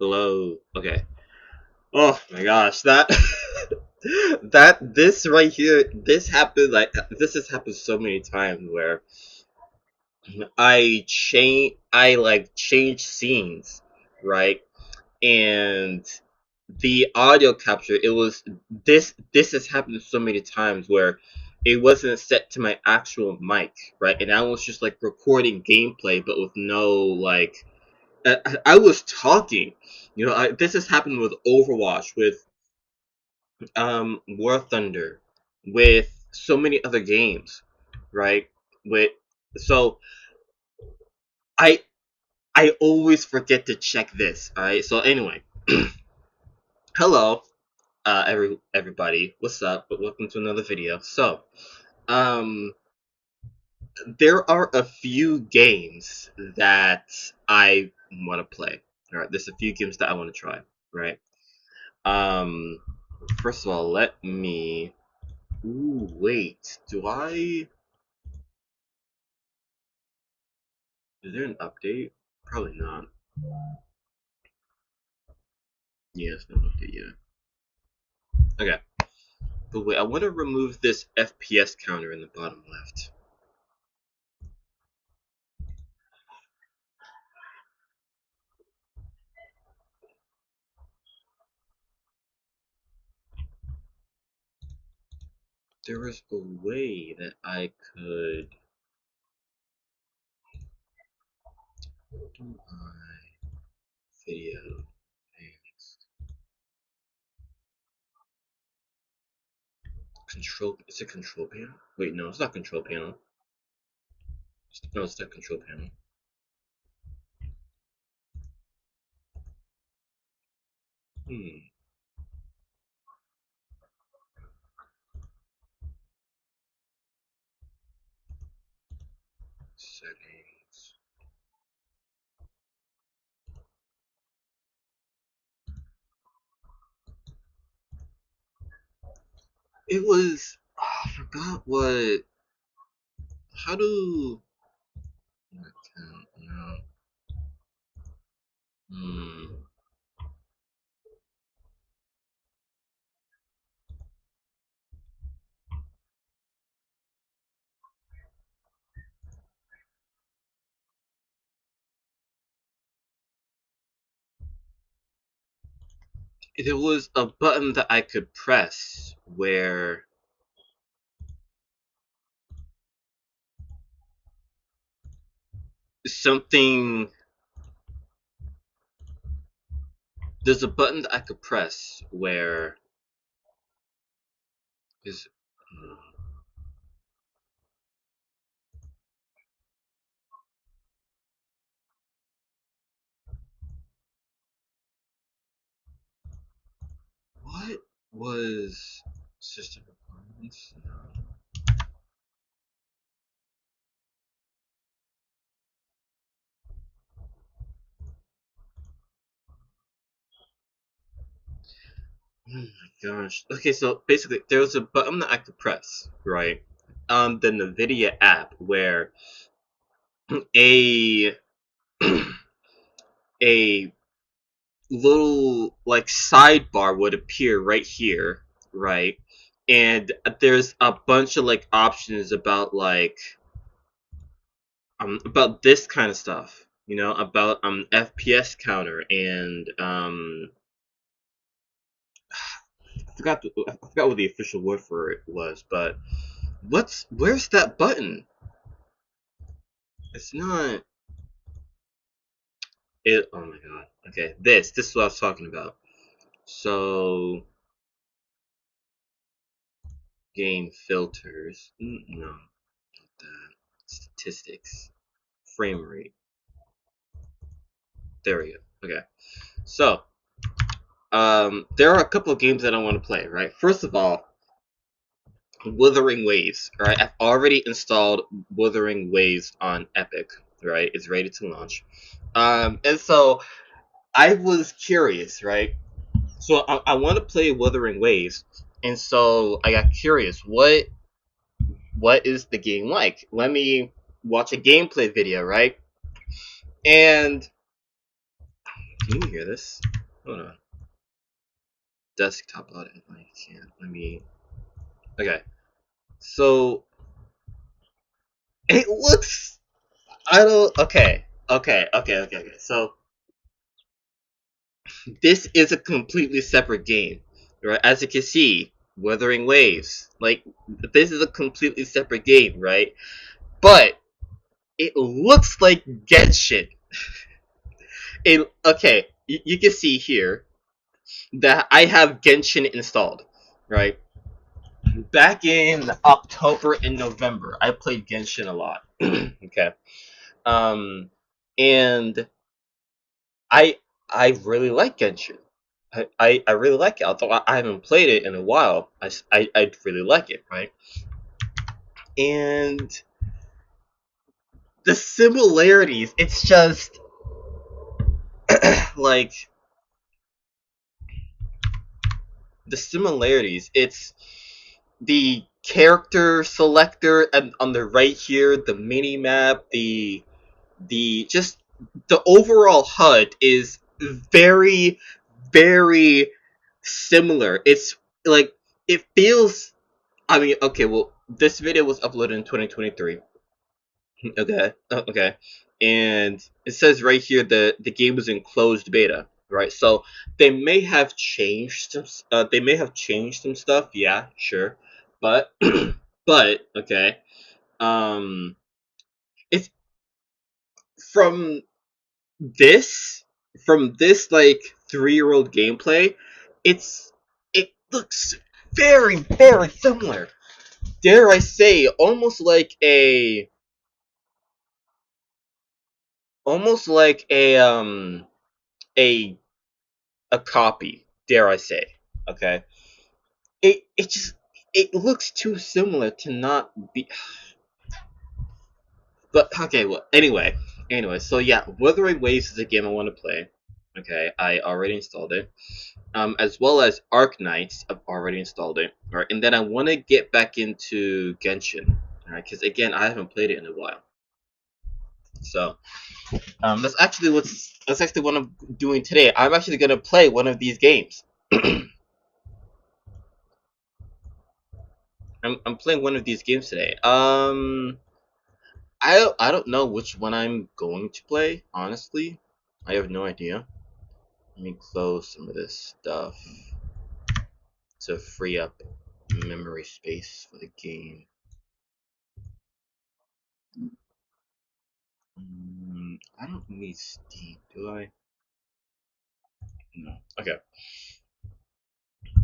Hello. Okay. Oh my gosh, that this right here, this has happened so many times where I scenes, right? And the audio capture, it was this has happened so many times where it wasn't set to my actual mic, right? And I was just like recording gameplay, but with no like I was talking. This has happened with Overwatch, with War Thunder, with so many other games, right? With so I I always forget to check this. All right. So anyway, hello, everybody. What's up? Welcome to another video. So, um, there are a few games that I want to play. All right. There's a few games that I want to try. Right. Um, First of all, let me. Ooh, wait. Do I? Is there an update? Probably not. Yeah, it's no update yet. Okay. But wait, I want to remove this FPS counter in the bottom left. There was a way that I could. Do I video things? Control. Is it control panel? Wait, no, it's not control panel. No, it's not control panel. Hmm. Settings. It was. Oh, I forgot what. How do. Not count. No. Hmm. There was a button that I could press where something. There's a button that I could press where is. What was system requirements? No. Oh my gosh. Okay, so basically there was a button that I could press, right? On the NVIDIA app where a a little like sidebar would appear right here, right? And there's a bunch of like options about like about this kind of stuff, about FPS counter and I forgot what the official word for it was, but where's that button? It's not it. Oh my god. Okay, this is what I was talking about. So game filters. No, not that. Statistics, frame rate. There we go. Okay, so there are a couple of games that I want to play. Right. First of all, Wuthering Waves. Right, I've already installed Wuthering Waves on Epic. Right, it's ready to launch. And so I was curious, right? So I want to play Wuthering Waves, and so I got curious. What is the game like? Let me watch a gameplay video, right? And Can you hear this? Hold on. Desktop audio. I can't. Let me. Okay. So it looks. I don't. Okay. Okay. So this is a completely separate game, right? As you can see, Wuthering Waves. Like this is a completely separate game, right? But it looks like Genshin. Okay, you can see here that I have Genshin installed, right? Back in October and November, I played Genshin a lot. Okay, um, and I I really like Genshin. I really like it. Although I haven't played it in a while, I really like it, right? And the similarities, it's just like the similarities. It's the character selector and on the right here, the mini map, the just the overall HUD is very very similar. It's like it feels. I mean, okay, well, this video was uploaded in 2023. Okay, okay, and it says right here the game was in closed beta, right? So they may have changed some. They may have changed some stuff. Yeah, sure, but but okay. Um, it's from this like 3-year old gameplay. It's it looks very very similar. Dare I say, almost like a a copy. Dare I say? Okay. It just it looks too similar to not be. But okay, well, anyway, so yeah, Wuthering Waves is a game I want to play. Okay, I already installed it. As well as Arknights, I've already installed it. Alright, and then I want to get back into Genshin. Alright, because again, I haven't played it in a while. So, that's actually what I'm doing today. I'm actually gonna play one of these games. I'm playing one of these games today. I don't know which one I'm going to play. Honestly, I have no idea. Let me close some of this stuff to free up memory space for the game. I don't need Steam, do I? No. Okay.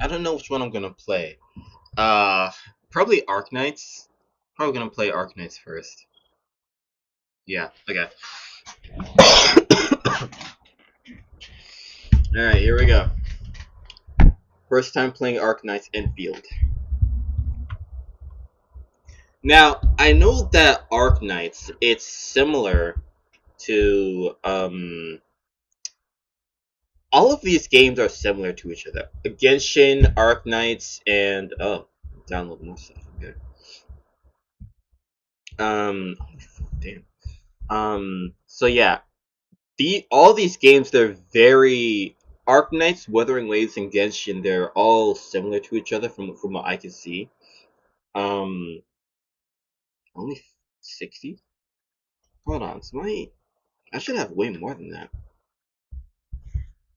I don't know which one I'm gonna play. Uh, Probably Arknights. Probably gonna play Arknights first. Yeah. Okay. All right. Here we go. First time playing Arknights endfield. Now I know that Arknights it's similar to all of these games are similar to each other. Genshin, Arknights, and download more stuff. Okay. Damn. So yeah, all these games they're very Arknights, Wuthering Waves, and Genshin. They're all similar to each other from what I can see. Um, Only 60. Hold on, so I should have way more than that.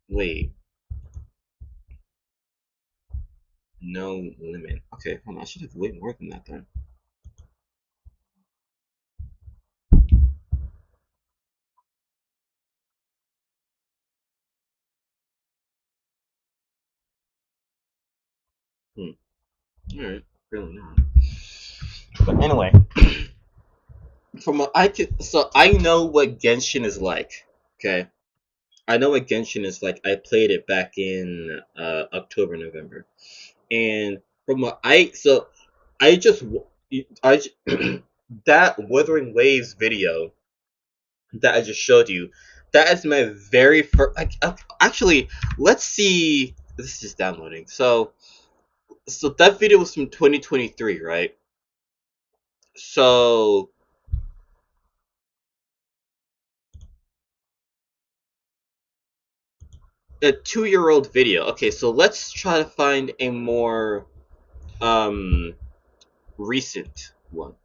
Wait, no limit. Okay, hold on, I should have way more than that then. Hmm. All right, really not. But anyway, from what I could, so I know what Genshin is like. Okay, I know what Genshin is like. I played it back in October, November, and from what I just I that Wuthering Waves video that I just showed you, that is my very first. Actually, let's see. This is downloading. So that video was from 2023, right? So a 2 year old video. Okay, so let's try to find a more um recent one.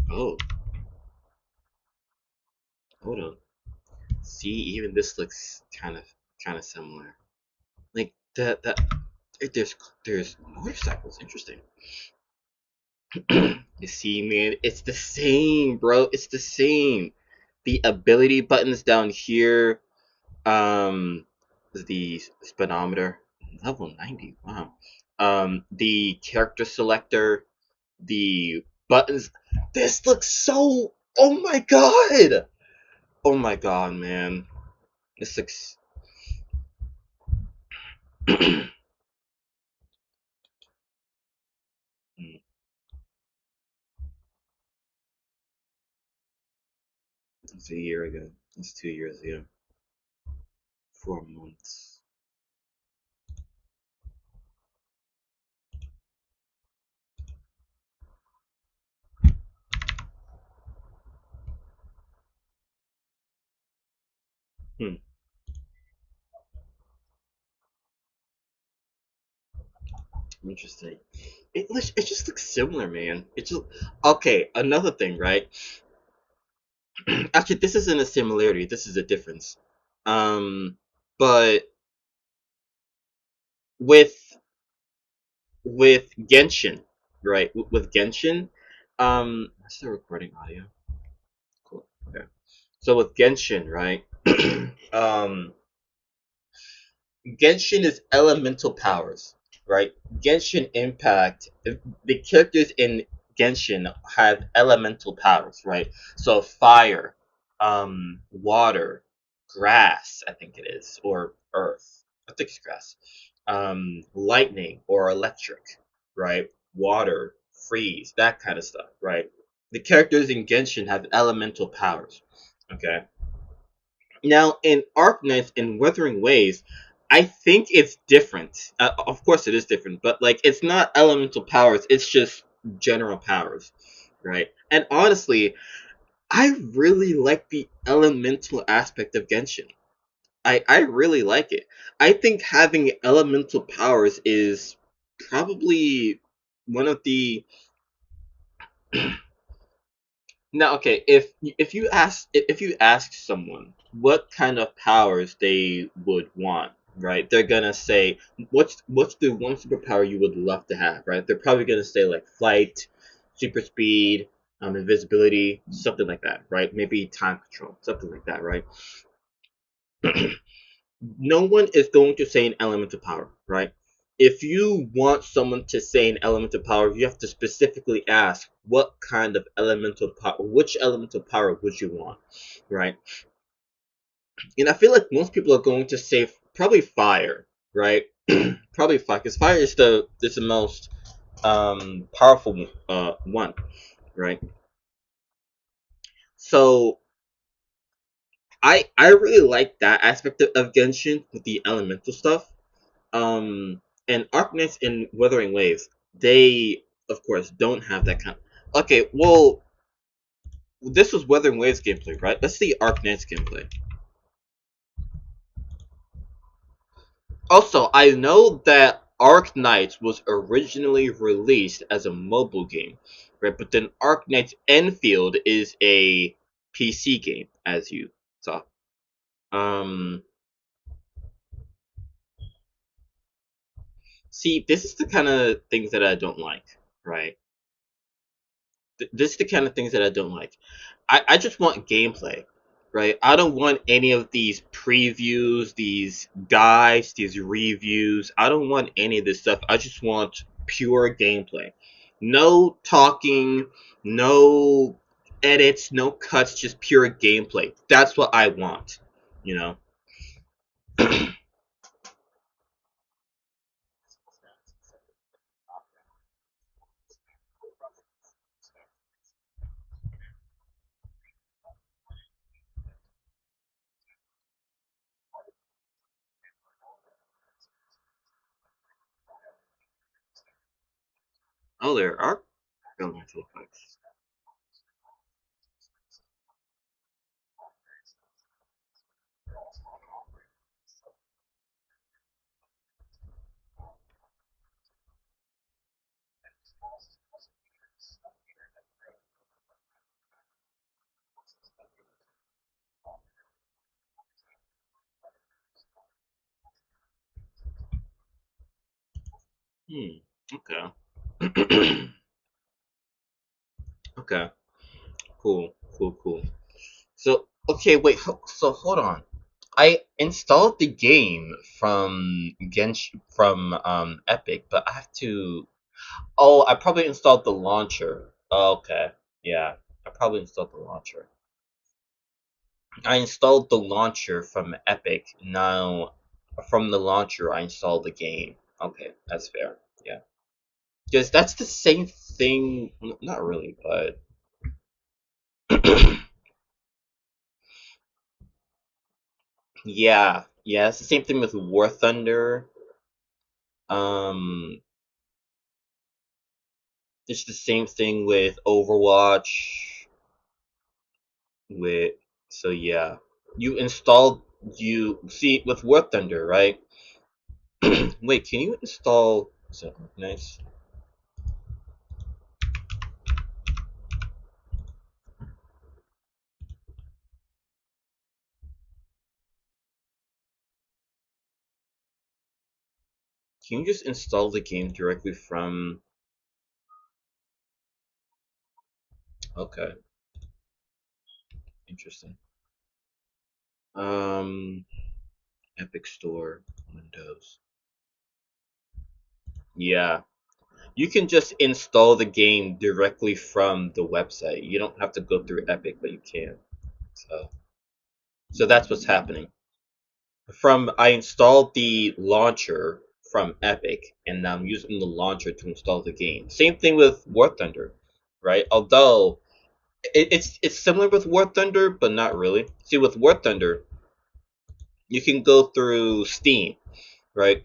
Oh, hold on. See, even this looks kind of similar. Like that. There's motorcycles. Interesting. You see, man, it's the same, bro. It's the same. The ability buttons down here. The speedometer level 90. Wow. The character selector. The buttons. This looks so. Oh my god. Oh my god, man. This looks. Mm, it's a year ago. It's 2 years ago. 4 months. Hmm. Interesting. It just looks similar, man. It just okay. Another thing, right? Actually, this isn't a similarity. This is a difference. Um, but with Genshin, right? With Genshin, is the recording audio? Cool. Okay. So with Genshin, right? um, Genshin is elemental powers, right? Genshin Impact, the characters in Genshin have elemental powers, right? So fire, water, grass, I think it is, or earth. I think it's grass. Lightning or electric, right? Water, freeze, that kind of stuff, right? The characters in Genshin have elemental powers, okay? Now, in Arknights and Wuthering Waves, I think it's different. Of course, it is different, but like it's not elemental powers; it's just general powers, right? And honestly, I really like the elemental aspect of Genshin. I really like it. I think having elemental powers is probably one of the now, okay, if you ask someone what kind of powers they would want, right? They're gonna say, what's the one superpower you would love to have, right? They're probably gonna say like flight, super speed, invisibility, something like that, right? Maybe time control, something like that, right? No one is going to say an elemental power, right? If you want someone to say an elemental power, you have to specifically ask what kind of elemental power, which elemental power would you want, right? And I feel like most people are going to say probably fire, right? Probably fire, because fire is the most powerful one, right? So I really like that aspect of Genshin with the elemental stuff. And Arknights and Wuthering Waves, they of course don't have that kind. Okay, well, this was Wuthering Waves gameplay, right? Let's see Arknights gameplay. Also, I know that Arknights was originally released as a mobile game, right? But then Arknights Enfield is a PC game, as you saw. Um, See, this is the kind of things that I don't like, right? This is the kind of things that I don't like. I just want gameplay, right? I don't want any of these previews, these guides, these reviews. I don't want any of this stuff. I just want pure gameplay. No talking, no edits, no cuts, just pure gameplay. That's what I want, you know? Oh, there are elemental effects. Hmm. Okay. Okay. Cool. Cool. Cool. So okay, wait. So hold on. I installed the game from Epic, but I have to. Oh, I probably installed the launcher. Okay. Yeah, I probably installed the launcher. I installed the launcher from Epic. Now, from the launcher, I installed the game. Okay, that's fair. Yeah, because that's the same thing. Not really, but yeah, yeah, it's the same thing with War Thunder. Um, it's the same thing with Overwatch. With so yeah, you installed you see with War Thunder, right? Wait, can you install? Is that nice? Can you just install the game directly from? Okay, interesting. Um, Epic Store, Windows. Yeah, you can just install the game directly from the website. You don't have to go through Epic, but you can. So, so that's what's happening. From I installed the launcher from Epic, and I'm using the launcher to install the game. Same thing with War Thunder, right? Although it's similar with War Thunder, but not really. See, with War Thunder, you can go through Steam, right?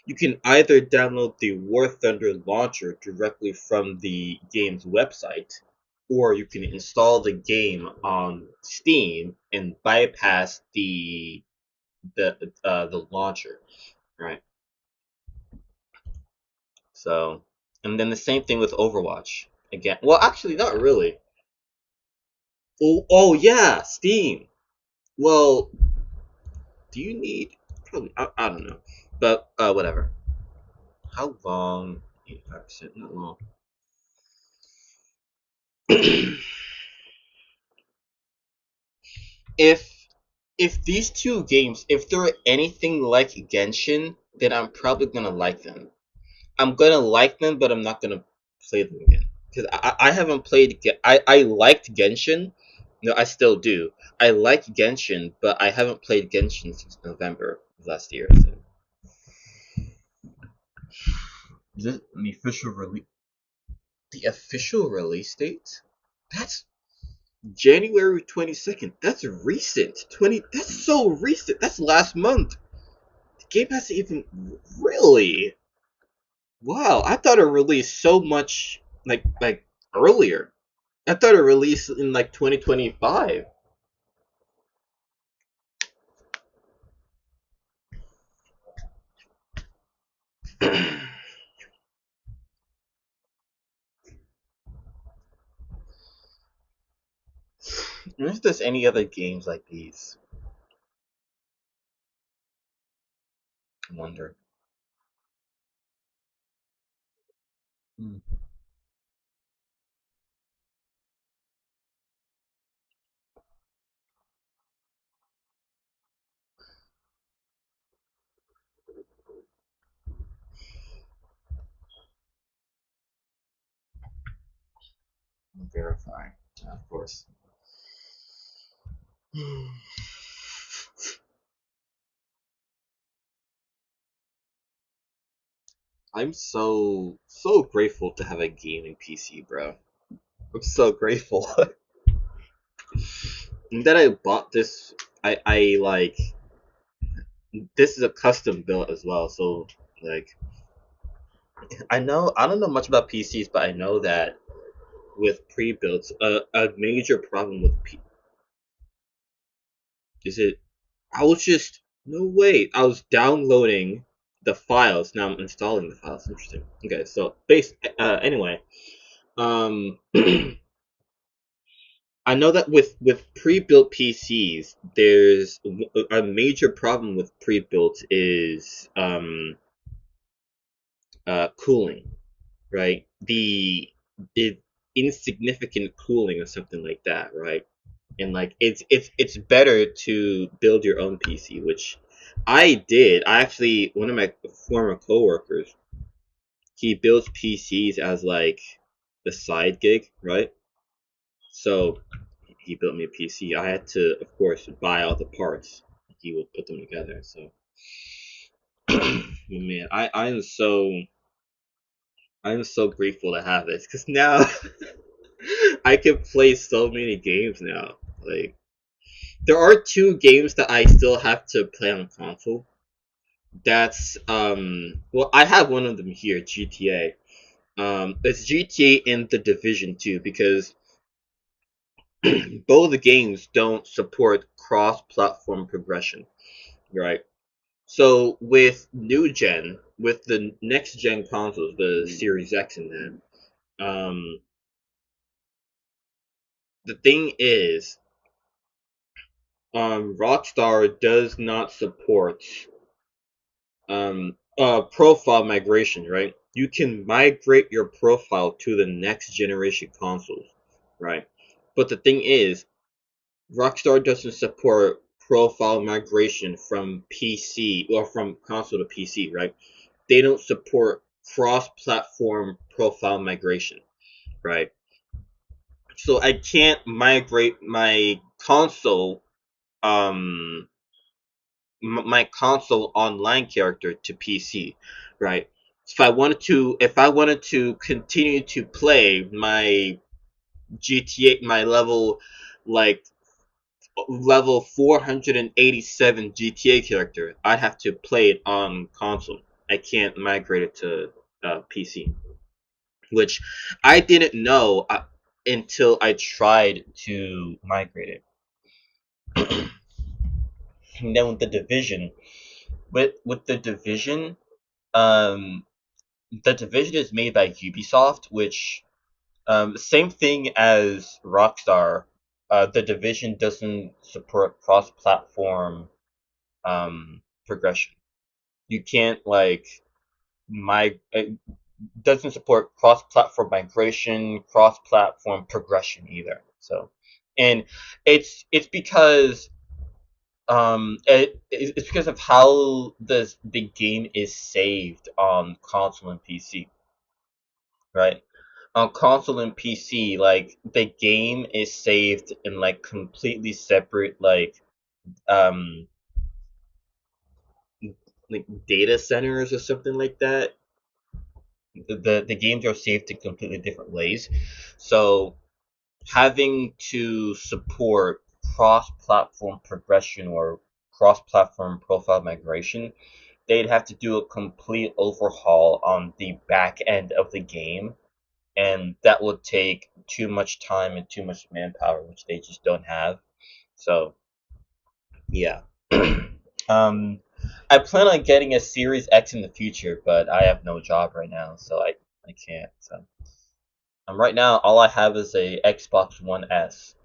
You can either download the War Thunder launcher directly from the game's website, or you can install the game on Steam and bypass the launcher, right? So, and then the same thing with Overwatch. Again, well, actually, not really. Oh yeah, Steam. Well, do you need? Probably, I don't know, but whatever. How long? 85%, not long. if if these two games, if they're anything like Genshin, then I'm probably gonna like them. I'm gonna like them, but I'm not gonna play them again because I haven't played. I liked Genshin. No, I still do. I like Genshin, but I haven't played Genshin since November of last year. So. Is it the official release? The official release date? That's January 22nd. That's recent. 20. That's so recent. That's last month. The game hasn't even really. Wow, I thought it released so much like earlier. I thought it released in like 2025. I wonder if there's any other games like these. I wonder. Hmm, verify. Of course. I'm so grateful to have a gaming PC, bro. I'm so grateful. And that I bought this. I like this is a custom built as well. So like I don't know much about PCs, but I know that with pre-builds, a major problem with is it. I was just no way. I was downloading the files. Now I'm installing the files. Interesting. Okay, so base. Anyway, um, I know that with pre-built PCs, there's a major problem with pre-built is cooling, right? The insignificant cooling or something like that, right? And like it's better to build your own PC, which I did. I actually, one of my former coworkers, he builds PCs as like the side gig, right? So he built me a PC. I had to, of course, buy all the parts. He would put them together. So man, I'm so grateful to have this because now I can play so many games now. Like there are two games that I still have to play on console. That's well, I have one of them here, GTA. It's GTA and The Division 2 because both the games don't support cross-platform progression, right? So with new gen, with the next gen consoles, the Series X and that, the thing is, Rockstar does not support profile migration, right? You can migrate your profile to the next generation consoles, right? But the thing is, Rockstar doesn't support profile migration from PC or from console to PC, right? They don't support cross-platform profile migration, right? So I can't migrate um my console online character to PC, right? If I wanted to continue to play my GTA, my like level 487 GTA character, I'd have to play it on console. I can't migrate it to PC, which I didn't know until I tried to migrate it. And then with the division, um, the division is made by Ubisoft, which same thing as Rockstar. The division doesn't support cross-platform progression. You can't like it doesn't support cross-platform migration, cross-platform progression either. So, and it's because it's because of how the game is saved on console and PC, right? On console and PC, like the game is saved in like completely separate um like data centers or something like that. The games are saved in completely different ways. So having to support cross-platform progression or cross-platform profile migration, they'd have to do a complete overhaul on the back end of the game, and that would take too much time and too much manpower, which they just don't have. So, yeah. um, I plan on getting a Series X in the future, but I have no job right now, so I can't. So, right now, all I have is a Xbox One S,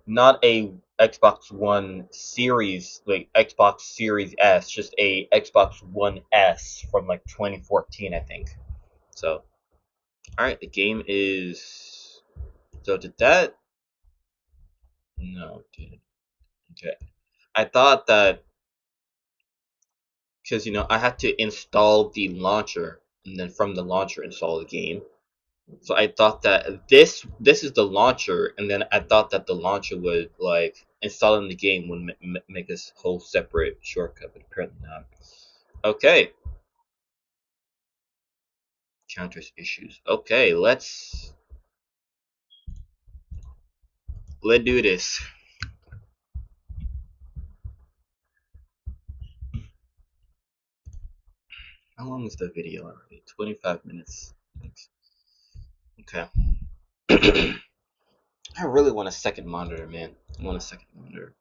not a Xbox One Series, like Xbox Series S, just a Xbox One S from like 2014, I think. So, all right, the game is. So did that? No, it didn't. Okay. I thought that because I had to install the launcher and then from the launcher install the game. So I thought that this is the launcher, and then I thought that the launcher would like installing the game would make this whole separate shortcut, but apparently not. Okay, counters issues. Okay, let's do this. How long is the video already? 25 minutes. Okay. I really want a second monitor, man. I want a second monitor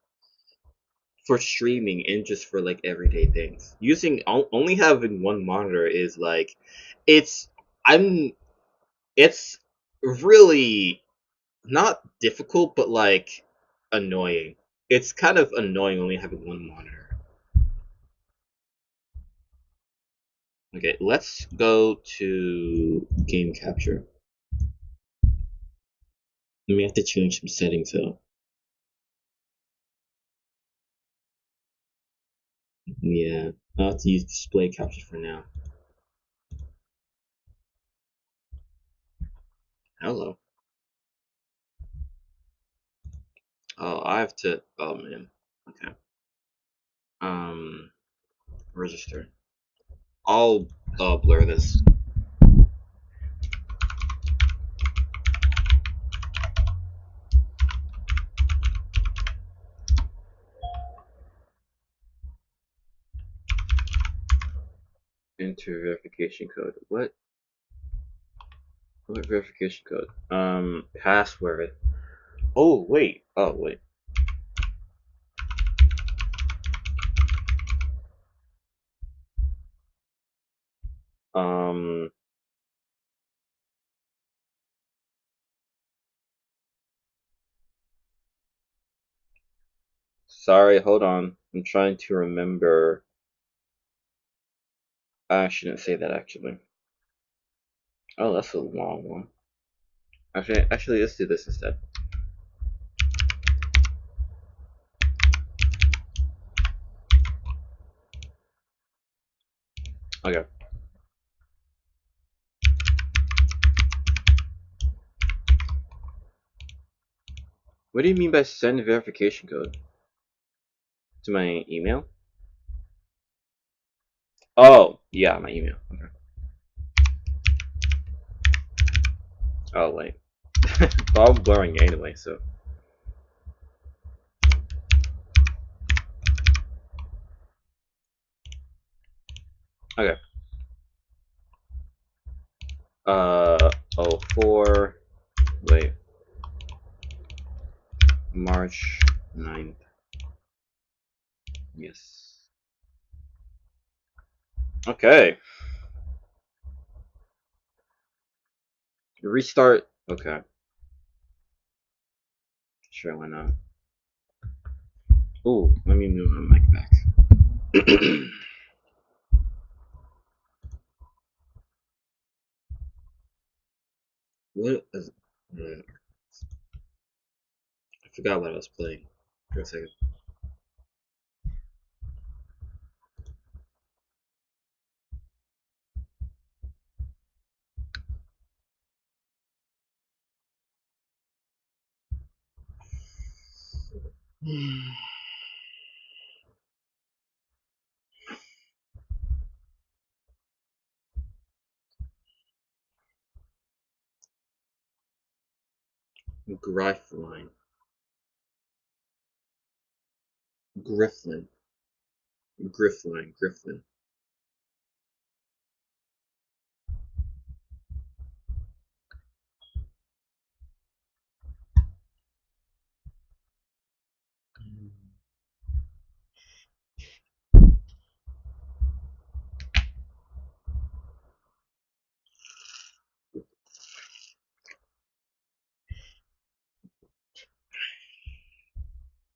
for streaming and just for like everyday things. Using only having one monitor is like, it's I'm it's really not difficult, but like annoying. It's kind of annoying only having one monitor. Okay, let's go to game capture. We have to change some settings though. Yeah, I'll have to use display capture for now. Hello. Oh, I have to. Oh man. Okay. Um, register. I'll blur this. Enter verification code. What? What verification code? Password. Oh wait. Oh wait. Um. Sorry. Hold on. I'm trying to remember. I shouldn't say that actually. Oh, that's a long one. Actually, let's do this instead. Okay. What do you mean by send verification code? To my email? Oh, yeah, my email. Okay. Oh, wait. Well, I'm blurring it anyway, so. Okay. 04. Wait. March 9th. Yes. Okay. Restart. Okay. Sure, why not? Ooh, let me move my mic back. What is. I forgot what I was playing for a second. Griffline. Grifflin. Grifflin.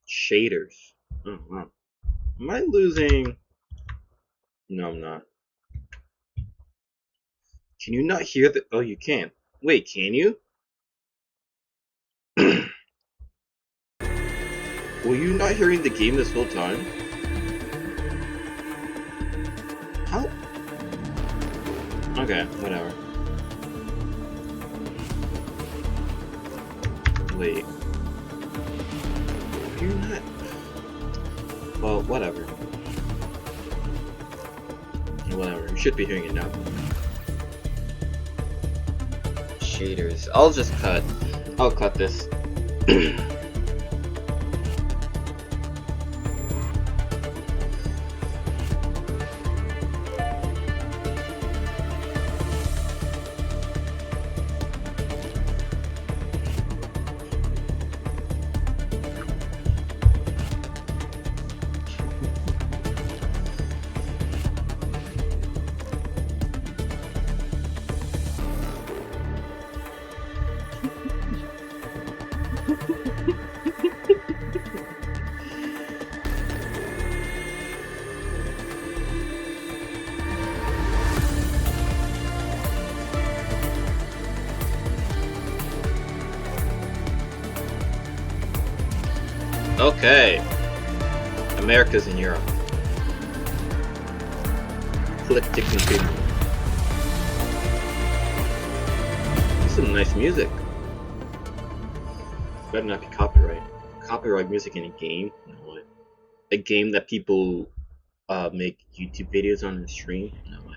Shaders. Oh, wow. Am I losing? No, I'm not. Can you not hear the? Oh, you can. Wait, can you? Were you not hearing the game this whole time? How? Okay, whatever. Wait. You're not. Well, whatever. Whatever. You should be hearing it now. Shaders. I'll just cut. I'll cut this. Okay. America's in Europe. Click to continue. This is some nice music. Better not be copyright. Copyright music in a game? No way. A game that people make YouTube videos on and stream? No way.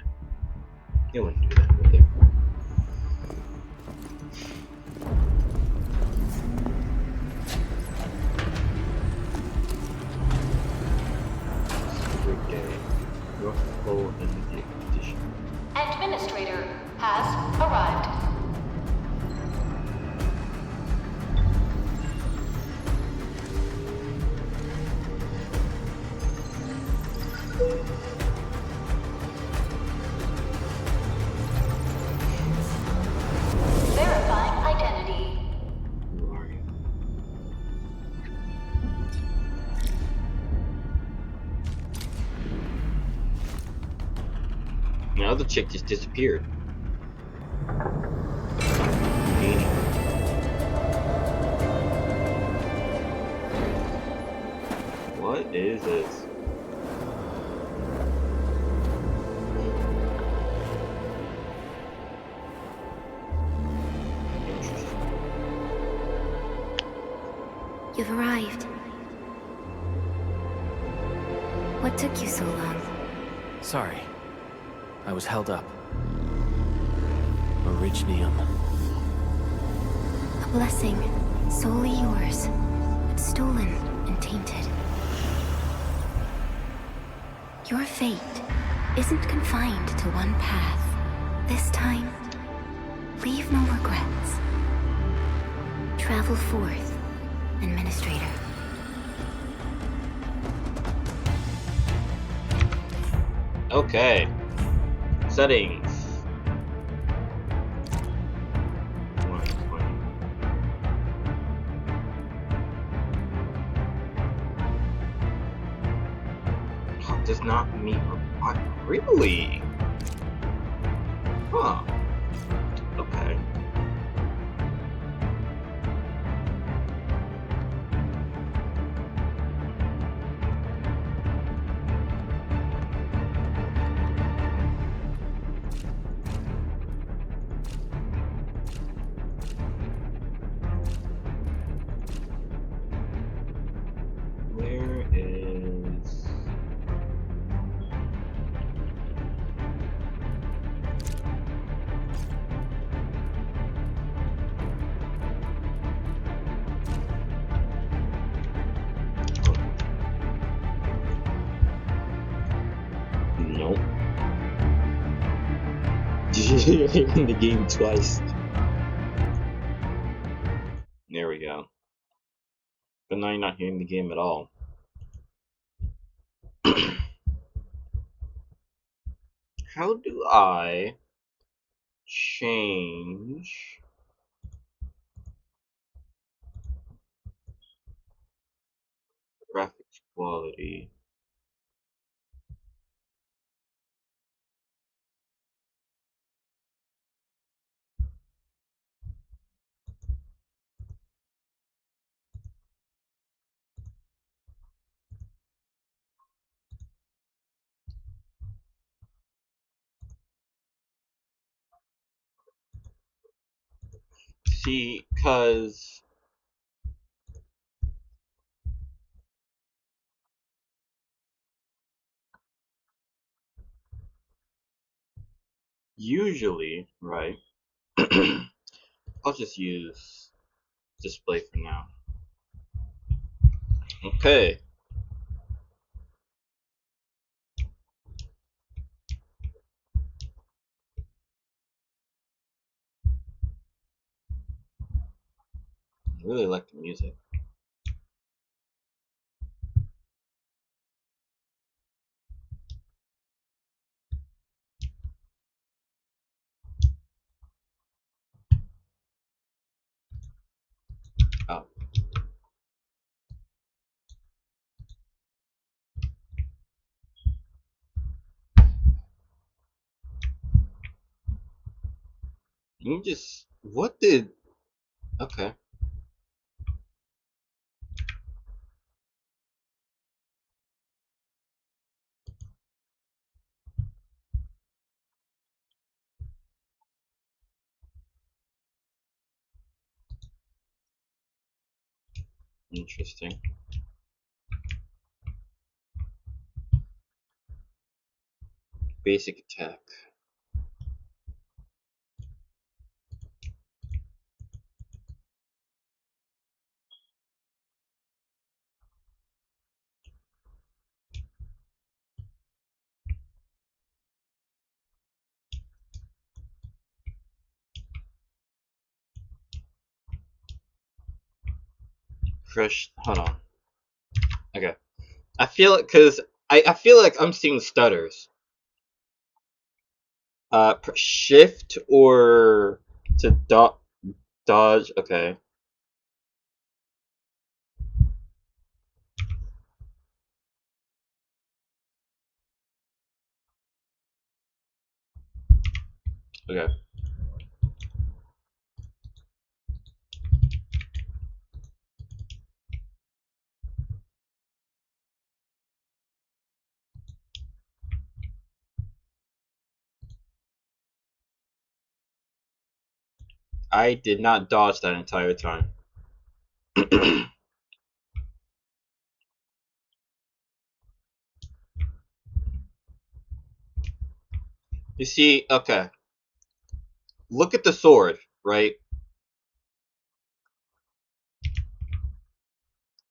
You wouldn't do that, would they? Super gay. North Pole in the edition. Administrator has arrived. Verifying identity. Who are you? Now the chick just disappeared. What is this? You've arrived. What took you so long? Sorry. I was held up. Originium. A blessing, solely yours, but stolen and tainted. Your fate isn't confined to one path. This time, leave no regrets. Travel forth, Administrator. Okay. Settings. 120. Does not meet required. Really? Huh. Okay. Where is... Nope. You're in the game twice. There we go. But now you're not hearing the game at all. How do I change graphics quality? See, cause usually, right? I'll just use display for now. Okay. I really like the music. Oh. You just what did okay. Interesting. Basic attack. Fresh. Hold on. Okay. I feel it because I feel like I'm seeing stutters. Shift or to dodge. Okay. Okay. I did not dodge that entire time. You see, okay. Look at the sword, right?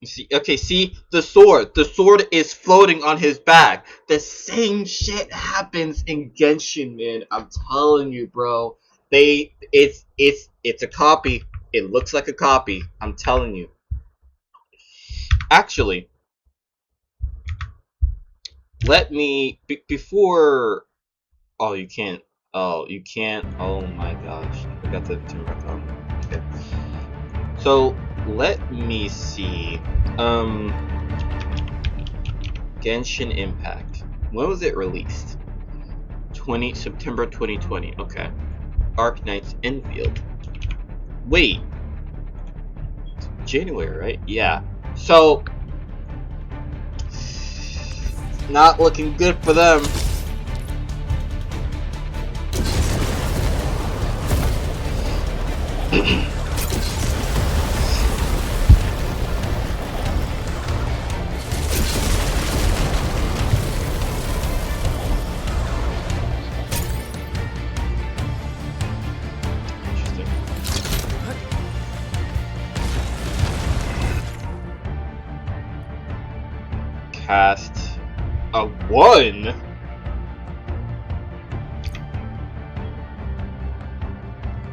You see, okay, see the sword. The sword is floating on his back. The same shit happens in Genshin, man. I'm telling you, bro. It's a copy. It looks like a copy. I'm telling you. Actually, let me before. Oh, you can't. Oh, you can't. Oh my gosh, I forgot to turn back on. Okay. So let me see. Um, Genshin Impact. When was it released? September 2020. Okay. Arknights endfield. Wait, January, right? Yeah. So not looking good for them. Interesting. Cast a 1.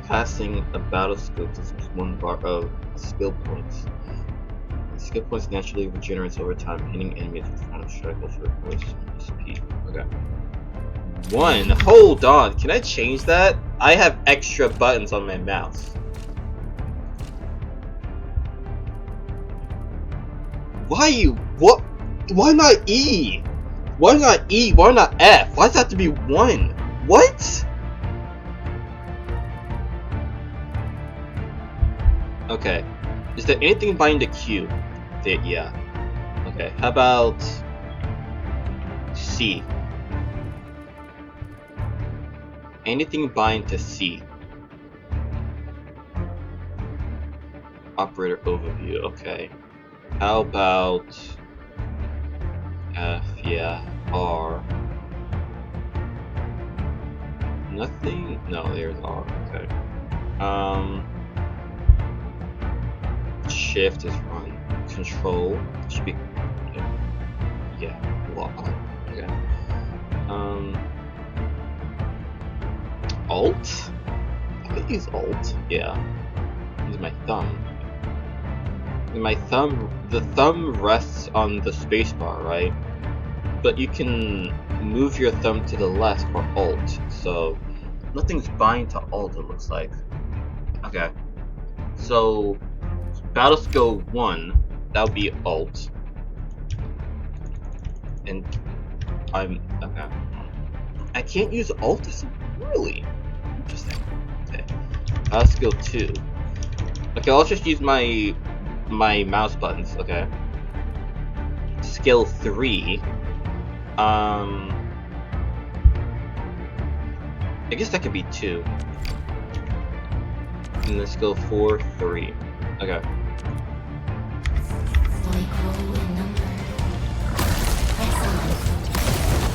Casting a battle skill consumes 1 bar of skill points. Skill points naturally regenerates over time, hitting enemies with final strike also requires speed. Okay. 1. Hold on. Can I change that? I have extra buttons on my mouse. What? Why not E? Why not E? Why not F? Why does it have to be 1? What? Okay. Is there anything binding to Q? Yeah. Okay. How about C? Anything bind to C? Operator overview. Okay. How about F? Yeah. R. Nothing? No, there's R. Okay. Shift is run. Control should be. Yeah. Lock. Okay. Alt? I could use Alt. Yeah. Use my thumb. The thumb rests on the spacebar, right? But you can move your thumb to the left for Alt, so nothing's bind to Alt, it looks like. Okay. So, battle skill 1, that would be Alt. And okay. I can't use Alt? That's really interesting. Okay. Battle skill 2. Okay, I'll just use my mouse buttons, okay. Skill 3. I guess that could be 2. And then skill 4, 3. Okay. they grow in number. Press on.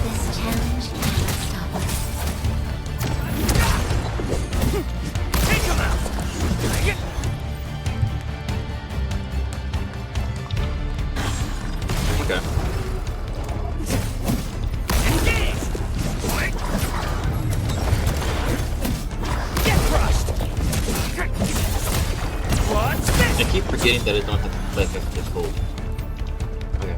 This challenge cannot stop us. Take him out! Okay. Engage! Get crushed! What's this? I keep forgetting that I don't have to click, I can just hold. Okay.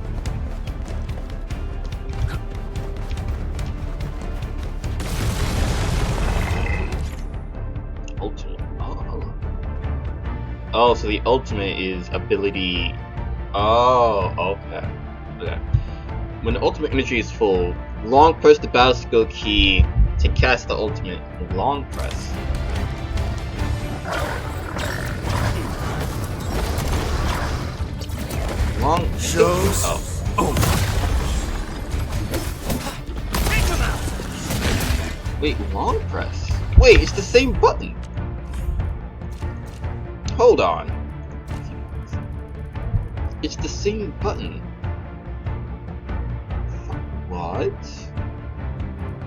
Ultimate. Oh. Oh, so the ultimate is ability. Oh, okay. Okay. When the ultimate energy is full, long press the battle skill key to cast the ultimate. Long press. Long Shows. Oh. Take him out! Wait, long press? Wait, it's the same button. Hold on. It's the same button. What?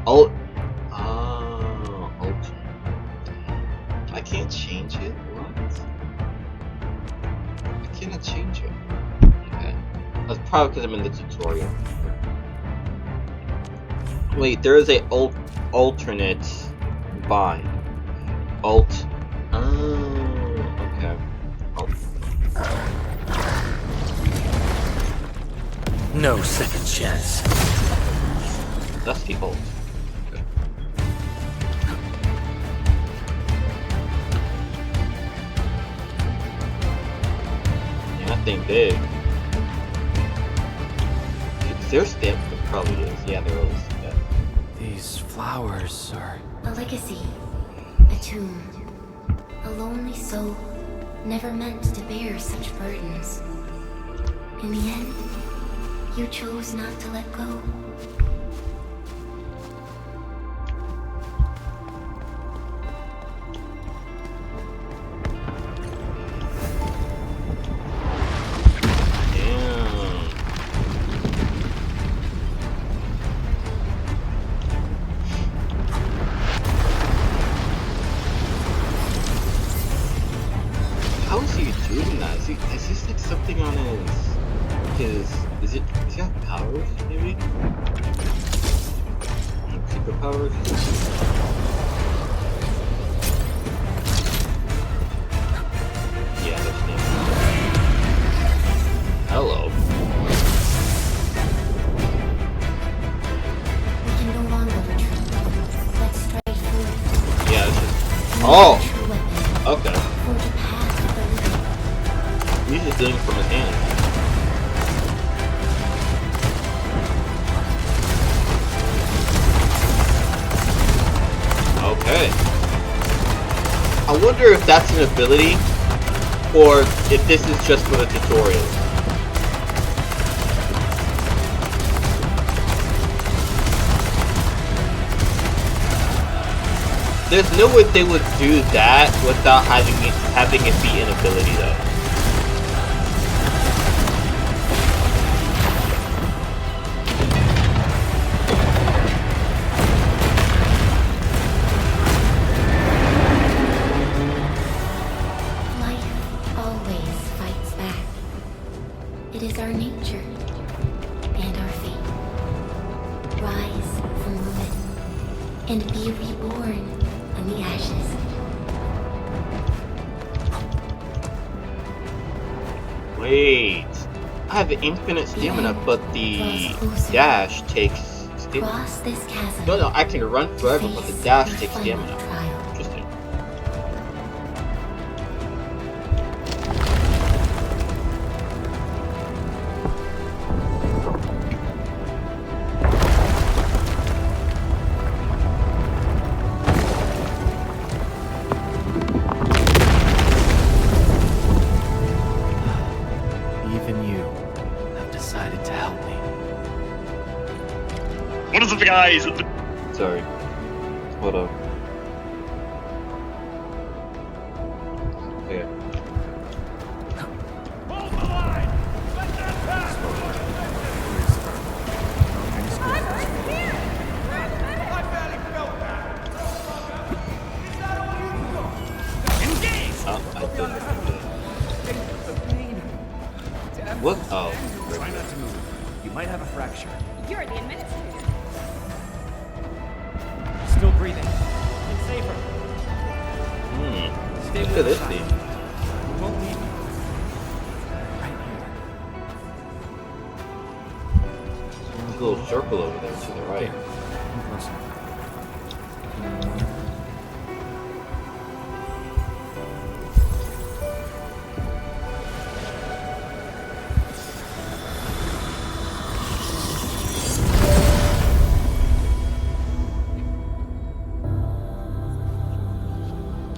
Oh. Oh, ultimate. I can't change it? What? I cannot change it. Okay. That's probably because I'm in the tutorial. Wait, there is a alternate bind. Alt. Oh, okay. Alt. No second chance. That's the alt. Okay. Yeah, that thing big. Is there stamp? It probably is. Yeah, there is. Yeah. These flowers are... A legacy. A tomb. A lonely soul, never meant to bear such burdens. In the end, you chose not to let go. Damn. How is he doing that? Is this like something on does he have powers, maybe? Superpowers? Yeah, that's him. Hello. We can no longer retreat. Let's strike forward. Yeah, it's just... No Oh! true weapon. Okay. Forge a path of the living. He's just doing it from his hand. Okay. I wonder if that's an ability, or if this is just for the tutorial. There's no way they would do that without having it be an ability, though. Life always fights back. It is our nature and our fate. Rise from ruin and be reborn in the ashes. Wait, I have infinite stamina, but the dash takes stamina. Cross this chasm. No, I can run forever, but the dash takes Final stamina. trial. Interesting. Even you have decided to help me. What is it, guys? Sorry. Hold on. Okay. Hold the line! Let What? Oh. Try not to move. You might have a fracture. You're the administrator. Still breathing. It's safer. Stay Look with at the this side. thing. We won't need you. Right here. There's a little circle over there to the right. Come closer.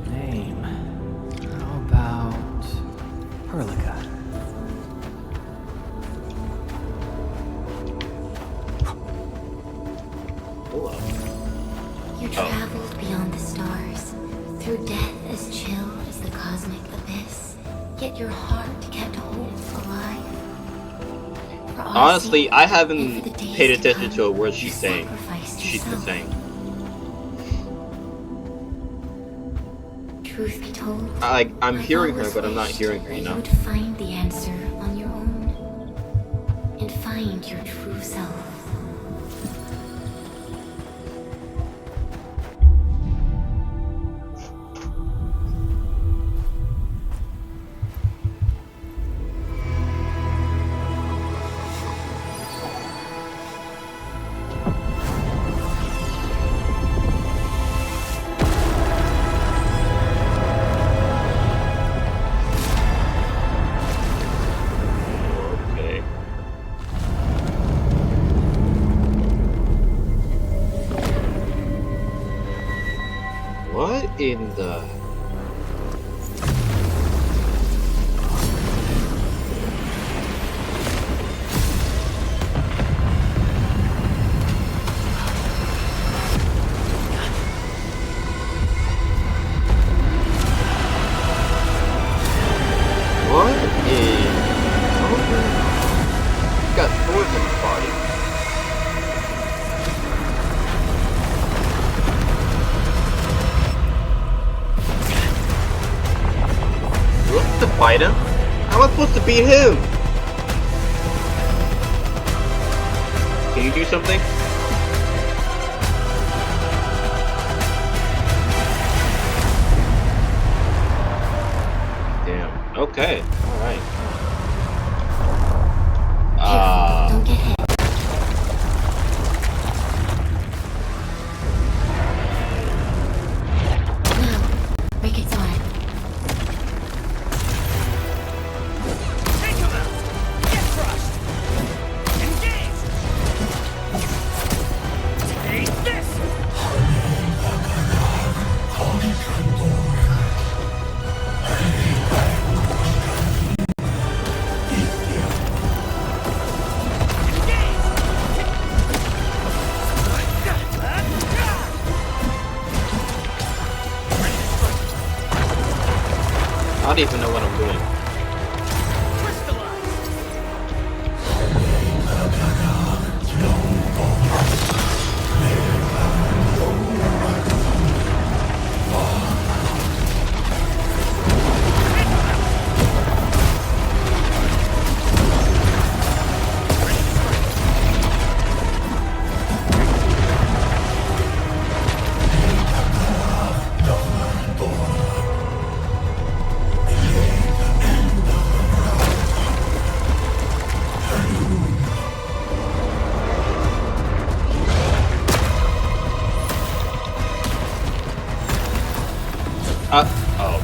Name. How about Perlica? Hello. You traveled beyond the stars, through death as chill as the cosmic abyss, yet your heart kept hope alive. For our Honestly, sake, I and haven't for the days paid to attention come, to a word you she's saying. sacrificed She's been yourself. saying. Truth be told, I'm I hearing her, always but I'm not wished hearing her, that you know? would find the answer on your own, and find your true self. Okay. What in the... What is... He's got swords in his body. You want to fight him? How am I supposed to beat him? Can you do something? Damn. Okay. Alright. Careful, don't get hit. Now, break its arm. Take him out! Get crushed! Engage! Take this! I don't even know what I'm doing. Oh.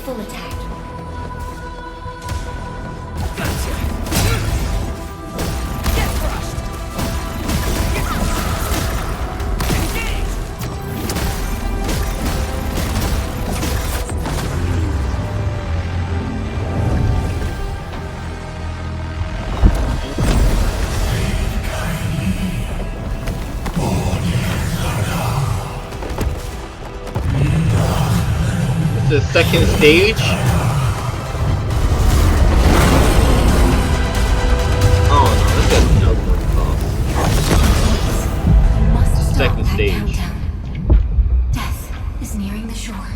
full attack. The second stage. Oh no, this got no more You must stop Second that stage. countdown. Death is nearing the shore.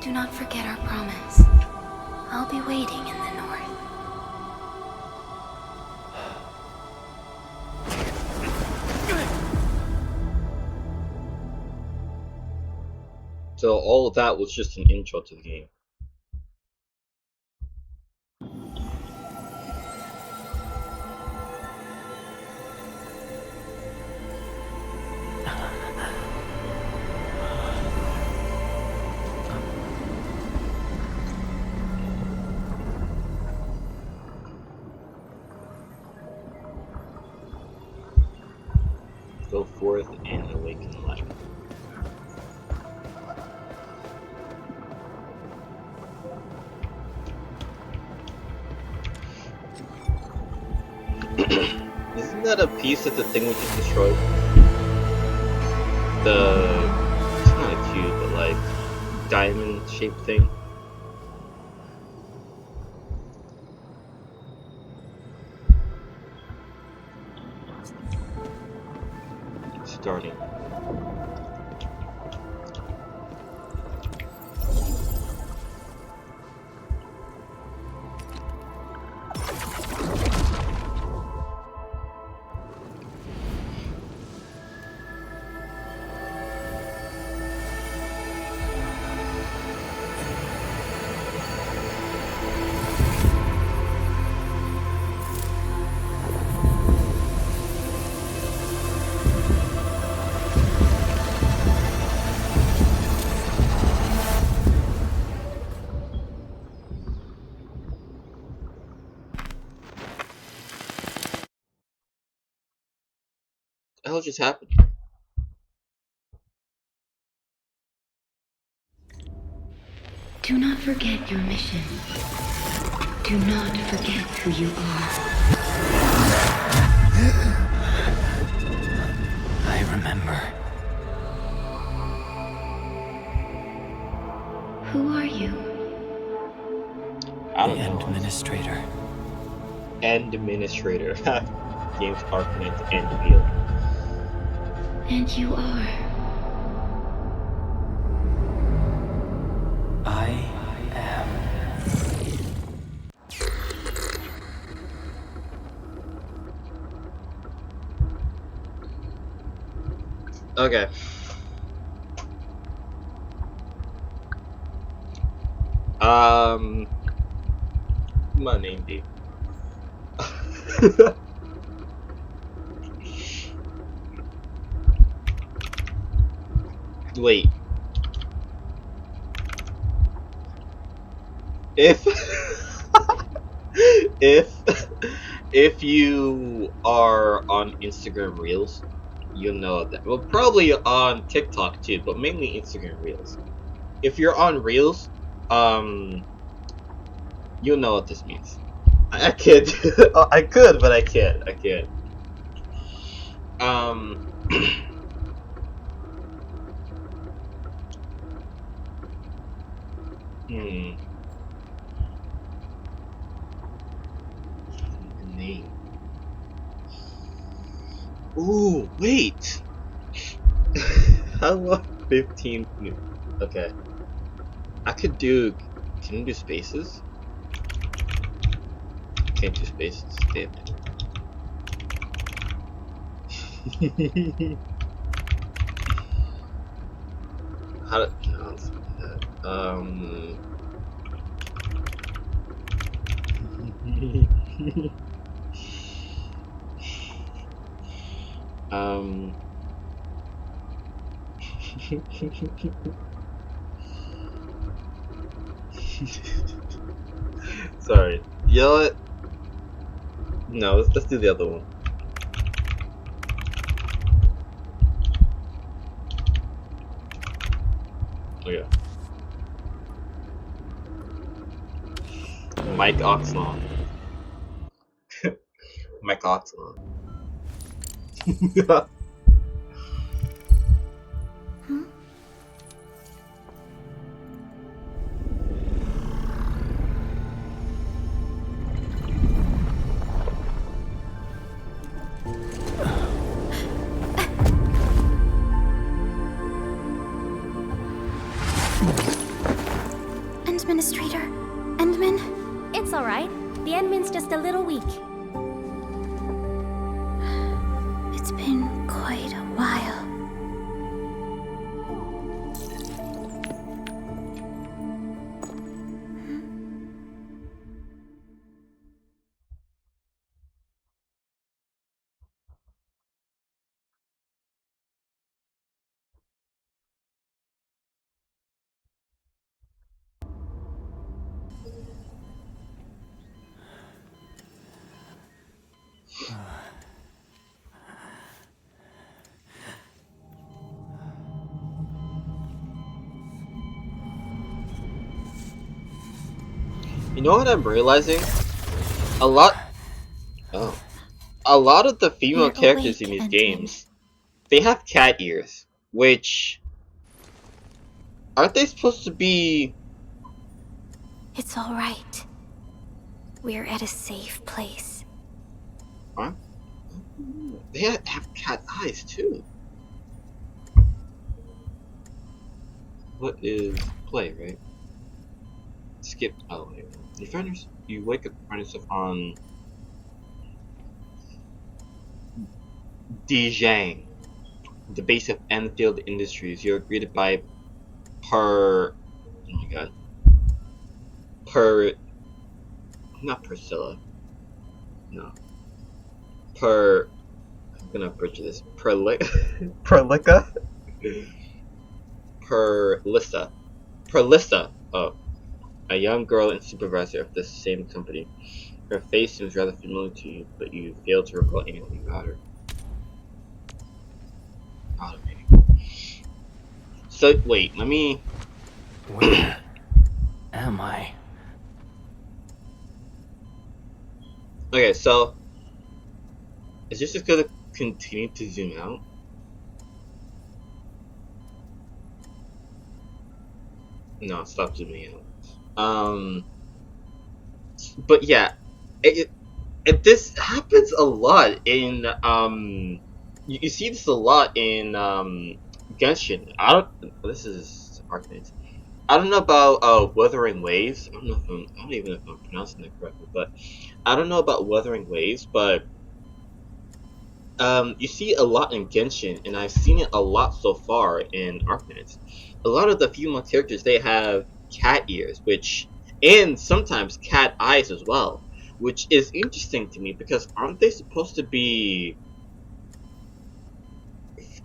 Do not forget our promise. I'll be waiting in the north. So all of that was just an intro to the game. Go forth and awaken light. Isn't that a piece of the thing we just destroyed? It's not a cube, but like diamond-shaped thing. Starting. What the hell just happened? Do not forget your mission. Do not forget who you are. I remember. Who are you? I The don't know. Administrator. Administrator. Games arknights endfield. And you are. I am. Okay. What my name be? Wait. If if if you are on Instagram Reels, you'll know that. Well, probably on TikTok too, but mainly Instagram Reels. If you're on Reels, you'll know what this means. I could, I could, but I can't. I can't. Hmm. Name. Ooh, wait. How about 15 minutes? Okay. I could do. Can you do spaces? can't do spaces. Damn it. How do that? Um. Sorry. You know what? No, let's do the other one. Okay. Mike Oxlong. Mike Oxlong. Administrator, Endman? It's alright. The Endman's just a little weak. It's been quite a while. You know what I'm realizing? A lot. Oh. A lot of the female You're characters in awake, these Endman. games, they have cat ears, which aren't they supposed to be? It's all right. We're at a safe place. Huh? They have cat eyes too. What is play, right? Skip. Oh, wait. You wake up and find yourself on Dijang, the base of Enfield Industries. You're greeted by Per. Oh my god. Not Priscilla. No. I'm gonna butcher this. Perlica? Perlissa. Oh. A young girl and supervisor of the same company. Her face seems rather familiar to you, but you fail to recall anything about her. Automating. So, wait, let me... Where am I? Okay, so... Is this just gonna continue to zoom out? No, stop zooming out. But yeah, this happens a lot in you see this a lot in Genshin. This is arknights. I don't know about Wuthering Waves. I don't even know if I'm pronouncing that correctly, but I don't know about Wuthering Waves, but you see a lot in Genshin, and I've seen it a lot so far in arknights. A lot of the female characters, they have cat ears, and sometimes cat eyes as well, which is interesting to me because aren't they supposed to be?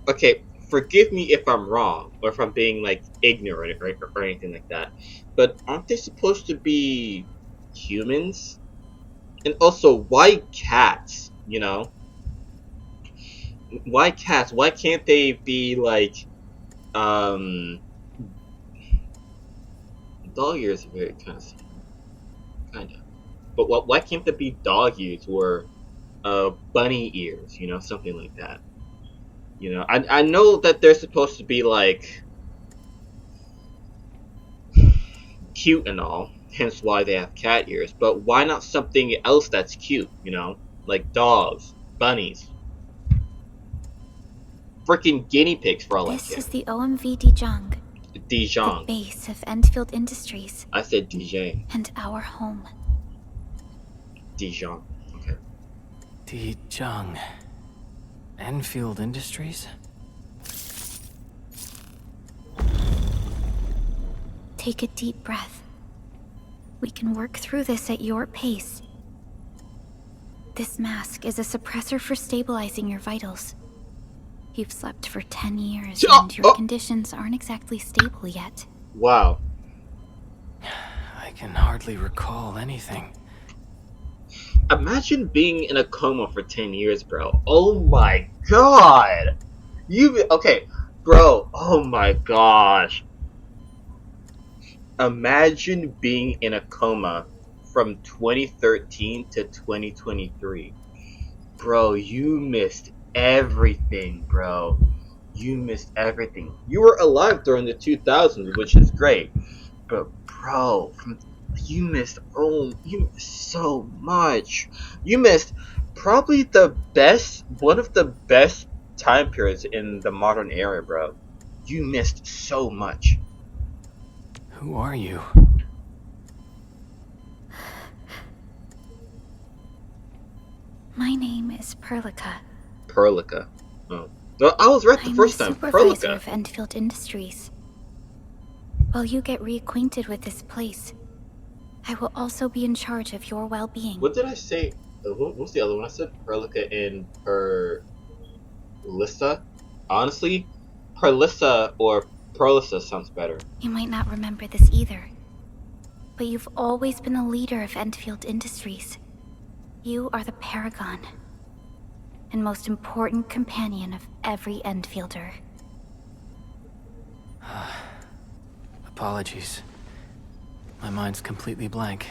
Okay, forgive me if I'm wrong or if I'm being like ignorant or anything like that, but aren't they supposed to be humans? And also, why cats? You know, why cats? Why can't they be like um? Dog ears are very kind of. But why can't there be dog ears or bunny ears? You know, something like that. You know, I know that they're supposed to be like cute and all, hence why they have cat ears. But why not something else that's cute? You know, like dogs, bunnies, freaking guinea pigs for all I This care. is the OMV Dijang, the Dijon. base of Endfield Industries, I said Dijon. and our home. Dijon. Okay. Dijong. Enfield Industries? Take a deep breath. We can work through this at your pace. This mask is a suppressor for stabilizing your vitals. You've slept for 10 years and your conditions aren't exactly stable yet. Wow. I can hardly recall anything. Imagine being in a coma for 10 years, bro. Oh my god! Okay, bro, oh my gosh. Imagine being in a coma from 2013 to 2023. Bro, you missed everything, bro. You missed everything. You were alive during the 2000s, which is great. But bro, you missed so much. You missed probably one of the best time periods in the modern era, bro. You missed so much. Who are you? My name is Perlica. Perlica. Oh. Well, I was right the first time. I'm the supervisor Perlica. of Endfield Industries. While you get reacquainted with this place, I will also be in charge of your well-being. What did I say? What was the other one? I said Perlica and Perlissa. Honestly, Perlissa or Perlissa sounds better. You might not remember this either, but you've always been the leader of Endfield Industries. You are the paragon and most important companion of every Endfielder. Apologies. My mind's completely blank.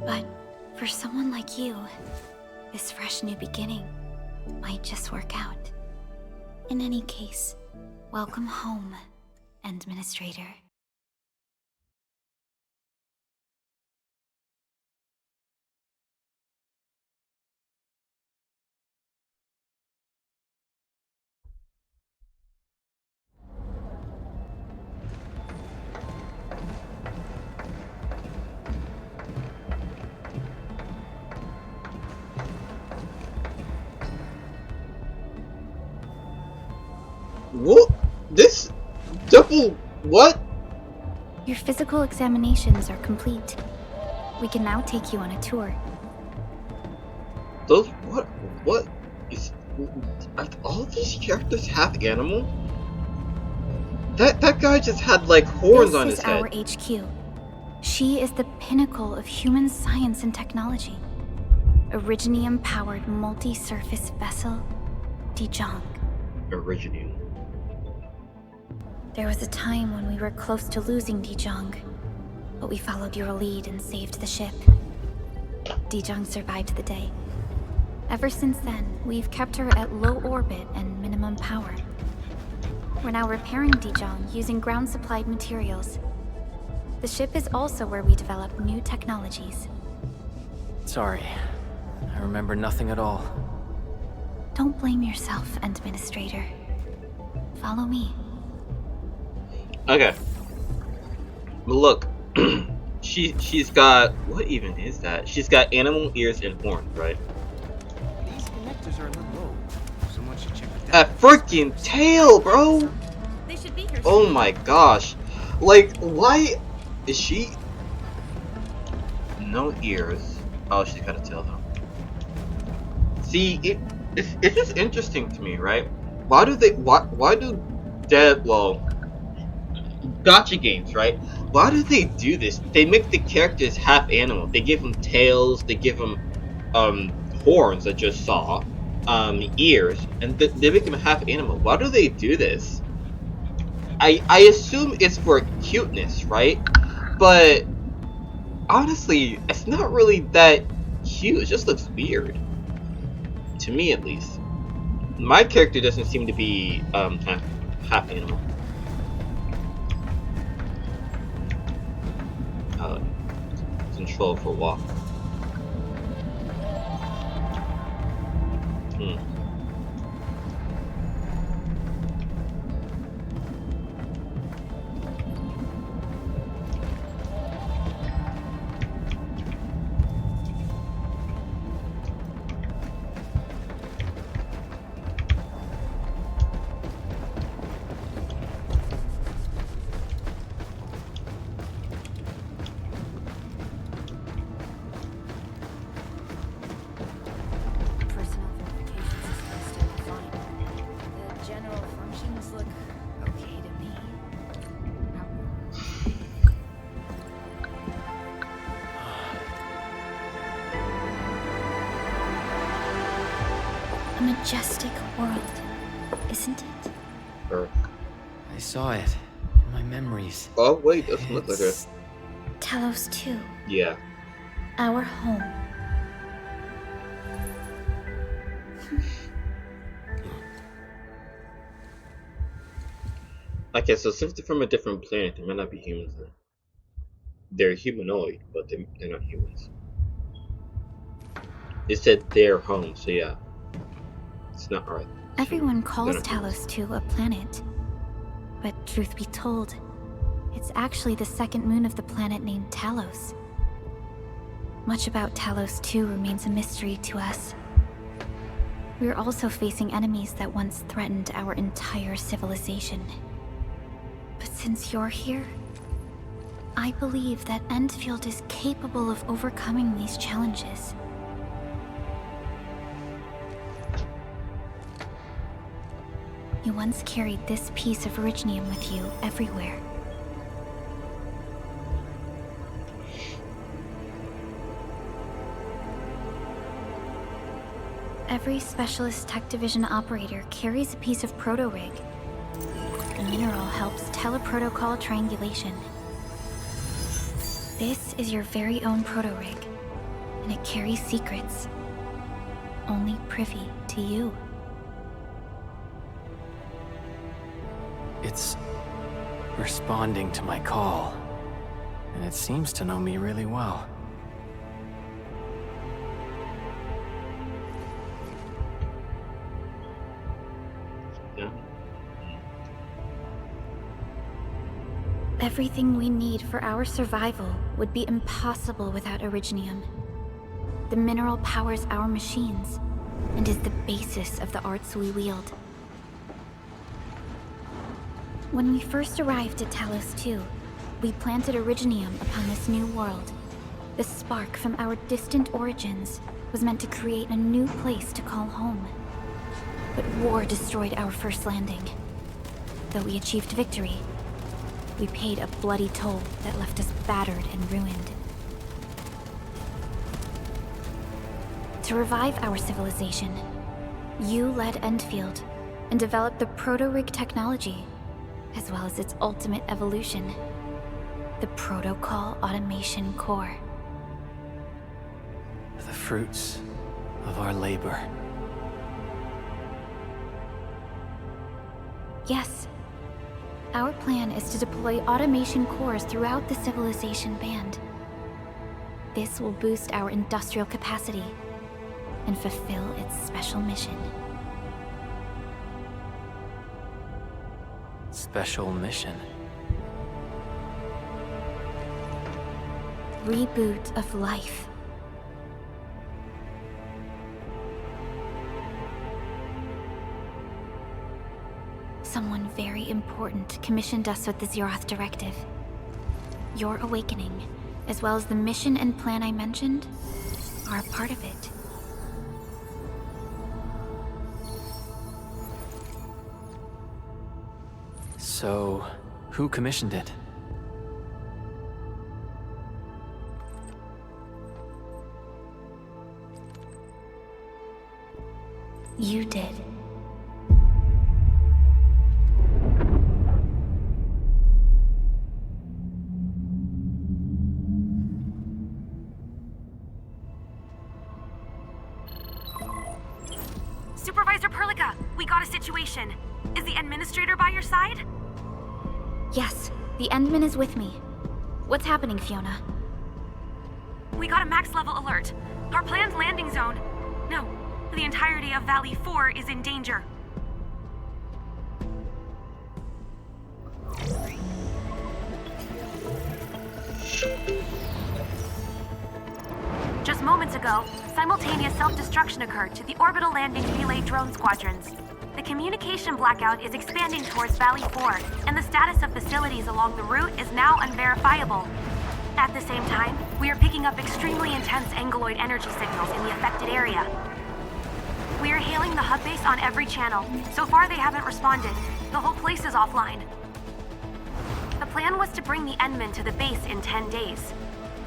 But for someone like you, this fresh new beginning might just work out. In any case, welcome home, Administrator. What? This double what? Your physical examinations are complete. We can now take you on a tour. Those what? What is? Are all these characters half animal? That guy just had like horns on his This is head. our HQ. She is the pinnacle of human science and technology. Originium-powered multi-surface vessel, Dijong. Originium. There was a time when we were close to losing Dijong, but we followed your lead and saved the ship. Dijong survived the day. Ever since then, we've kept her at low orbit and minimum power. We're now repairing Dijong using ground-supplied materials. The ship is also where we develop new technologies. Sorry. I remember nothing at all. Don't blame yourself, Administrator. Follow me. Okay. But look, she's got what even is that? She's got animal ears and horns, right? These connectors are a little low. Someone should check with A that. freaking tail, bro! They should be here. Oh my gosh. Like, why is she no ears? Oh, she's got a tail though. See, it's just interesting to me, right? Why do gotcha games, right? Why do they do this? They make the characters half animal. They give them tails, they give them horns, I just saw, ears, and they make them half animal. Why do they do this? I assume it's for cuteness, right? But honestly, it's not really that cute. It just looks weird. To me, at least. My character doesn't seem to be half animal. Control for walk. Hmm. Personal verification system is still fine. The general functions look okay to me. A majestic world, isn't it? Earth. I saw it in my memories. Oh wait, doesn't look like It's- it. Talos 2, Yeah. our home. Okay, so since they're from a different planet, they might not be humans then. They're humanoid, but they're not humans. It said their home, so yeah. It's not Earth. Everyone calls They're not humans. Talos 2 a planet. But truth be told, it's actually the second moon of the planet named Talos. Much about Talos 2 remains a mystery to us. We're also facing enemies that once threatened our entire civilization. But since you're here, I believe that Endfield is capable of overcoming these challenges. You once carried this piece of Originium with you everywhere. Every Specialist Tech Division operator carries a piece of proto-rig. The mineral helps teleprotocol triangulation. This is your very own proto-rig, and it carries secrets. Only privy to you. It's responding to my call, and it seems to know me really well. Yeah. Everything we need for our survival would be impossible without Originium. The mineral powers our machines, and is the basis of the arts we wield. When we first arrived at Talos 2, we planted Originium upon this new world. The spark from our distant origins was meant to create a new place to call home. But war destroyed our first landing. Though we achieved victory, we paid a bloody toll that left us battered and ruined. To revive our civilization, you led Endfield and developed the proto-rig technology, as well as its ultimate evolution, the Protocol Automation Core. The fruits of our labor. Yes. Our plan is to deploy automation cores throughout the civilization band. This will boost our industrial capacity and fulfill its special mission. Special mission. Reboot of life. Someone very important commissioned us with the Zeroth Directive. Your awakening, as well as the mission and plan I mentioned, are a part of it. So, who commissioned it? You did. Supervisor Perlica, we got a situation. Is the administrator by your side? Yes, the Endman is with me. What's happening, Fiona? We got a max level alert. Our planned landing zone. No, the The entirety of Valley 4 is in danger. Just moments ago, simultaneous self-destruction occurred to the orbital landing relay drone squadrons. The communication blackout is expanding towards Valley 4, and the status of facilities along the route is now unverifiable. At the same time, we are picking up extremely intense angeloid energy signals in the affected area. We are hailing the hub base on every channel. So far, they haven't responded. The whole place is offline. The plan was to bring the Endmen to the base in 10 days.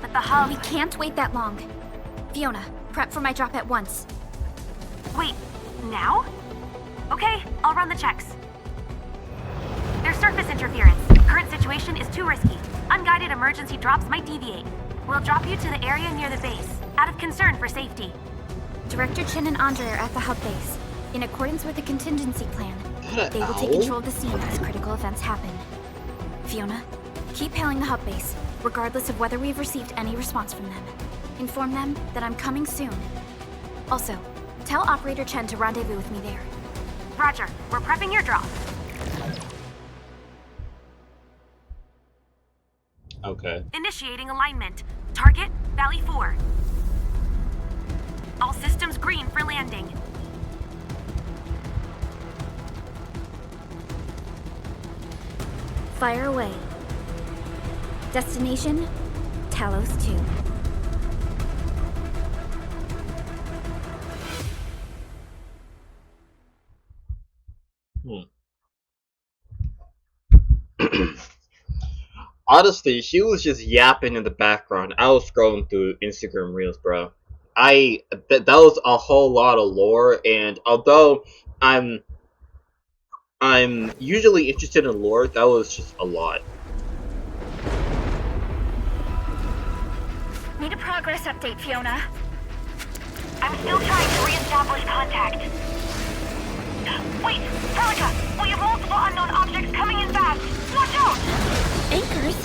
But the hub... We can't wait that long. Fiona, prep for my drop at once. Wait, now? Okay, I'll run the checks. There's surface interference. Current situation is too risky. Unguided emergency drops might deviate. We'll drop you to the area near the base, out of concern for safety. Director Chen and Andre are at the hub base. In accordance with the contingency plan, they will take control of the scene as critical events happen. Fiona, keep hailing the hub base, regardless of whether we've received any response from them. Inform them that I'm coming soon. Also, tell Operator Chen to rendezvous with me there. Roger, we're prepping your drop. Okay. Initiating alignment. Target, Valley 4. All systems green for landing. Fire away. Destination, Talos 2. Honestly, she was just yapping in the background. I was scrolling through Instagram Reels, bro. That was a whole lot of lore, and although I'm usually interested in lore, that was just a lot. Need a progress update, Fiona. I'm still trying to re-establish contact. Wait, Pelica, we have multiple unknown objects coming in fast. Watch out! Anchors?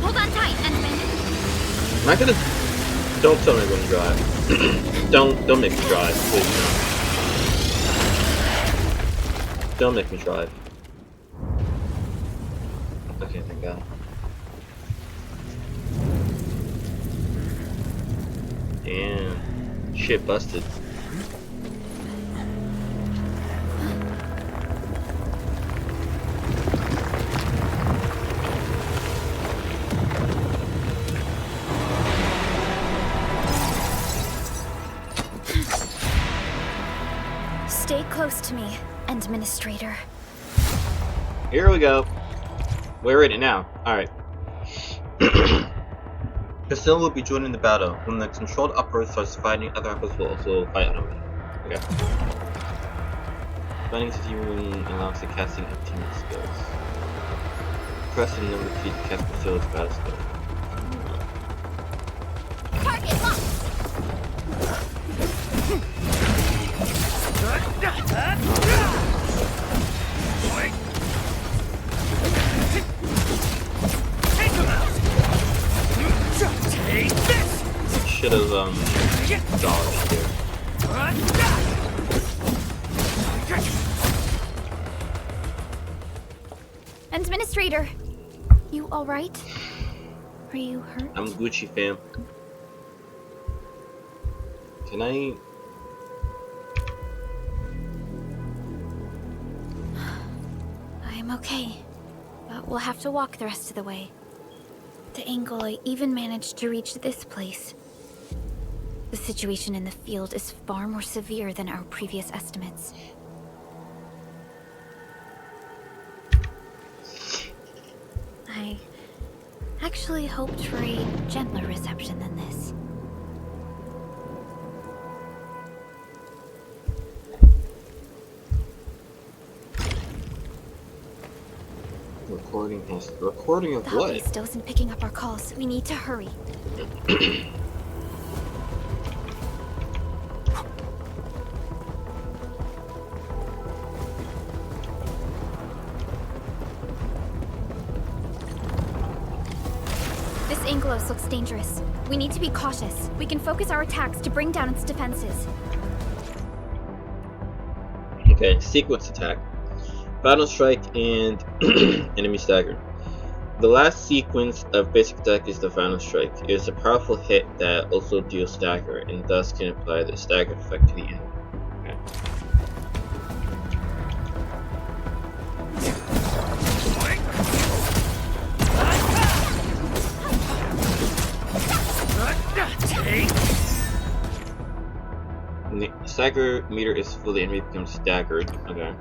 Hold on tight, Endman. I'm not gonna. Don't tell me when to drive. don't make me drive, please. No. Don't make me drive. Okay, thank God. Damn. Shit busted. Stay close to me, Administrator. Here we go. We're in it now. Alright. Castillo will be joining the battle. When the controlled operator starts fighting, other operators will also fight on him. Okay. Fighting to team allows the casting of team skills. Press and number key to cast Castillo's battle skill. Target locked! Should have dodged here. Administrator, you alright? Are you hurt? I'm Gucci, fam. Can I? I'm okay, but we'll have to walk the rest of the way. The angle I even managed to reach this place. The situation in the field is far more severe than our previous estimates. I actually hoped for a gentler reception than this. Recording of The what? hubby still isn't picking up our calls. We need to hurry. Angelos looks dangerous. We need to be cautious. We can focus our attacks to bring down its defenses. Okay, sequence attack. Final strike and enemy stagger. The last sequence of basic attack is the final strike. It is a powerful hit that also deals stagger and thus can apply the stagger effect to the enemy. Okay. The stagger meter is full, the enemy becomes staggered. Okay.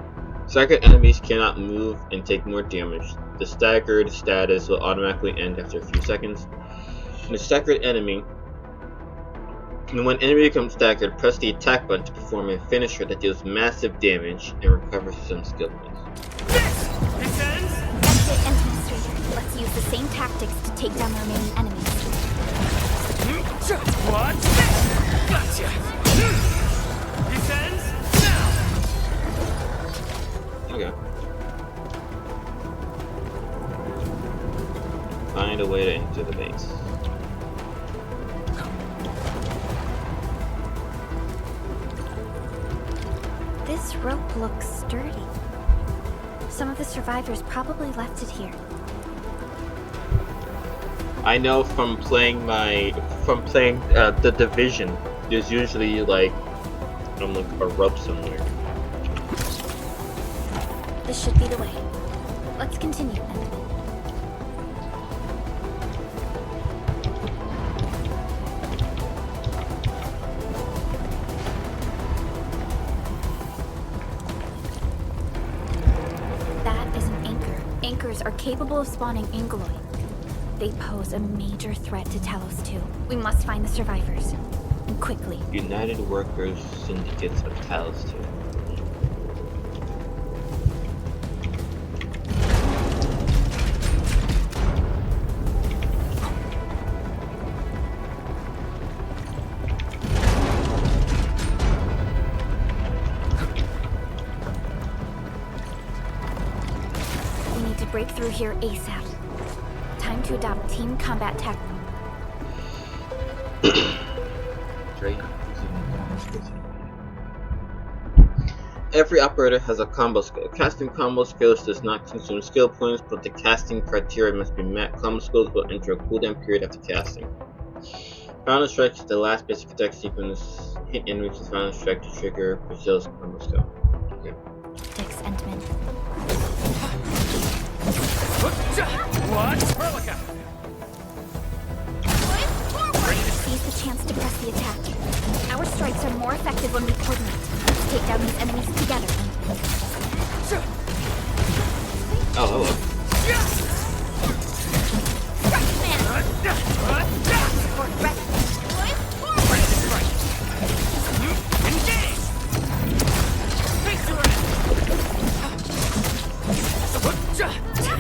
Staggered enemies cannot move and take more damage. The staggered status will automatically end after a few seconds. When a staggered enemy when enemy becomes staggered, press the attack button to perform a finisher that deals massive damage and recovers some skill points. That's it, Administrator. Let's use the same tactics to take down the remaining enemies. What? Gotcha! Defense now! Okay. Find a way to enter the base. This rope looks sturdy. Some of the survivors probably left it here. I know from playing the Division, there's usually like a rope somewhere. This should be the way. Let's continue, then. That is an anchor. Anchors are capable of spawning Angeloi. They pose a major threat to Talos 2. We must find the survivors. And quickly. United Workers Syndicates of Talos 2. We need to break through here ASAP. Time to adopt team combat tactics. Every operator has a combo skill. Casting combo skills does not consume skill points, but the casting criteria must be met. Combo skills will enter a cooldown period after casting. Final strike is the last basic attack sequence. Hit enemies with final strike to trigger Brazil's combo skill. Okay. Dix Entman. What? Hurricane! Seize the chance to press the attack. Our strikes are more effective when we coordinate. Let's take down these enemies together. Oh, hello.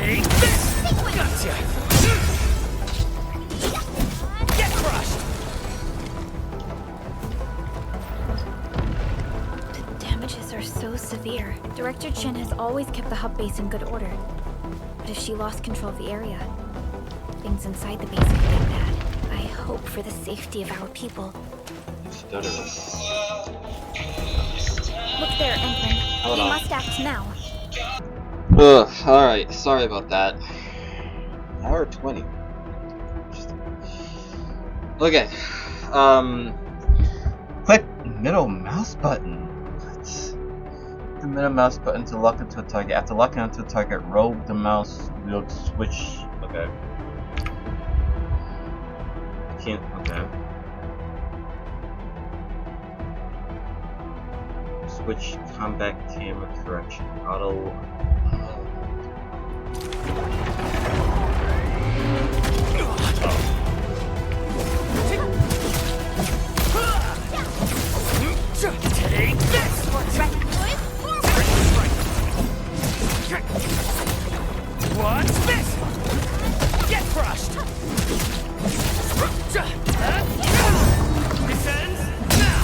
Take this! Gotcha! Get crushed! The damages are so severe. Director Chin has always kept the hub base in good order. But if she lost control of the area, things inside the base could get bad. I hope for the safety of our people. Look there, Entman. Hold We on. must act now. Ugh, alright, sorry about that. Hour 20. Okay. Click middle mouse button. What? The middle mouse button to lock into a target. After locking onto a target, roll the mouse wheel to switch. Okay. Can't. Okay. Switch combat camera correction. Auto. Take this! What's this? Get crushed! Descends now!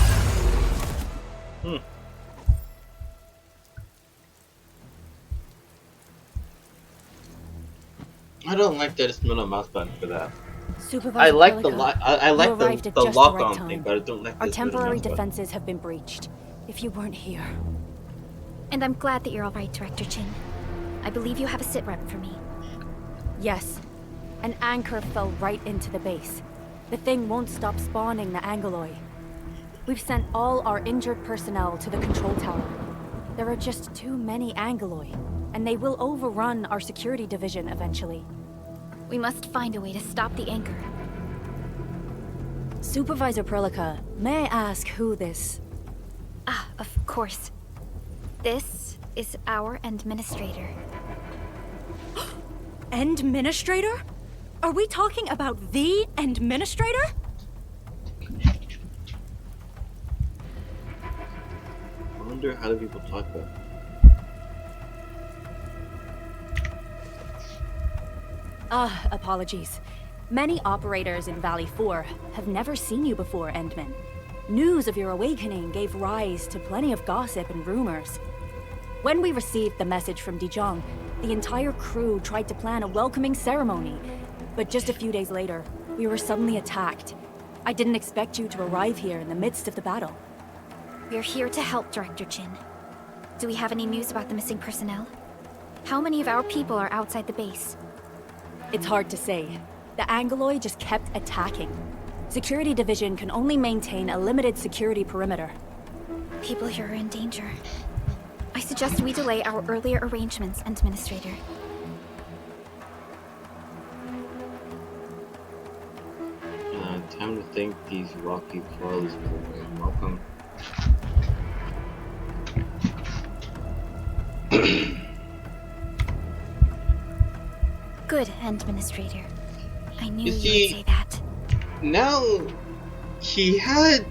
I don't like that it's middle mouse button for that. Supervisor Perlica, I you like arrived at the just lock the right on time. thing, but I don't like Our this temporary little mouse button. defenses have been breached. If you weren't here... And I'm glad that you're all right, Director Chin. I believe you have a sit rep for me. Yes. An anchor fell right into the base. The thing won't stop spawning the Angeloi. We've sent all our injured personnel to the control tower. There are just too many Angeloi, and they will overrun our security division eventually. We must find a way to stop the anchor. Supervisor Perlica, may I ask who this... Ah, of course. This is our administrator. Administrator? Are we talking about the administrator? I wonder how do people talk about it? Apologies. Many operators in Valley 4 have never seen you before, Endman. News of your awakening gave rise to plenty of gossip and rumors. When we received the message from Dijon, the entire crew tried to plan a welcoming ceremony, but just a few days later, we were suddenly attacked. I didn't expect you to arrive here in the midst of the battle. We're here to help, Director Chin. Do we have any news about the missing personnel? How many of our people are outside the base? It's hard to say. The Angeloi just kept attacking. Security Division can only maintain a limited security perimeter. People here are in danger. I suggest we delay our earlier arrangements, Administrator. Time to thank these rocky pros for welcome. Good, Administrator. I knew You you see, would say that. Now, he had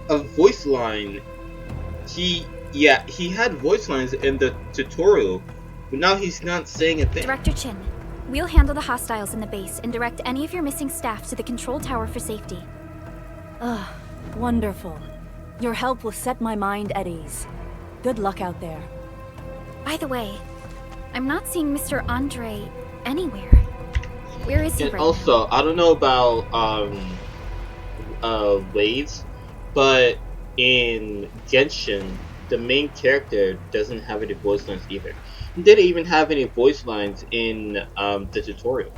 a voice line. He had voice lines in the tutorial, but now he's not saying a thing. Director Chin, we'll handle the hostiles in the base and direct any of your missing staff to the control tower for safety. Ugh, wonderful. Your help will set my mind at ease. Good luck out there. By the way, I'm not seeing Mr. Andre anywhere. Where is he And right also, I don't know about waves, but in Genshin, the main character doesn't have any voice lines either. He didn't even have any voice lines in the tutorial.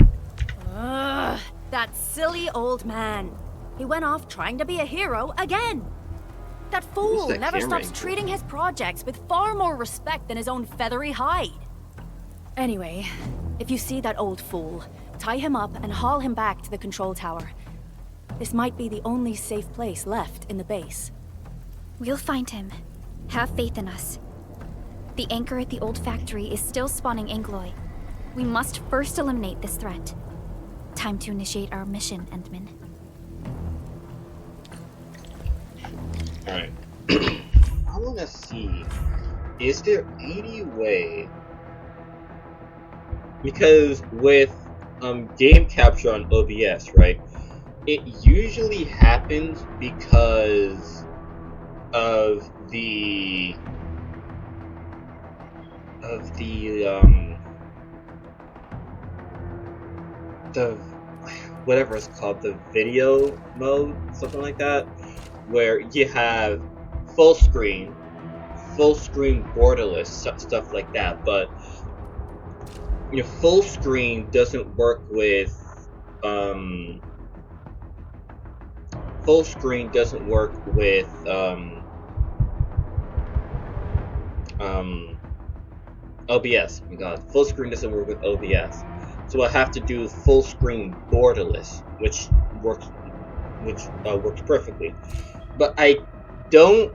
Ugh, that silly old man. He went off trying to be a hero again. That fool that never camera stops angle? treating his projects with far more respect than his own feathery hide. Anyway, if you see that old fool, tie him up and haul him back to the control tower. This might be the only safe place left in the base. We'll find him. Have faith in us. The anchor at the old factory is still spawning Angloi. We must first eliminate this threat. Time to initiate our mission, Endman. Alright. I want to see, is there any way, because with game capture on OBS, right, it usually happens because of the whatever it's called, the video mode, something like that, where you have full screen borderless, stuff like that. But your full screen doesn't work with OBS. Oh my god, full screen doesn't work with OBS. So I have to do full screen borderless, which works perfectly. But I don't.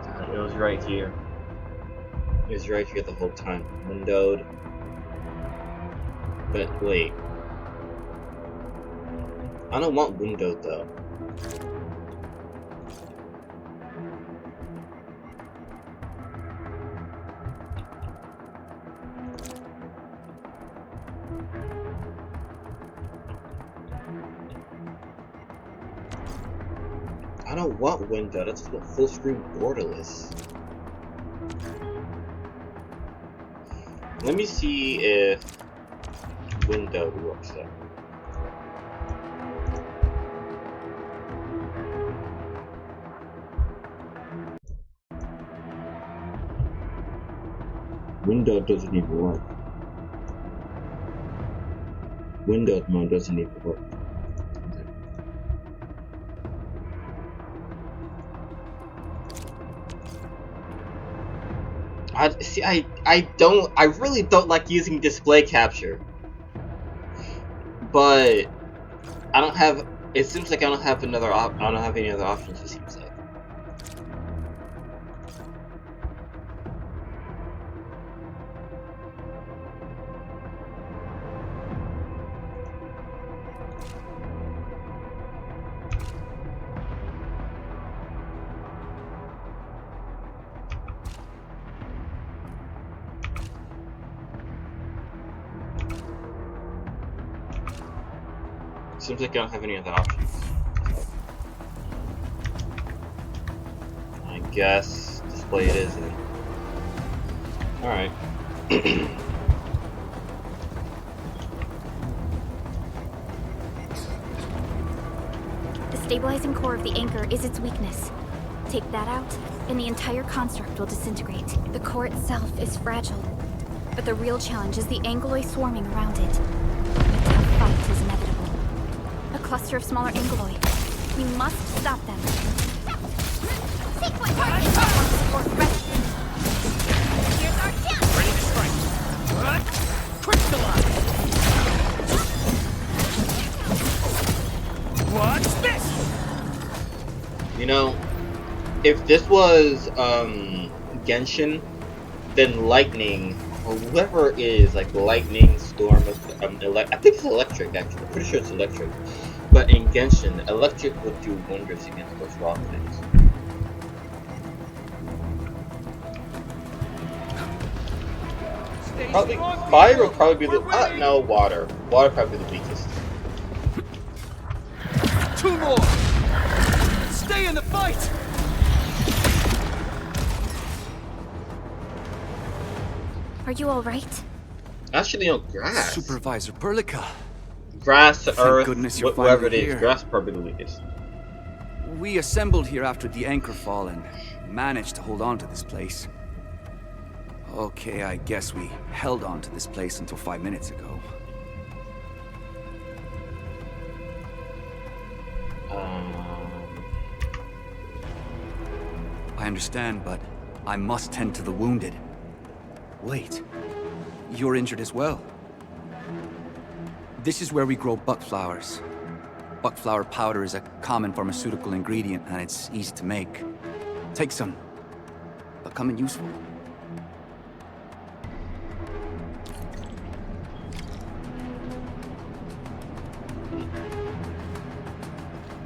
God, it was right here. It was right here the whole time. Windowed. But wait. I don't want windowed though. I don't want window, that's what full screen borderless. Let me see if window works though. Window doesn't even work. Windows mode doesn't even work. I really don't like using display capture, but I don't have. It seems like I don't have another. I don't have any other options. It seems like. Seems like I don't have any other options. I guess display it is then. Alright. The stabilizing core of the anchor is its weakness. Take that out, and the entire construct will disintegrate. The core itself is fragile, but the real challenge is the anguloid swarming around it. A tough fight is inevitable. A cluster of smaller anguloid. We must stop them. Sequence! Here's our chance! Ready to strike. Crystallize! What's this? You know, if this was Genshin, then lightning, or whoever it is, like lightning, storm, I think it's electric actually. I'm pretty sure it's electric. But in Genshin, electric would do wonders against those rock things. Probably fire would probably be the no, water. Water probably the weakest. 2 more. Stay in the fight. Are you all right? Actually, no, grass. Supervisor Perlica. Grass, earth, goodness you're whatever it finally is, here. grass is probably the weakest. We assembled here after the anchor fall and managed to hold on to this place. Okay, I guess we held on to this place until 5 minutes ago. I understand, but I must tend to the wounded. Wait, you're injured as well. This is where we grow buckflowers. Buckflower powder is a common pharmaceutical ingredient and it's easy to make. Take some. They'll come in useful.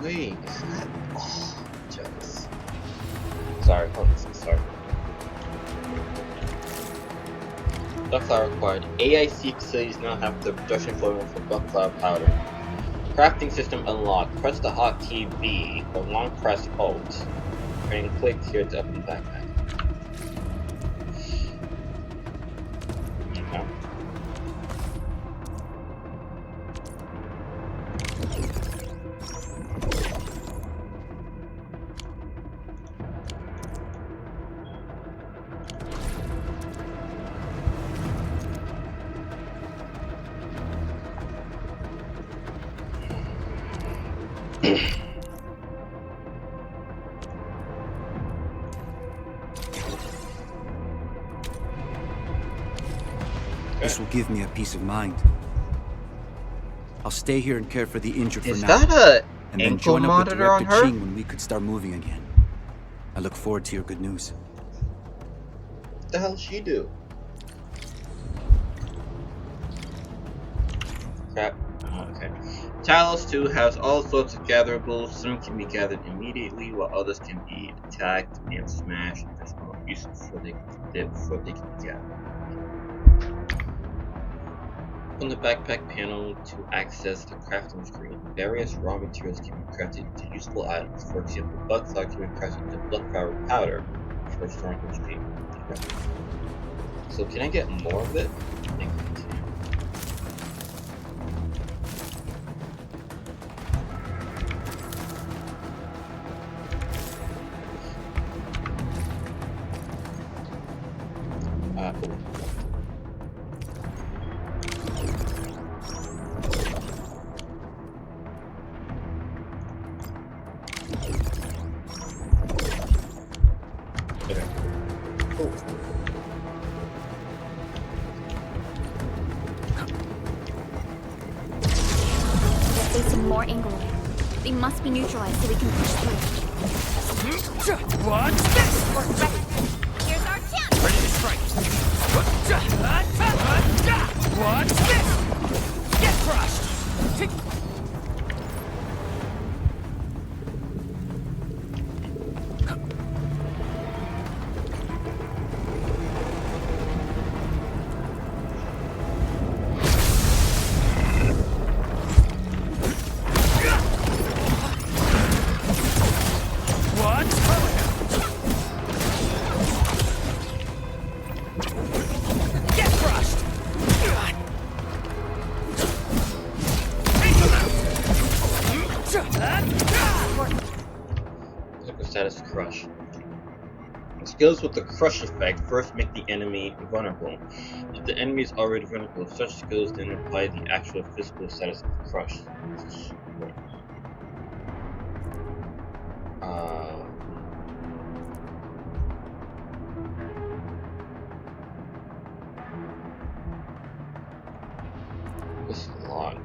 Wait, is that? Oh, jealous. Sorry, hold on, sorry. Buckflower required. AIC facilities now have the production formula for buckflower powder. Crafting system unlocked. Press the hotkey B or long press Alt and click here to open the backpack. Okay. This will give me a peace of mind. I'll stay here and care for the injured Is for now. that a And then ankle join up with monitor on Director her? Ching when we could start moving again. I look forward to your good news. What the hell does she do? Crap. Oh, okay. Talos 2 has all sorts of gatherables. Some can be gathered immediately, while others can be attacked and smashed. There's no use before they can be gathered. On the backpack panel to access the crafting screen, various raw materials can be crafted into useful items. For example, buckflower can be crafted into buckflower powder for storing the screen. So can I get more of it? They're facing more angle. They must be neutralized so we can push through. What's this? We're ready. Here's our chance! Ready to strike. What's this? Get crushed! Status crush. Skills with the crush effect first make the enemy vulnerable. If the enemy is already vulnerable, such skills then apply the actual physical status of the crush. This is long.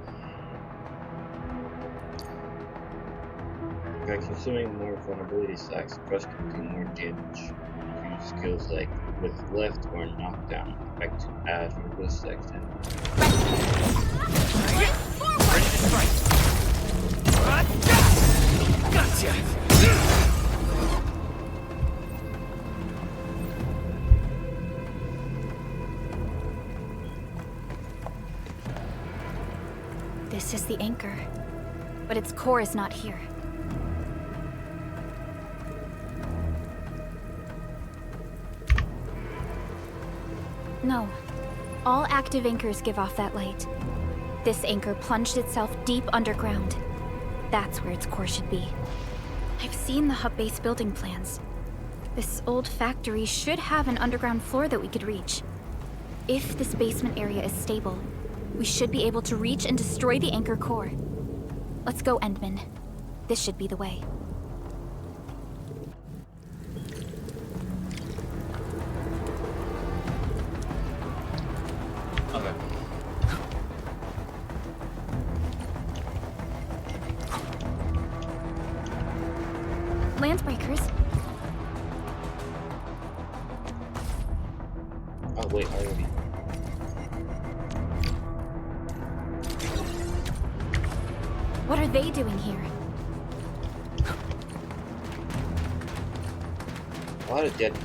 By consuming more vulnerability stacks, Crush can do more damage. Use skills like with left or knockdown effect to add vulnerability stacks and Ready to strike. Gotcha. This is the anchor, but its core is not here. No. All active anchors give off that light. This anchor plunged itself deep underground. That's where its core should be. I've seen the hub base building plans. This old factory should have an underground floor that we could reach. If this basement area is stable, we should be able to reach and destroy the anchor core. Let's go, Endman. This should be the way. okay. Landbreakers. Oh wait, I already. What are they doing here? A lot of dead.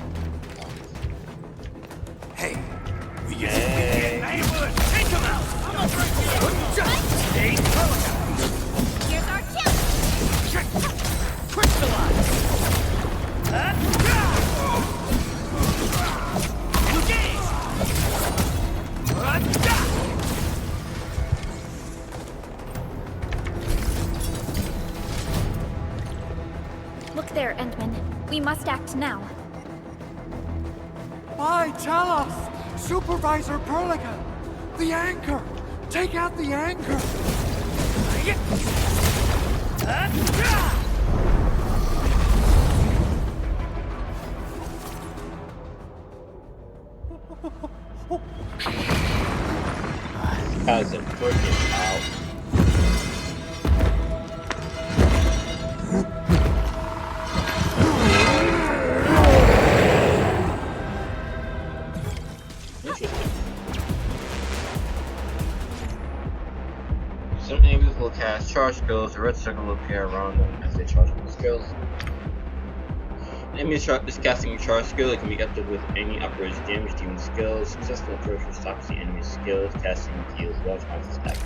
Hey, we get neighborhood. Take him out. Hey, Here's our chance! crystallize. Engage. Look there, Endman. We must act now. Why, tell us! Supervisor Perligan! The anchor! Take out the anchor! Hasn't freaking out. Interesting. Some enemies will cast charge skills. A red circle will appear around them as they charge with the skills. An enemy is casting a charge skill. It can be active with any operator's damage dealing skills. Successful approach stops the enemy's skills. Casting deals large amounts of attack.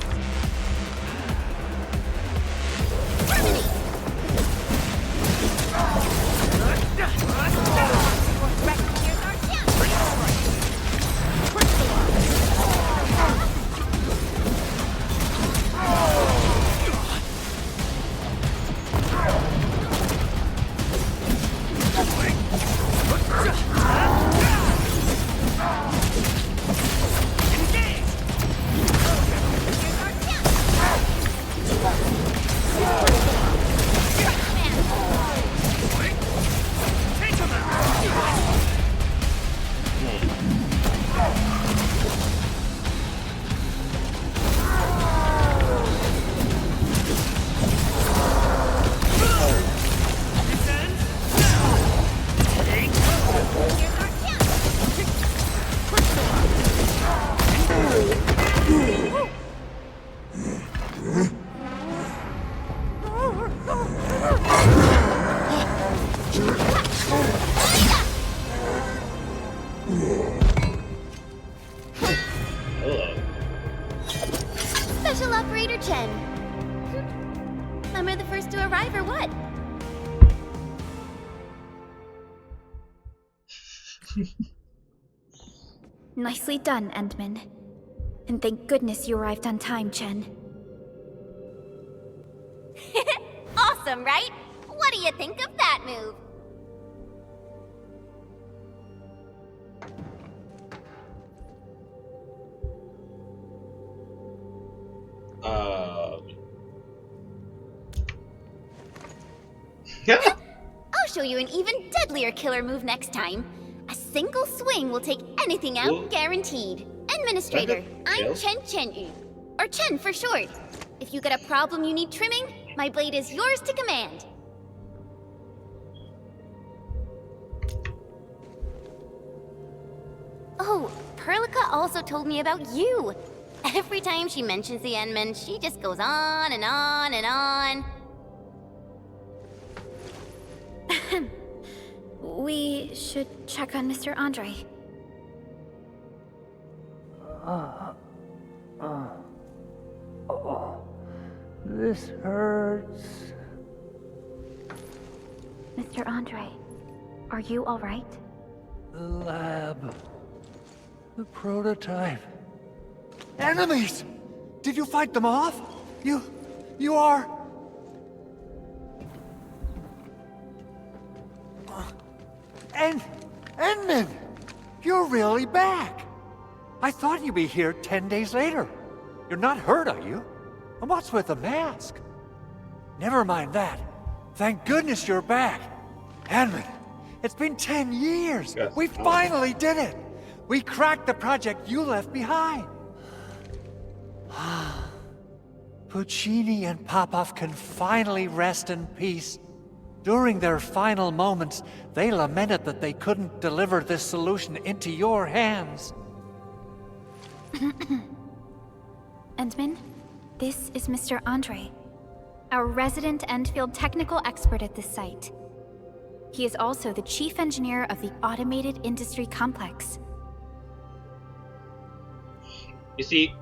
arrive or what? Nicely done, Endman. And thank goodness you arrived on time, Chen. Awesome, right? What do you think of that move? Yeah. I'll show you an even deadlier killer move next time. A single swing will take anything out, Whoa. guaranteed. Administrator, I'm Yeah. Chen Chen-yu, or Chen for short. If you got a problem you need trimming, my blade is yours to command. Oh, Perlica also told me about you. Every time she mentions the Endman, she just goes on and on and on. We should check on Mr. Andre. This hurts. Mr. Andre, are you all right? The lab. The prototype. Enemies! Did you fight them off? You are... Endman! You're really back! I thought you'd be here 10 days later. You're not hurt, are you? And what's with the mask? Never mind that. Thank goodness you're back. Endman, it's been 10 years. Yes. We finally did it. We cracked the project you left behind. Puccini and Popov can finally rest in peace. During their final moments, they lamented that they couldn't deliver this solution into your hands. Endman, this is Mr. Andre, our resident endfield technical expert at this site. He is also the chief engineer of the automated industry complex. You see,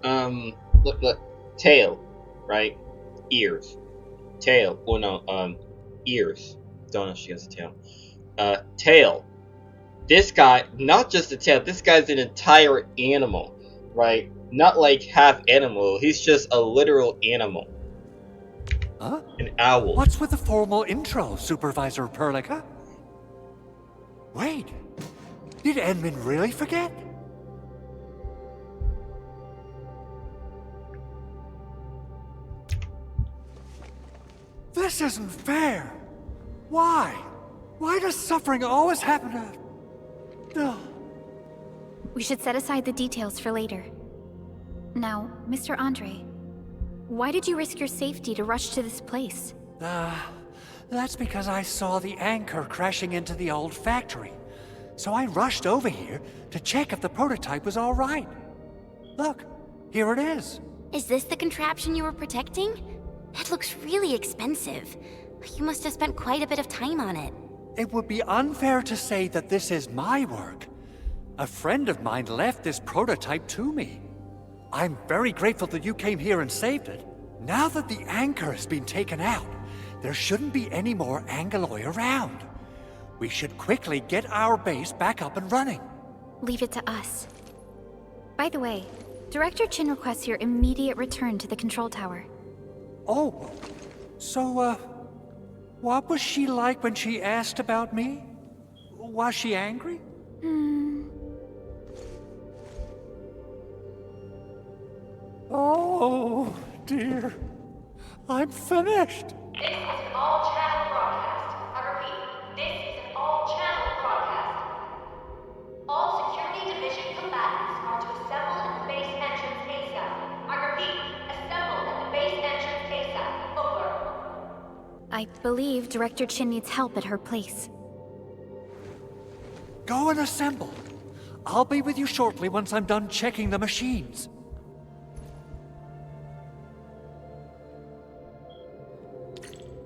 look, tail, right? Ears, tail. Oh no, ears. Don't know if she has a tail. Tail. This guy, not just a tail. This guy's an entire animal, right? Not like half animal. He's just a literal animal. Huh? An owl. What's with the formal intro, Supervisor Perlica? Wait, did Endman really forget? This isn't fair. Why? Why does suffering always happen to... No. We should set aside the details for later. Now, Mr. Andre, why did you risk your safety to rush to this place? That's because I saw the anchor crashing into the old factory. So I rushed over here to check if the prototype was all right. Look, here it is. Is this the contraption you were protecting? It looks really expensive. You must have spent quite a bit of time on it. It would be unfair to say that this is my work. A friend of mine left this prototype to me. I'm very grateful that you came here and saved it. Now that the anchor has been taken out, there shouldn't be any more Angaloi around. We should quickly get our base back up and running. Leave it to us. By the way, Director Chin requests your immediate return to the control tower. Oh, so, what was she like when she asked about me? Was she angry? Oh, dear. I'm finished. This is an all-channel broadcast. I repeat, this is an all-channel broadcast. All security division combatants are to assemble at the base entrance ASAP. I repeat, assemble at the base entrance ASAP. Over. I believe Director Chin needs help at her place. Go and assemble. I'll be with you shortly once I'm done checking the machines.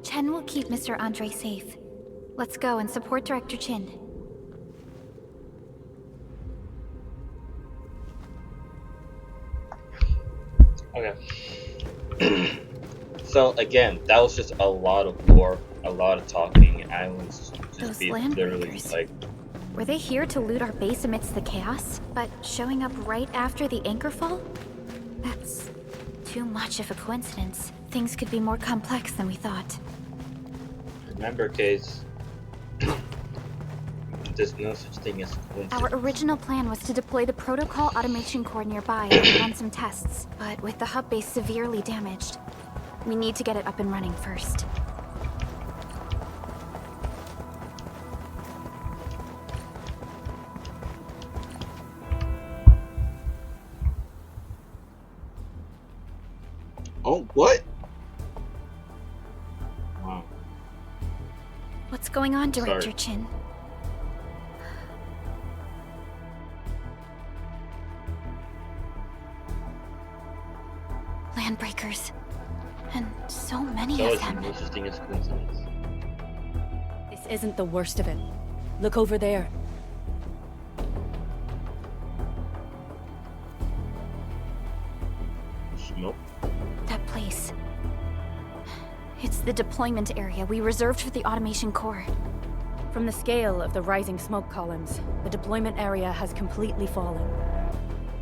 Chen will keep Mr. Andre safe. Let's go and support Director Chin. Okay. So again, that was just a lot of lore, a lot of talking, and I was just Those being land literally breakers. like, Were they here to loot our base amidst the chaos, but showing up right after the anchor fall? That's too much of a coincidence. Things could be more complex than we thought. remember, kids, there's no such thing as coincidence. Our original plan was to deploy the protocol automation core nearby and run some tests, but with the hub base severely damaged, we need to get it up and running first. Oh, what? Wow. What's going on, Director Sorry. Chin? Landbreakers. And so many There of was them. no such thing as coincidence. This isn't the worst of it. Look over there. Smoke? That place. It's the deployment area we reserved for the automation core. From the scale of the rising smoke columns, the deployment area has completely fallen.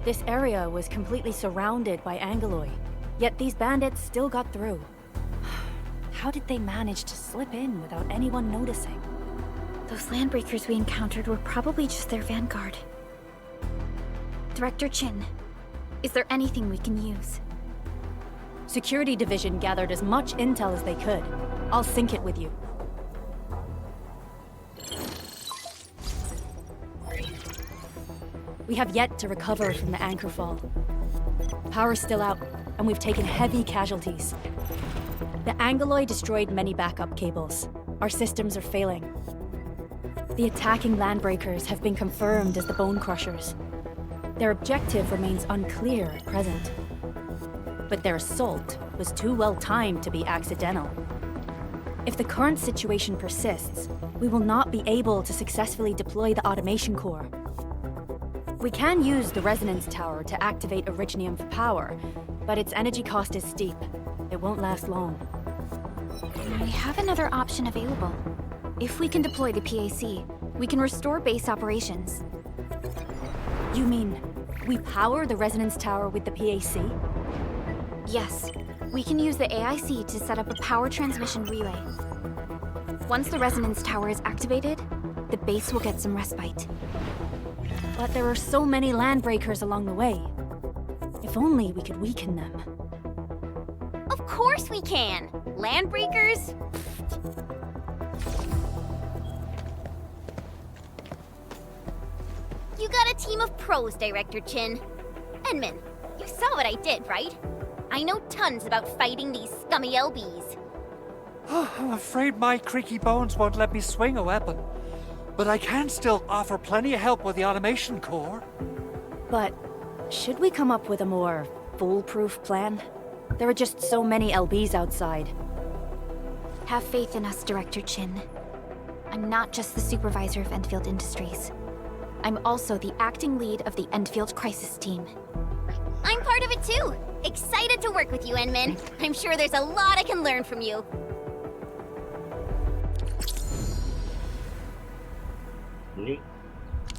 This area was completely surrounded by Angeloi, yet these bandits still got through. How did they manage to slip in without anyone noticing? Those landbreakers we encountered were probably just their vanguard. Director Chin, is there anything we can use? Security Division gathered as much intel as they could. I'll sync it with you. We have yet to recover from the anchor fall. Power's still out, and we've taken heavy casualties. The Angeloi destroyed many backup cables. Our systems are failing. The attacking landbreakers have been confirmed as the Bone Crushers. Their objective remains unclear at present. But their assault was too well timed to be accidental. If the current situation persists, we will not be able to successfully deploy the automation core. We can use the resonance tower to activate Originium for power, but its energy cost is steep. It won't last long. We have another option available. If we can deploy the PAC, we can restore base operations. You mean, we power the resonance tower with the PAC? Yes, we can use the AIC to set up a power transmission relay. Once the resonance tower is activated, the base will get some respite. But there are so many landbreakers along the way. If only we could weaken them. Of course we can! Landbreakers? You got a team of pros, Director Chin. Enman, you saw what I did, right? I know tons about fighting these scummy LBs. I'm afraid my creaky bones won't let me swing a weapon. But I can still offer plenty of help with the automation core. But should we come up with a more foolproof plan? There are just so many LBs outside. Have faith in us, Director Chin. I'm not just the supervisor of Endfield Industries. I'm also the acting lead of the Endfield Crisis Team. I'm part of it too! Excited to work with you, Enman. I'm sure there's a lot I can learn from you.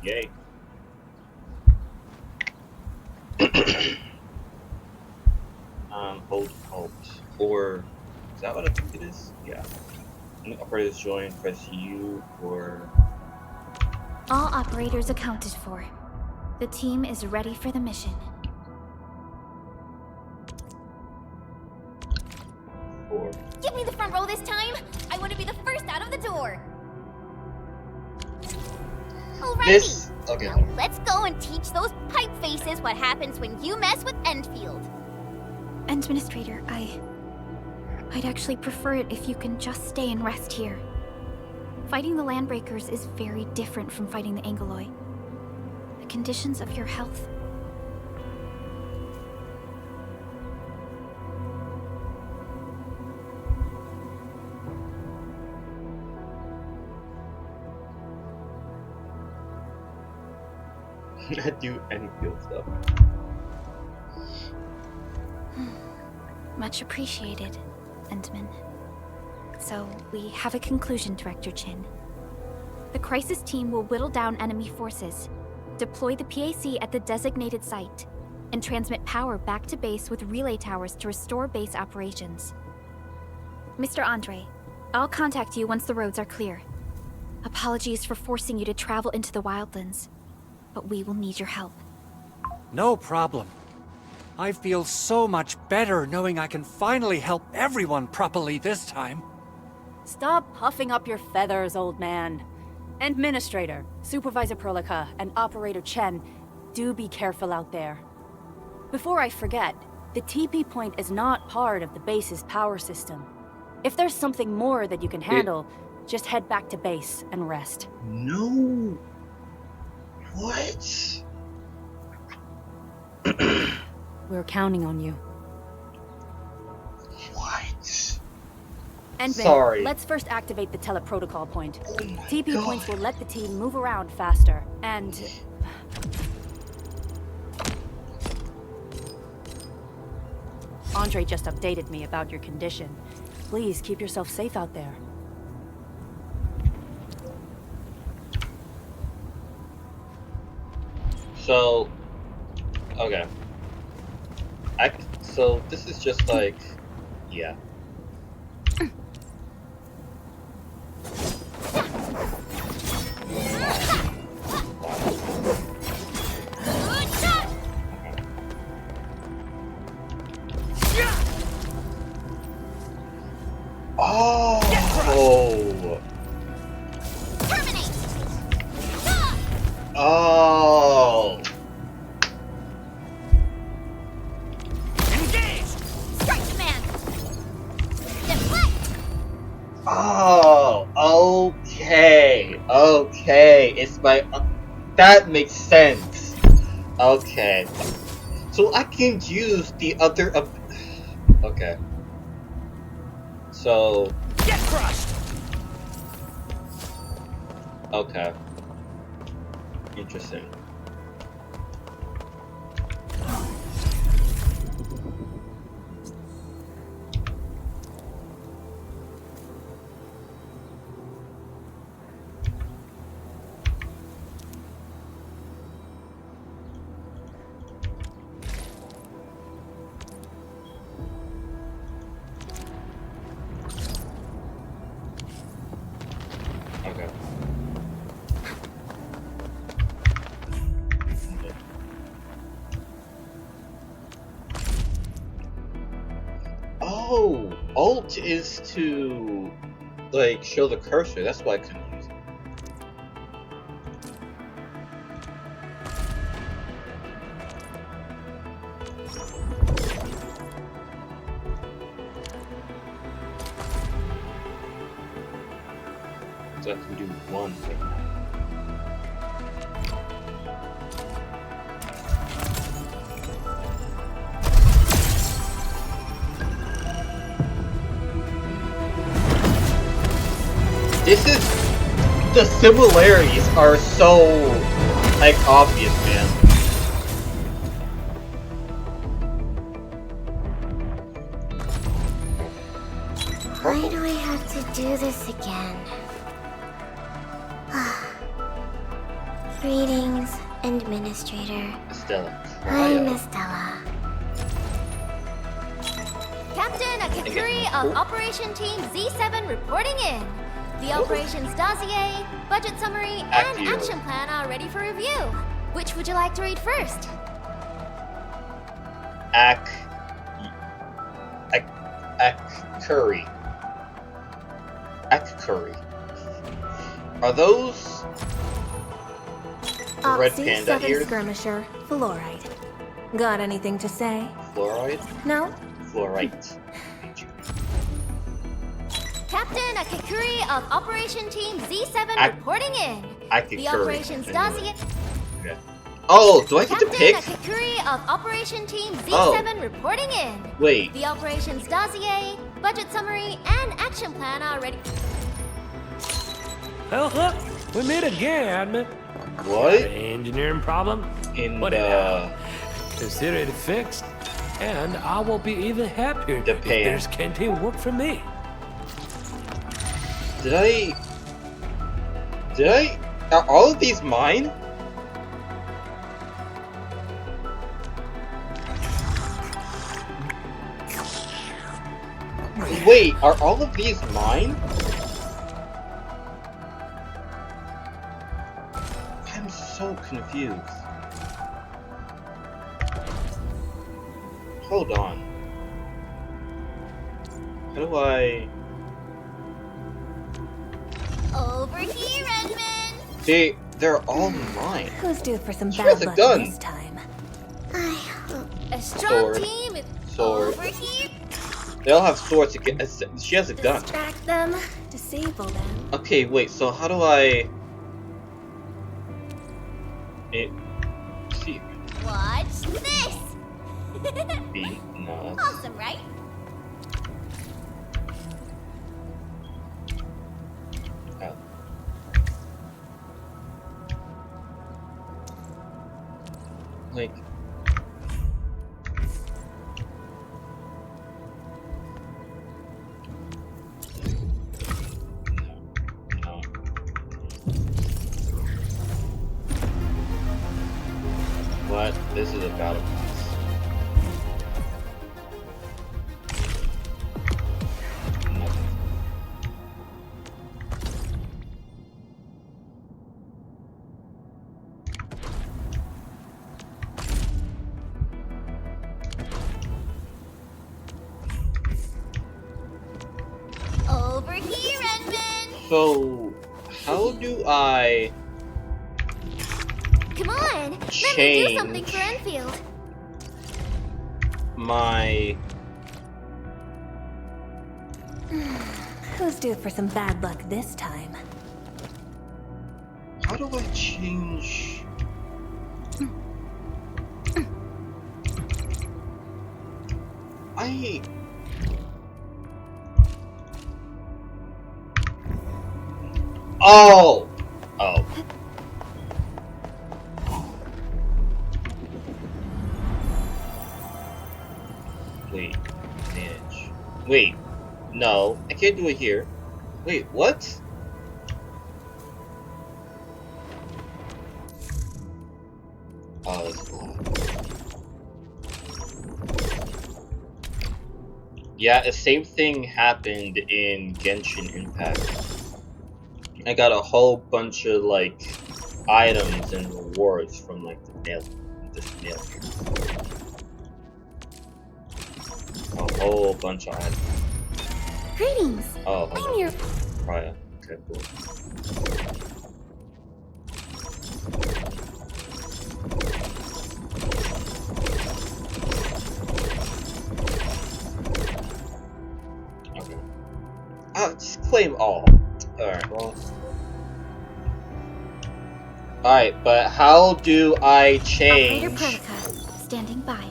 Yay. Hold Alt. Or, is that what I think it is? Yeah. Any operators join, press U or... All operators accounted for. The team is ready for the mission. Or... Give me the front row this time! I want to be the first out of the door! Alrighty! This... Okay. Now let's go and teach those pipe faces what happens when you mess with Endfield. Administrator, I'd actually prefer it if you can just stay and rest here. Fighting the Landbreakers is very different from fighting the Angeloi. The conditions of your health... I do endfield stuff. Much appreciated. Endman. So, we have a conclusion, Director Chin. The crisis team will whittle down enemy forces, deploy the PAC at the designated site, and transmit power back to base with relay towers to restore base operations. Mr. Andre, I'll contact you once the roads are clear. Apologies for forcing you to travel into the wildlands, but we will need your help. No problem. I feel so much better knowing I can finally help everyone properly this time. Stop puffing up your feathers, old man. Administrator, Supervisor Perlica, and Operator Chen, do be careful out there. Before I forget, the TP point is not part of the base's power system. If there's something more that you can handle, just head back to base and rest. No. What? We're counting on you. What? And Sorry. let's first activate the teleprotocol point. Oh TP God. points will let the team move around faster, and... Andre just updated me about your condition. Please keep yourself safe out there. So, okay. So this is just like, yeah. Oh. Terminate! Oh. Strike command! Deflect! Oh. Okay. Okay. It's my. That makes sense. Okay. So I can use the other. Okay. So. Get crushed! Okay. Interesting. Okay. Oh, Alt is to like show the cursor. That's why I couldn't use it. So I can do one thing. This is the similarities are so like obvious, man. Why do I have to do this again? Greetings, Administrator. Estella. I'm Estella. Captain Akakuri of Operation Team Z7 reporting in. The operations dossier, budget summary, and Accio. action plan are ready for review. Which would you like to read first? Curry. Curry. Are those red Oxy panda 7 ears? Skirmisher, Fluoride. Got anything to say? Fluoride? No? Fluorite. Captain Akakuri of Operation Team Z7 reporting in. The Akakuri. operations dossier. Okay. Oh, do I get to Captain pick? Akakuri of Operation Team Z7 Oh. reporting in. Wait. The operations dossier, budget summary, and action plan are ready. Well, look, we meet again, admin. What? Engineering problem? In What the... Consider it fixed. And I will be even happier if Japan. this canteen work for me. Did I? Are all of these mine? Wait, are all of these mine? I'm so confused. Hold on. How do I... Over here, Edmund! They're all mine. Who's due for some She bad has a luck gun. this time? A strong Sword. team is Sword. over here. They all have swords to get... She has a gun. Distract them, disable them. Okay, wait, so how do I... See. Watch this! B. No. Awesome, right? Oh. Like... No. What? This is a battle pass. Nothing. Over here, Edmund! So, how do I Come on! Let me do change something for Enfield! my... Who's due for some bad luck this time? How do I change... I... Oh! Oh. Wait. Manage. Wait. No. I can't do it here. Wait, what? Oh, that's cool. Yeah, the same thing happened in Genshin Impact. I got a whole bunch of like items and rewards from like the mail, this mail here. A whole bunch of items. Greetings! Oh, I'm your... Raya. Okay, cool. Okay. Just claim all. Alright, well. Alright, but how do I change? Operator Protocol, standing by.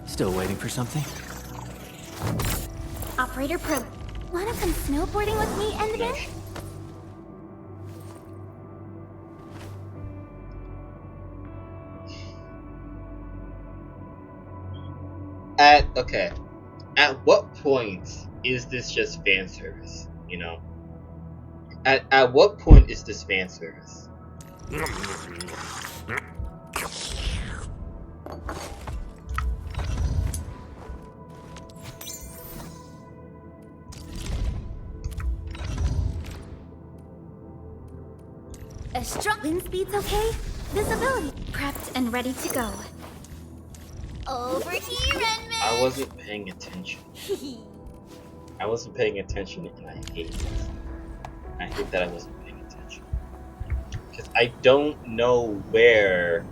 Still waiting for something? Operator Pro. Wanna come snowboarding with me, Endman? Okay. At what point is this just fan service? You know? At what point is this fan service? A strong wind speed's okay? Visibility prepped and ready to go. Over here, Edmund! I wasn't paying attention. I wasn't paying attention and I hate it. I hate that I wasn't paying attention. Because I don't know where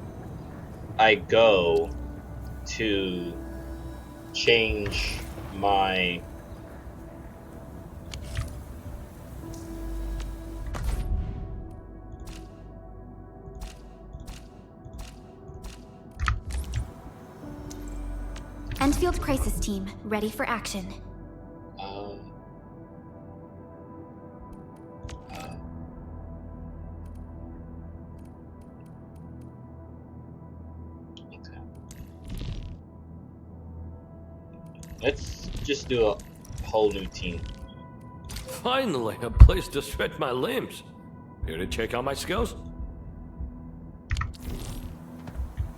I go to change my... Endfield Crisis Team, ready for action. Okay. just do a whole new team. Finally, a place to stretch my limbs. Here to check out my skills?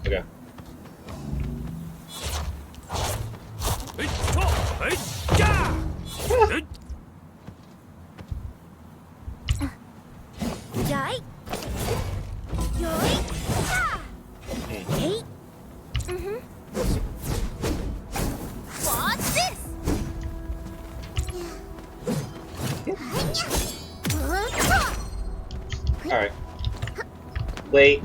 Okay. Jai. Yoi. Hey. What's this? Alright. Wait.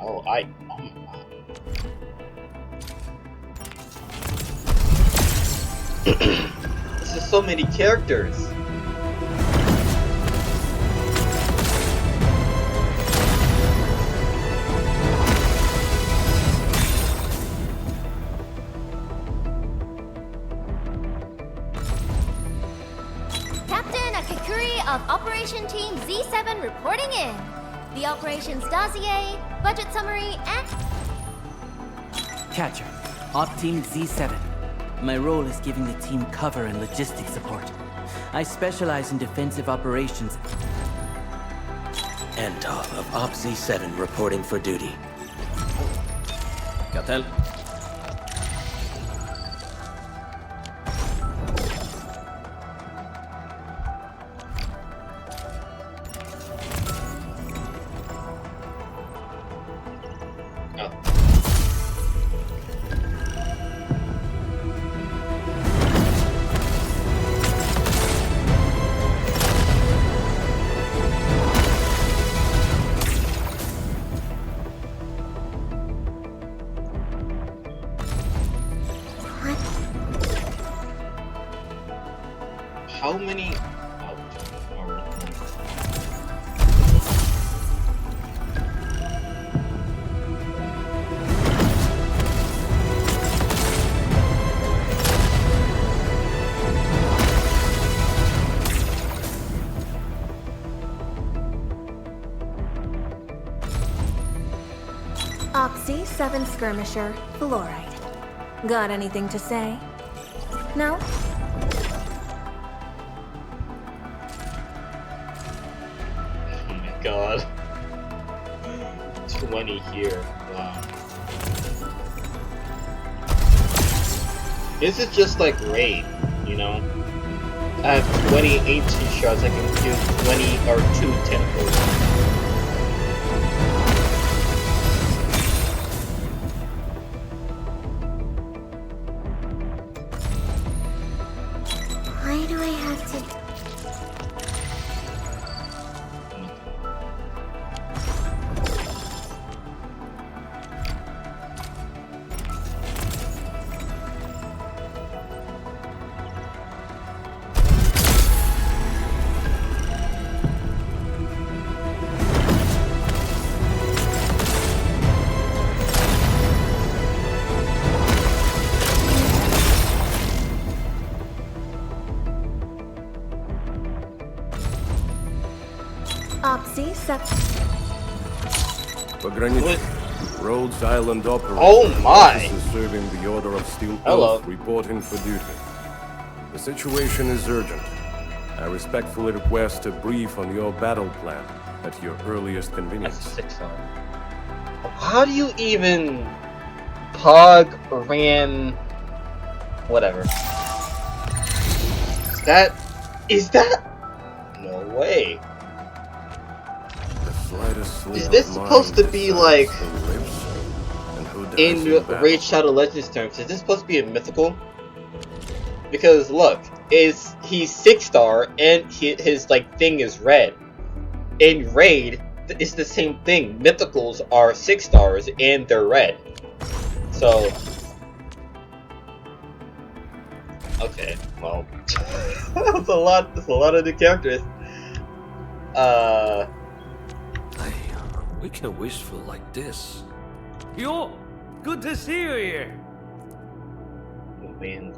Oh, oh my god. This is so many characters. Captain Akakuri of Operation Team Z7 reporting in. The operations dossier, budget summary, and... Catcher, Op Team Z7. My role is giving the team cover and logistics support. I specialize in defensive operations. Antov of Op Z7 reporting for duty. Cartel. How many? Op Z7 skirmisher, fluoride. Got anything to say? No? Oh my god. 20 here. Wow. This is just like raid, you know? I have 20 ancient shards, I can do 20 or 2 temples. Why do I have to... Op Z7. Rhodes Island operator. Oh my! Officers serving the Order of Steel Hello. Oath reporting for duty. The situation is urgent. I respectfully request a brief on your battle plan at your earliest convenience. That's 6 on. How do you even Pog ran whatever? Is that no way. Is this supposed to be like in Raid Shadow Legends terms? Is this supposed to be a mythical? Because look, he's 6-star and his like thing is red. In Raid, it's the same thing. Mythicals are 6-stars and they're red. So okay, well, that's a lot. That's a lot of new characters. We can wishful like this. Yo, good to see you here. Oh man,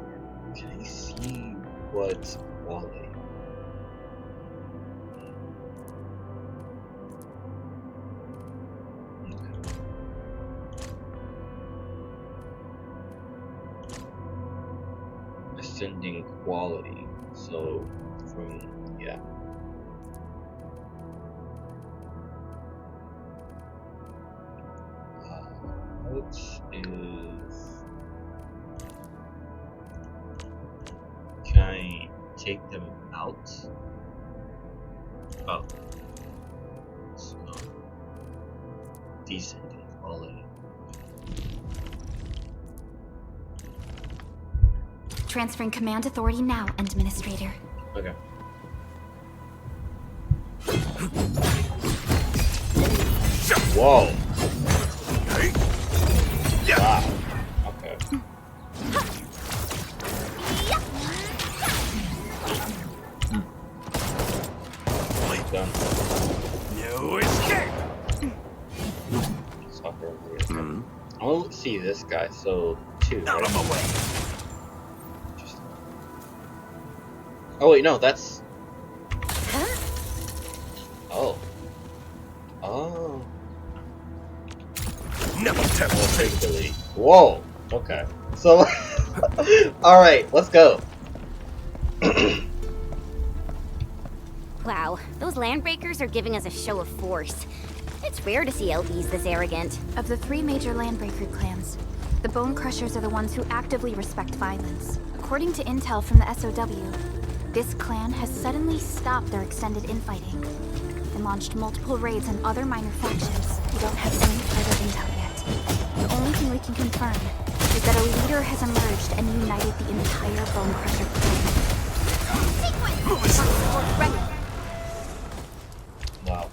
can I see what's quality? Ascending quality. So from yeah. Which is, can I take them out? Oh, it's not descending quality. Transferring command authority now, Administrator. Okay. Whoa. Wow. Okay. Done. No escape. Soccer over here. I'll see this guy. So 2. Out of my way. Oh wait, no, that's. Oh. Oh. Never tempt me. Whoa. Okay. So. All right, let's go. Wow, those landbreakers are giving us a show of force. It's rare to see LBs this arrogant. Of the 3 major landbreaker clans, the Bone Crushers are the ones who actively respect violence. According to intel from the SOW, this clan has suddenly stopped their extended infighting and launched multiple raids on other minor factions. We don't have any further intel yet. The only thing we can confirm is that a leader has emerged and united the entire Bone Crusher clan. Ready. Wow.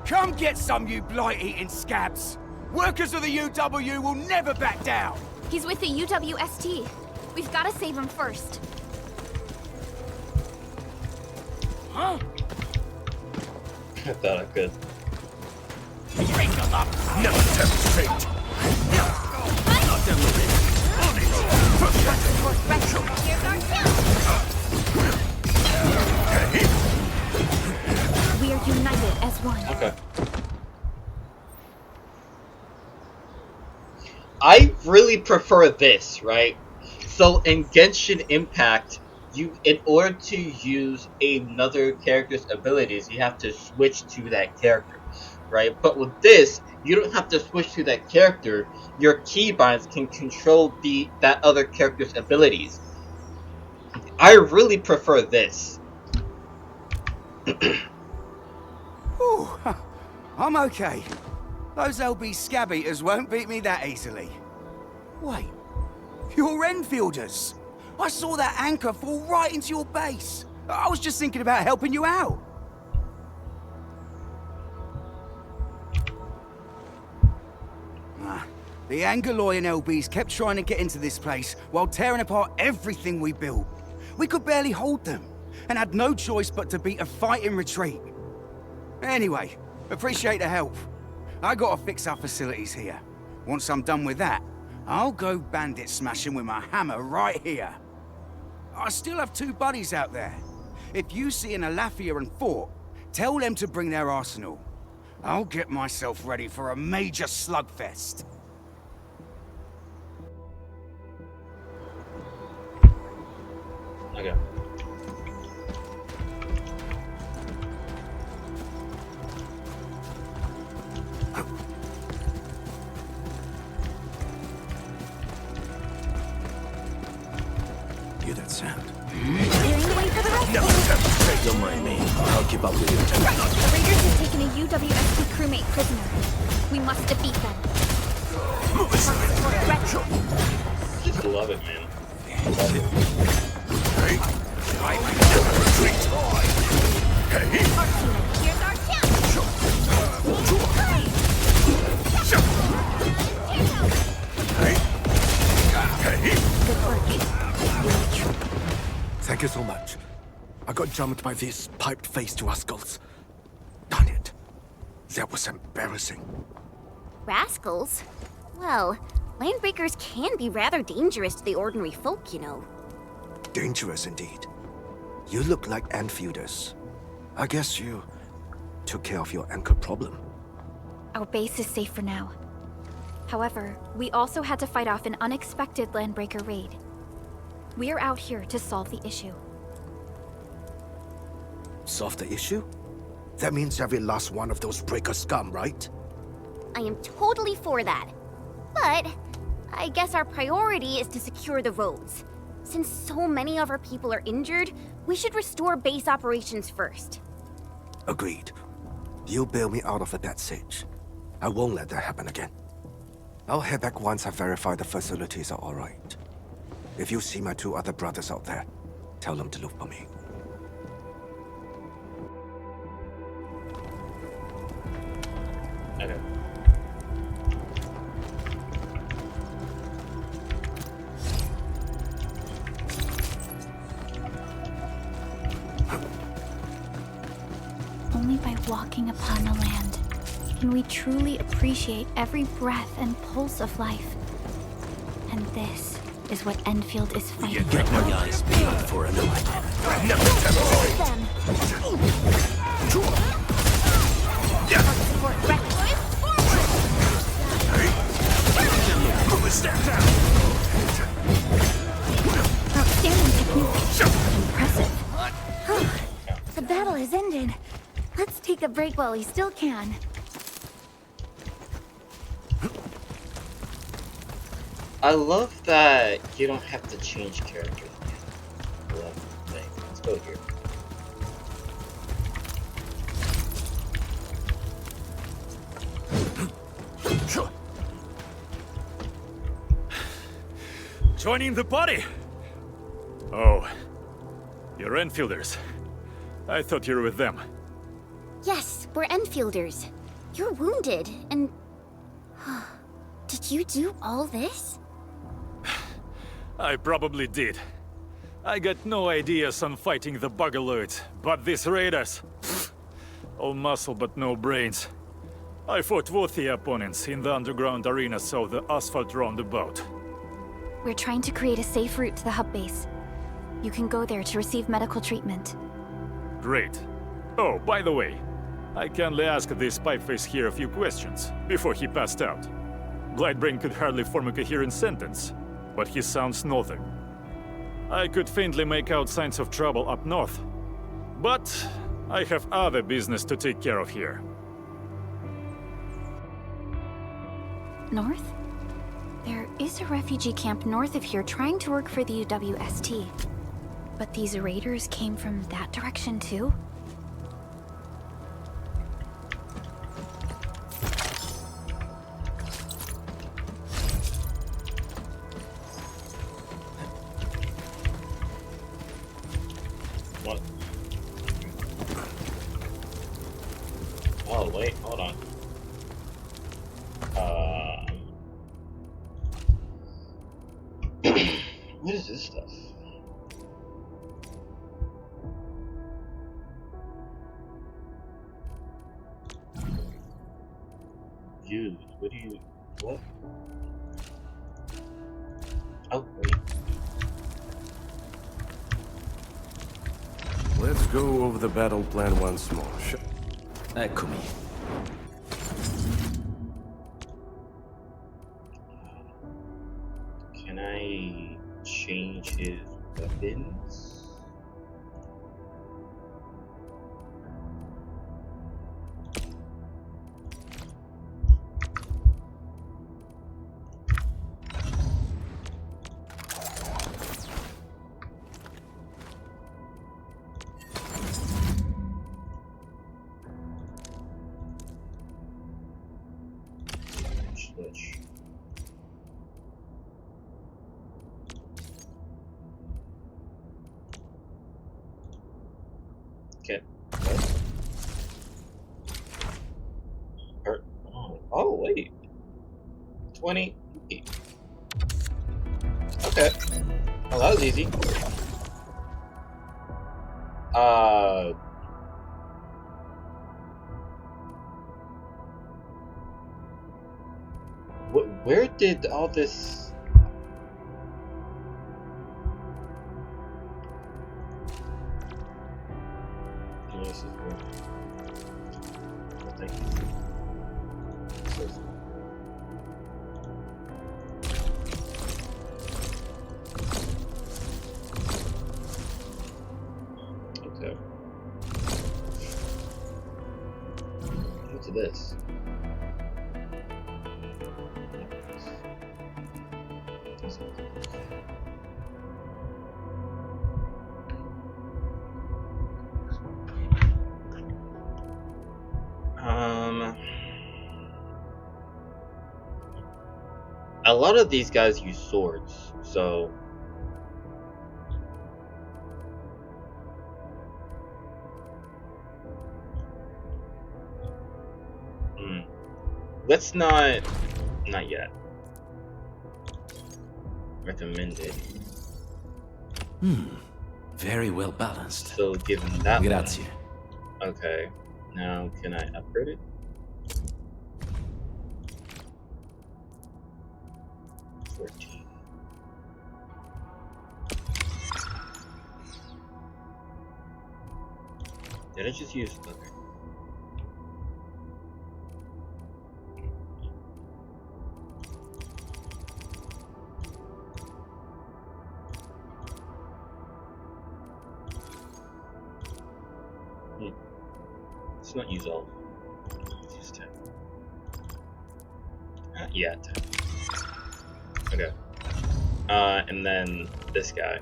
Come get some, you blight-eating scabs! Workers of the UW will never back down! He's with the UWST. We've got to save him first. Huh? I thought I could. Break them up! Never demonstrate! Not delivered! We are united as one. Okay. I really prefer this, right? So in Genshin Impact, in order to use another character's abilities, you have to switch to that character, right? But with this, you don't have to switch to that character. Your keybinds can control that other character's abilities. I really prefer this. Ooh, I'm okay. Those LB scab eaters won't beat me that easily. Wait, you're Enfielders. I saw that anchor fall right into your base. I was just thinking about helping you out. The Angoloyan LBs kept trying to get into this place while tearing apart everything we built. We could barely hold them, and had no choice but to beat a fight in retreat. Anyway, appreciate the help. I gotta fix our facilities here. Once I'm done with that, I'll go bandit smashing with my hammer right here. I still have 2 buddies out there. If you see an Alafia and Fort, tell them to bring their arsenal. I'll get myself ready for a major slugfest. Okay. Hear that sound? Clearing the way for the rest. Don't mind me. I'll keep up with you. The Raiders have taken a UWSP crewmate prisoner. We must defeat them. Just love it, man. Love it. Here's our chance! Thank you so much. I got jumped by these piped-faced rascals. Darn it. That was embarrassing. Rascals? Well, landbreakers can be rather dangerous to the ordinary folk, you know. Dangerous indeed. You look like endfielders. I guess you took care of your anchor problem. Our base is safe for now. However, we also had to fight off an unexpected landbreaker raid. We are out here to solve the issue. Solve the issue? That means every last one of those breaker scum, right? I am totally for that. But I guess our priority is to secure the roads. Since so many of our people are injured, we should restore base operations first. Agreed. You bail me out of a bad sitch. I won't let that happen again. I'll head back once I verify the facilities are alright. If you see my 2 other brothers out there, tell them to look for me. Okay. Only by walking upon the land can we truly appreciate every breath and pulse of life. And this is what Enfield is fighting for. Get my eyes peeled for an oath. Outstanding technique. Impressive. The battle has ended. Let's take a break while we still can. I love that you don't have to change characters. I love the thing. Let's go here. Joining the party? Oh, you're Enfielders. I thought you were with them. Yes, we're Enfielders. You're wounded, and... Did you do all this? I probably did. I got no ideas on fighting the Bugaloids, but these raiders... all muscle but no brains. I fought worthy opponents in the underground arena so the asphalt roundabout. We're trying to create a safe route to the hub base. You can go there to receive medical treatment. Great. Oh, by the way, I kindly asked this pipeface here a few questions before he passed out. Blightbrain could hardly form a coherent sentence, but he sounds northern. I could faintly make out signs of trouble up north, but I have other business to take care of here. North? There is a refugee camp north of here trying to work for the UWST. But these raiders came from that direction too? What? Oh, wait, hold on. What is this stuff? Dude, what do you... what? Oh, wait. Let's go over the battle plan once more. Eccomi. Can I change his weapons? 20. Okay. Oh, that was easy. Where did all this... Oh, this is weird. Oh, thank you. Okay. What's this? A lot of these guys use swords, so... Let's not yet. Recommended. Very well balanced. So given that Grazie. one, okay. Now can I upgrade it? Did I just use... Okay. Let's not use all. Let's use 10. Not yet. Okay. And then this guy.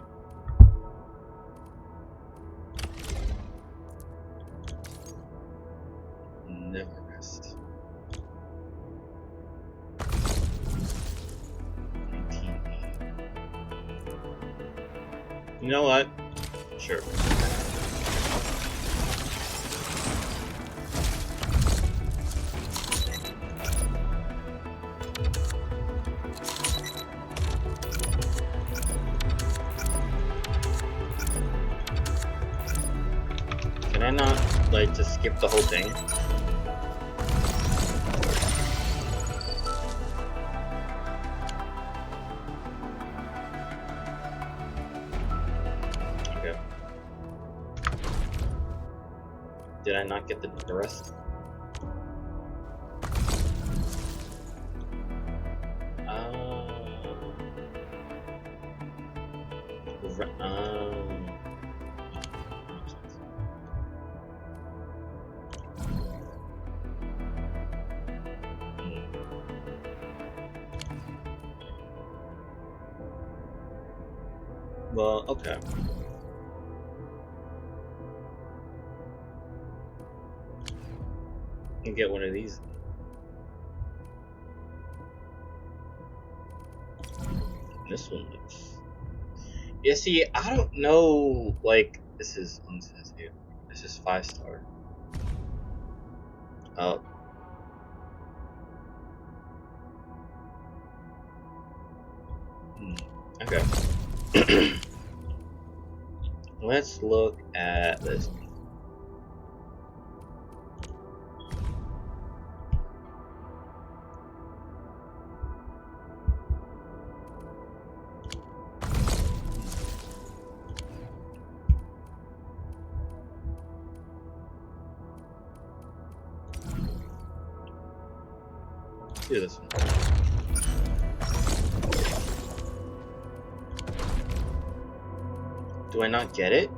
Never rest. 19. You know what? Sure. Can I not, like, just skip the whole thing? Okay. Did I not get the rest? Well, okay. Can get one of these. This one looks... Yeah, see, I don't know, like, this is 5-star. Oh. Okay. Let's look at this. Do this one. Do I not get it?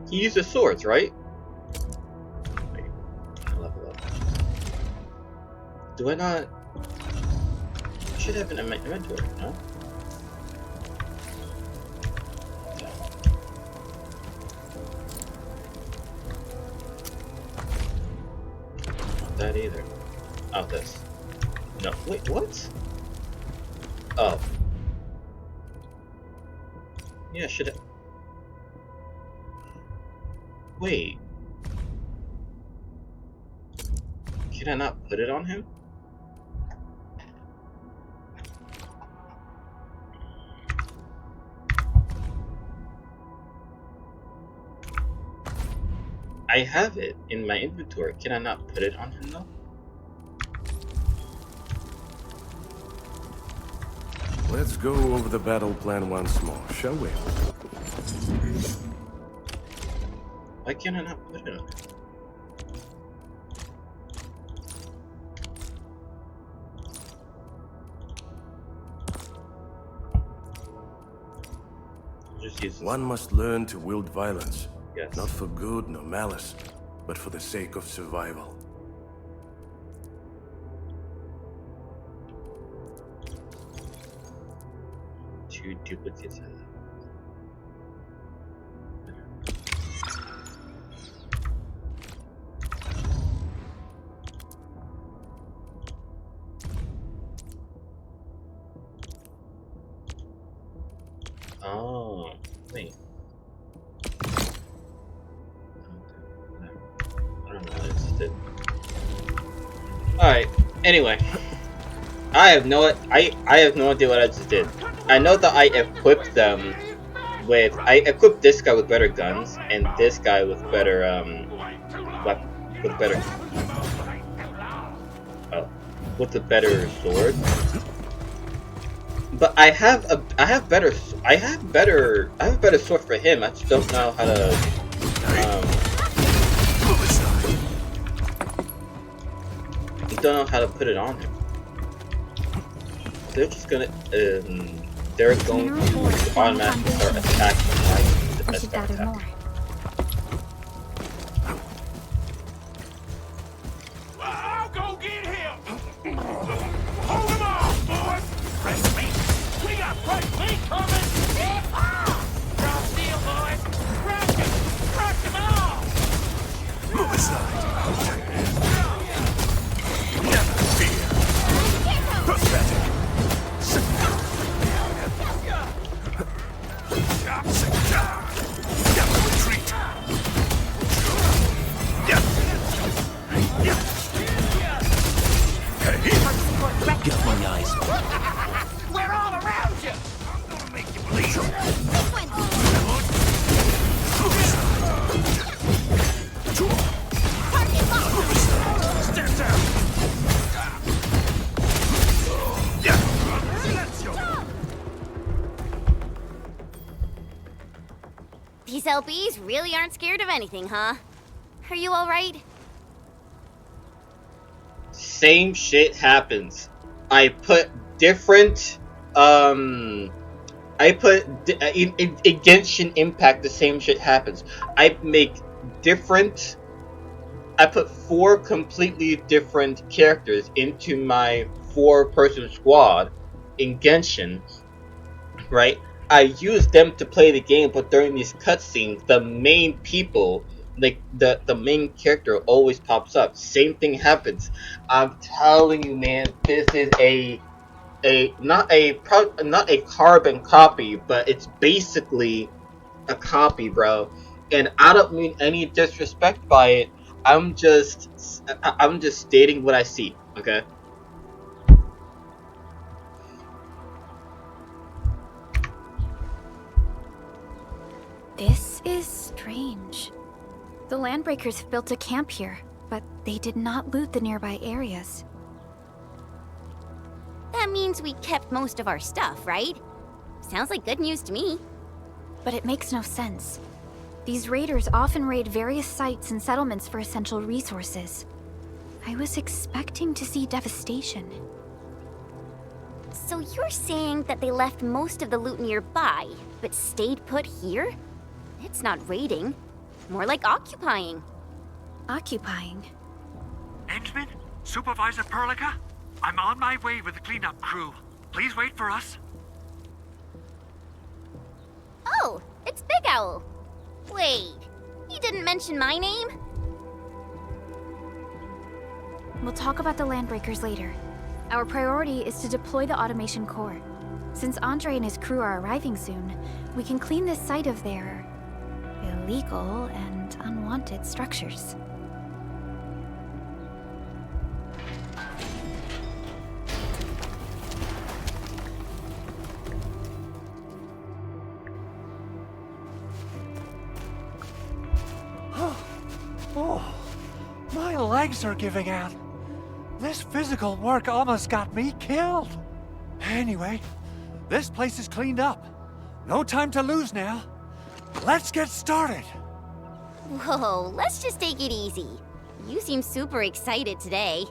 He uses swords, right? Wait, I'll level up. Do I not? I should have an inventory, no? Not that either. Oh, this. No, wait, what? Oh. Yeah, should I? Wait. Can I not put it on him? I have it in my inventory. Can I not put it on him though? Let's go over the battle plan once more, shall we? Why can I not put it on him? One must learn to wield violence. Yes. Not for good nor malice, but for the sake of survival. Two duplicates. Oh, wait. I don't know what I just did. Alright, anyway. I have no idea what I just did. I know that I equipped them with I equipped this guy with better guns and this guy with better with the better sword. But I have a better sword for him. I just don't know how to don't know how to put it on him. They're just gonna they're going to automatically start attacking I should gather more. I'll go get him! Hold him off, boys! Fresh meat! We got fresh meat coming! Cross steel, boys! Crush him off! Move aside! Never fear! Pathetic! Get my eyes. We're all around you! I'm gonna make you bleed. Step down! These LBs really aren't scared of anything, huh? Are you alright? Same shit happens. I put different I put in Genshin Impact the same shit happens. I put 4 completely different characters into my 4-person squad in Genshin, right? I use them to play the game, but during these cutscenes, the main people, like the main character, always pops up. Same thing happens. I'm telling you, man, this is not a carbon copy, but it's basically a copy, bro. And I don't mean any disrespect by it. I'm just stating what I see. Okay. This is strange. The Landbreakers have built a camp here, but they did not loot the nearby areas. That means we kept most of our stuff, right? Sounds like good news to me. But it makes no sense. These raiders often raid various sites and settlements for essential resources. I was expecting to see devastation. So you're saying that they left most of the loot nearby, but stayed put here? It's not raiding. More like occupying. Occupying? Endman? Supervisor Perlica? I'm on my way with the cleanup crew. Please wait for us. Oh, it's Big Owl. Wait, he didn't mention my name? We'll talk about the Landbreakers later. Our priority is to deploy the automation core. Since Andre and his crew are arriving soon, we can clean this site of their illegal and unwanted structures. Oh, my legs are giving out. This physical work almost got me killed. Anyway, this place is cleaned up. No time to lose now. Let's get started. Whoa, let's just take it easy. You seem super excited today.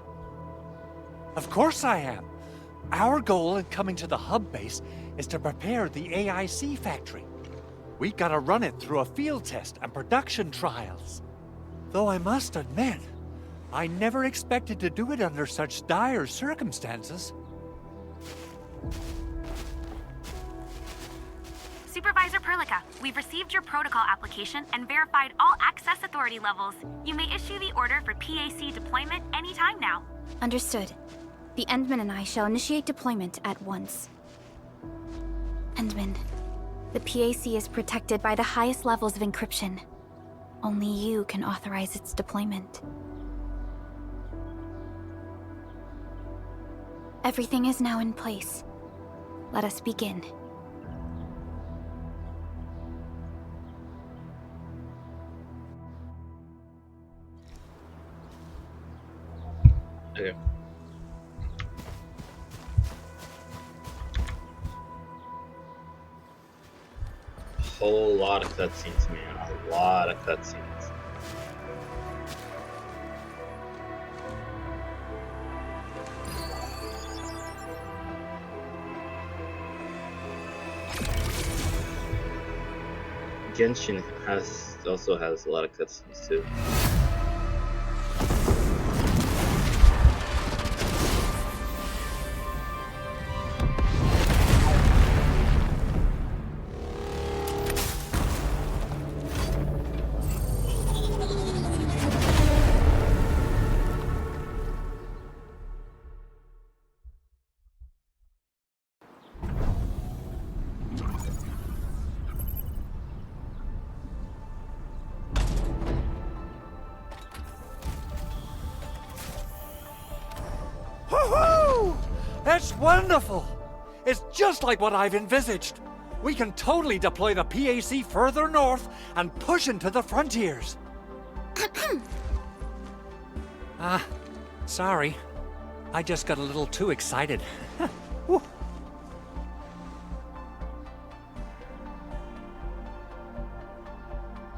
Of course I am. Our goal in coming to the hub base is to prepare the AIC factory. We gotta run it through a field test and production trials. Though I must admit, I never expected to do it under such dire circumstances. Supervisor Perlica, we've received your protocol application and verified all access authority levels. You may issue the order for PAC deployment anytime now. Understood. The Endman and I shall initiate deployment at once. Endman, the PAC is protected by the highest levels of encryption. Only you can authorize its deployment. Everything is now in place. Let us begin. Okay. Whole lot of cutscenes, man. A lot of cutscenes. Genshin also has a lot of cutscenes too. Woohoo! That's wonderful! It's just like what I've envisaged. We can totally deploy the PAC further north and push into the frontiers. Sorry. I just got a little too excited. Whew.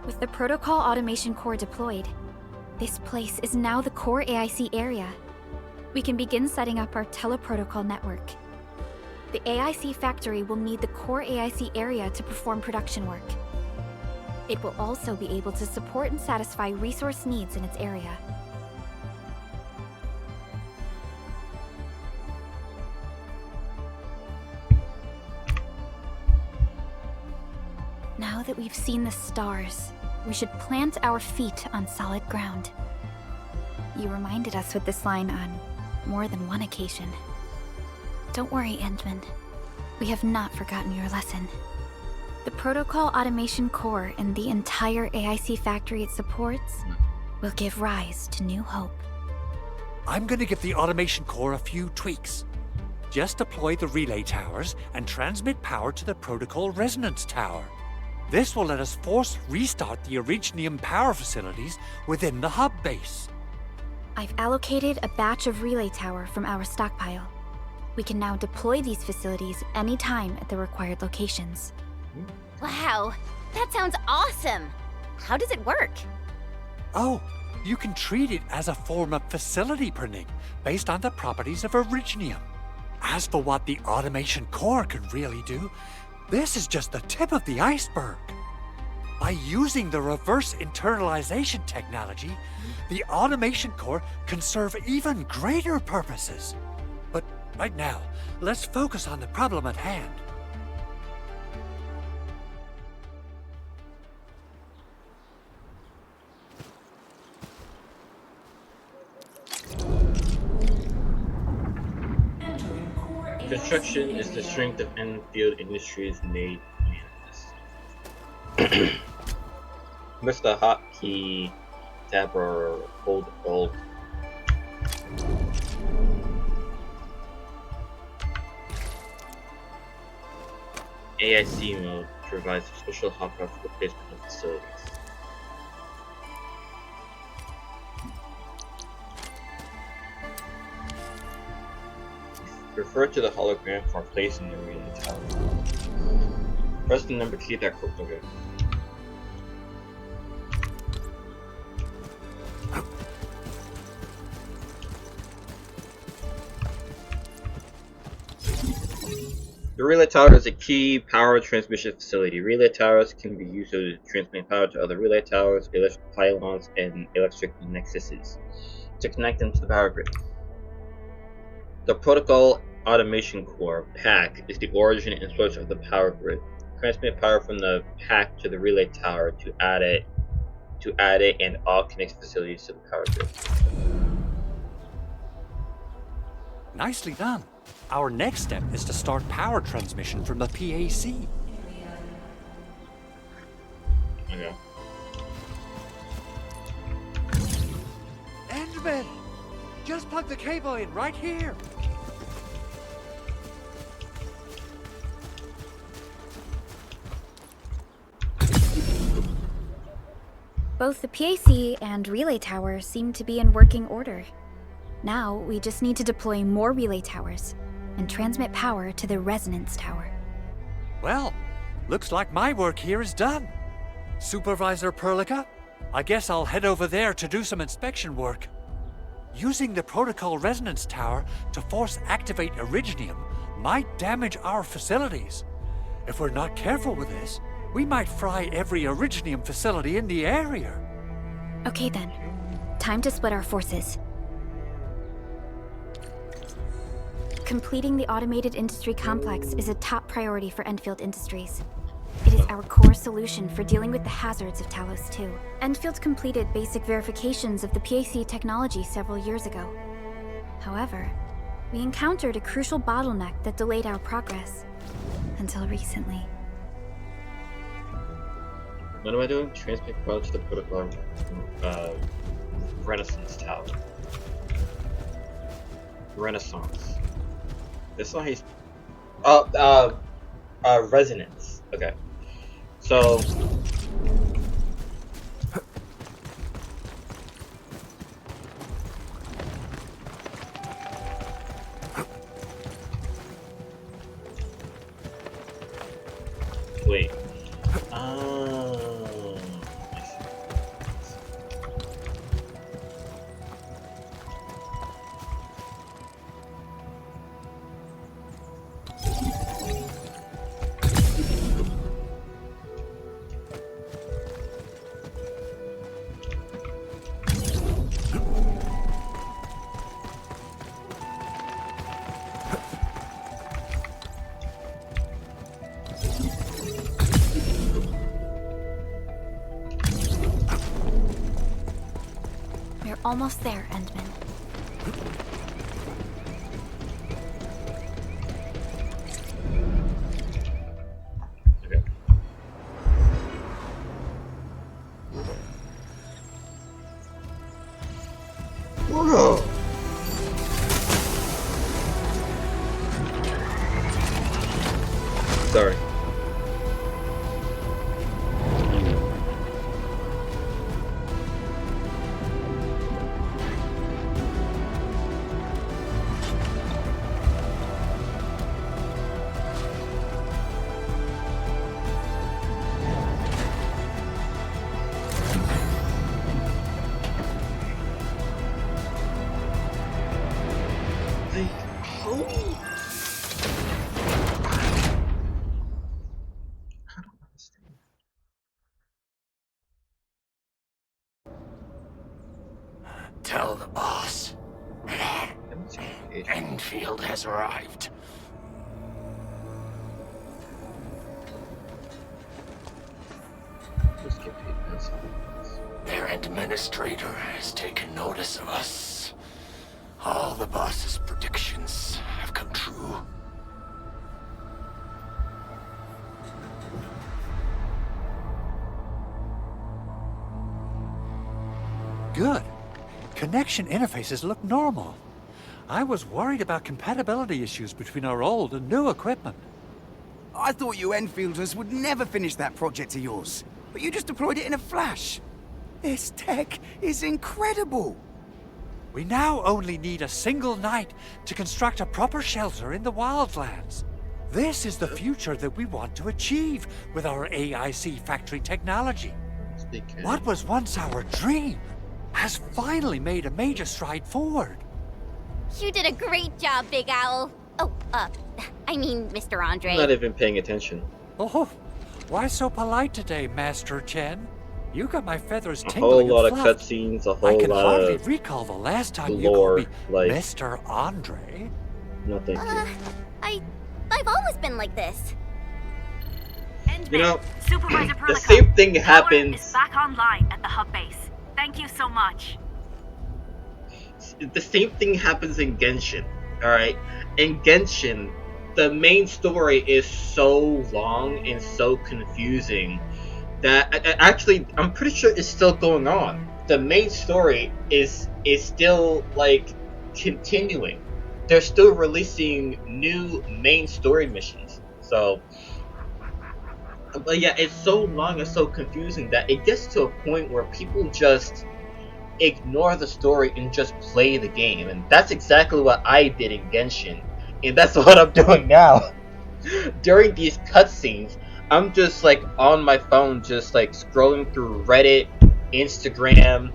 With the Protocol Automation Core deployed, this place is now the core AIC area. We can begin setting up our teleprotocol network. The AIC factory will need the core AIC area to perform production work. It will also be able to support and satisfy resource needs in its area. Now that we've seen the stars, we should plant our feet on solid ground. You reminded us with this line on more than one occasion. Don't worry, Endman. We have not forgotten your lesson. The Protocol Automation Core and the entire AIC factory it supports will give rise to new hope. I'm gonna give the Automation Core a few tweaks. Just deploy the relay towers and transmit power to the Protocol Resonance Tower. This will let us force restart the Originium power facilities within the hub base. I've allocated a batch of relay tower from our stockpile. We can now deploy these facilities anytime at the required locations. Wow, that sounds awesome! How does it work? Oh, you can treat it as a form of facility printing based on the properties of Originium. As for what the Automation Core can really do, this is just the tip of the iceberg. By using the reverse internalization technology, the Automation Core can serve even greater purposes. But right now, let's focus on the problem at hand. Construction is the strength of Enfield Industries made manifest. Press the hotkey tab or hold Alt. AIC mode provides special hotkey replacement of facilities. Refer to the hologram for place in the relay tower. Press the number key that okay. The relay tower is a key power transmission facility. Relay towers can be used to transmit power to other relay towers, electric pylons, and electric nexuses to connect them to the power grid. The Protocol Automation Core (PAC) is the origin and source of the power grid. Transmit power from the PAC to the relay tower to add it and all connected facilities to the power grid. Nicely done. Our next step is to start power transmission from the PAC. Okay. Endman! Just plug the cable in right here. Both the PAC and relay tower seem to be in working order. Now, we just need to deploy more relay towers and transmit power to the resonance tower. Well, looks like my work here is done. Supervisor Perlica, I guess I'll head over there to do some inspection work. Using the protocol resonance tower to force activate Originium might damage our facilities. If we're not careful with this, we might fry every Originium facility in the area. Okay then, time to split our forces. Completing the automated industry complex is a top priority for Enfield Industries. It is our core solution for dealing with the hazards of Talos 2. Enfield completed basic verifications of the PAC technology several years ago. However, we encountered a crucial bottleneck that delayed our progress. Until recently. What am I doing? Transmit power to the protocol Renaissance Tower. Renaissance. That's not his. Resonance. Okay. So. Wait. We're almost there, Endman. Okay. Whoa. Sorry. Tell the boss. Enfield has arrived. Their administrator has taken notice of us. All the boss's predictions have come true. Good. Connection interfaces look normal. I was worried about compatibility issues between our old and new equipment. I thought you Enfielders would never finish that project of yours, but you just deployed it in a flash. This tech is incredible. We now only need a single knight to construct a proper shelter in the wildlands. This is the future that we want to achieve with our AIC factory technology. What was once our dream has finally made a major stride forward. You did a great job, Big Owl. Oh, I mean, Mr. Andre. I'm not even paying attention. Oh, why so polite today, Master Chen? You got my feathers A tingling whole lot and of fluffed. cutscenes, a I whole can lot hardly of recall the last time lore, you called me like Mr. Andre. No, thank you. I've always been like this. You know, Supervisor the Perlica, same thing power happens. is back online at the hub base. Thank you so much. The same thing happens in Genshin. All right, in Genshin, the main story is so long and so confusing that actually I'm pretty sure it's still going on. The main story is still like continuing. They're still releasing new main story missions. So, but yeah, it's so long and so confusing that it gets to a point where people just ignore the story and just play the game, and that's exactly what I did in Genshin, and that's what I'm doing now. During these cutscenes, I'm just like on my phone, just like scrolling through Reddit, Instagram,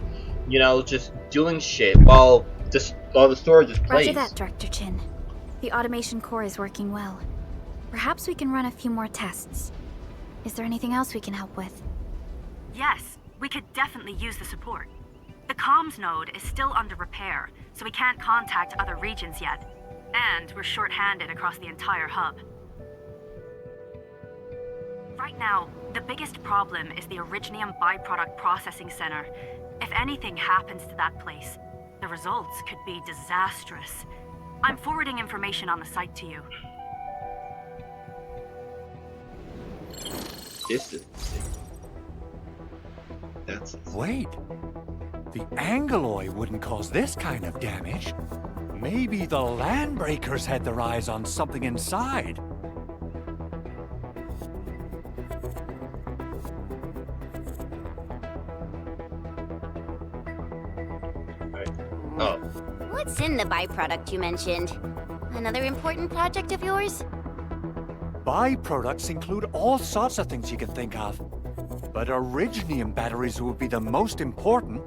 you know, just doing shit while the story just plays. Roger that, Director Chin. The automation core is working well. Perhaps we can run a few more tests. Is there anything else we can help with? Yes, we could definitely use the support. The comms node is still under repair, so we can't contact other regions yet. And we're short-handed across the entire hub. Right now, the biggest problem is the Originium byproduct processing center. If anything happens to that place, the results could be disastrous. I'm forwarding information on the site to you. This is that's Wait. The Angeloy wouldn't cause this kind of damage. Maybe the Landbreakers had their eyes on something inside. Oh. What's in the byproduct you mentioned? Another important project of yours? Byproducts include all sorts of things you can think of. But Originium batteries would be the most important.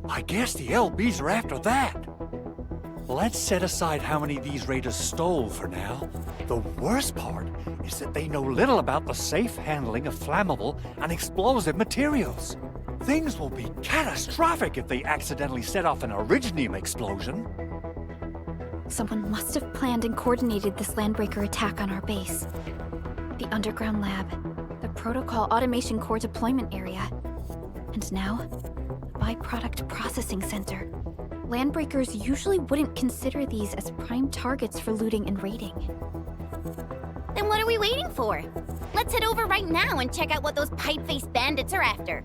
I guess the LBs are after that. Let's set aside how many these raiders stole for now. The worst part is that they know little about the safe handling of flammable and explosive materials. Things will be catastrophic if they accidentally set off an Originium explosion. Someone must have planned and coordinated this Landbreaker attack on our base. The underground lab, the protocol automation core deployment area, and now, the byproduct processing center. Landbreakers usually wouldn't consider these as prime targets for looting and raiding. Then what are we waiting for? Let's head over right now and check out what those pipe-faced bandits are after.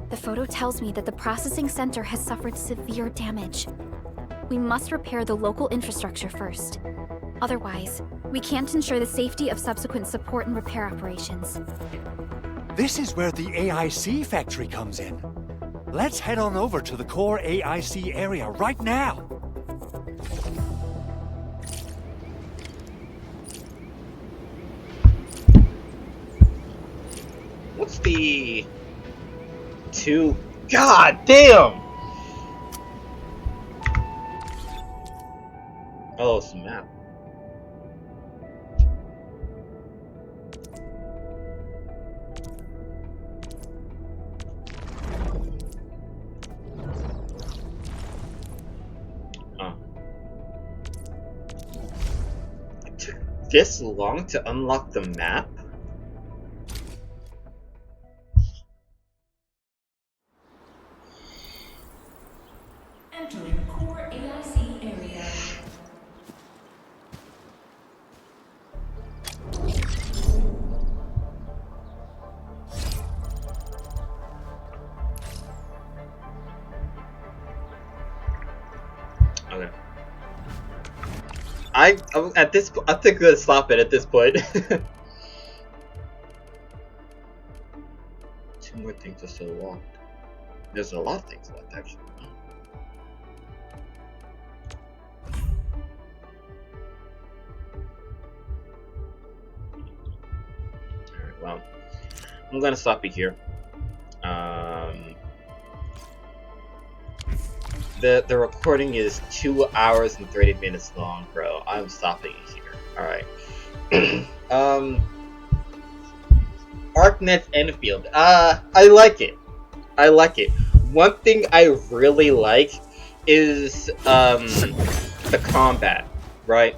The photo tells me that the processing center has suffered severe damage. We must repair the local infrastructure first. Otherwise, we can't ensure the safety of subsequent support and repair operations. This is where the AIC factory comes in. Let's head on over to the core AIC area right now. What's the two? God damn! Oh, it's a map. It took this long to unlock the map? Entering core AIC area. Okay. I at this I think we're gonna stop it at this point. 2 more things are still locked. There's a lot of things left actually. well, I'm gonna stop it here. The recording is 2 hours and 30 minutes long, bro. I'm stopping it here. Alright. Arknights endfield. I like it. I like it. One thing I really like is the combat, right?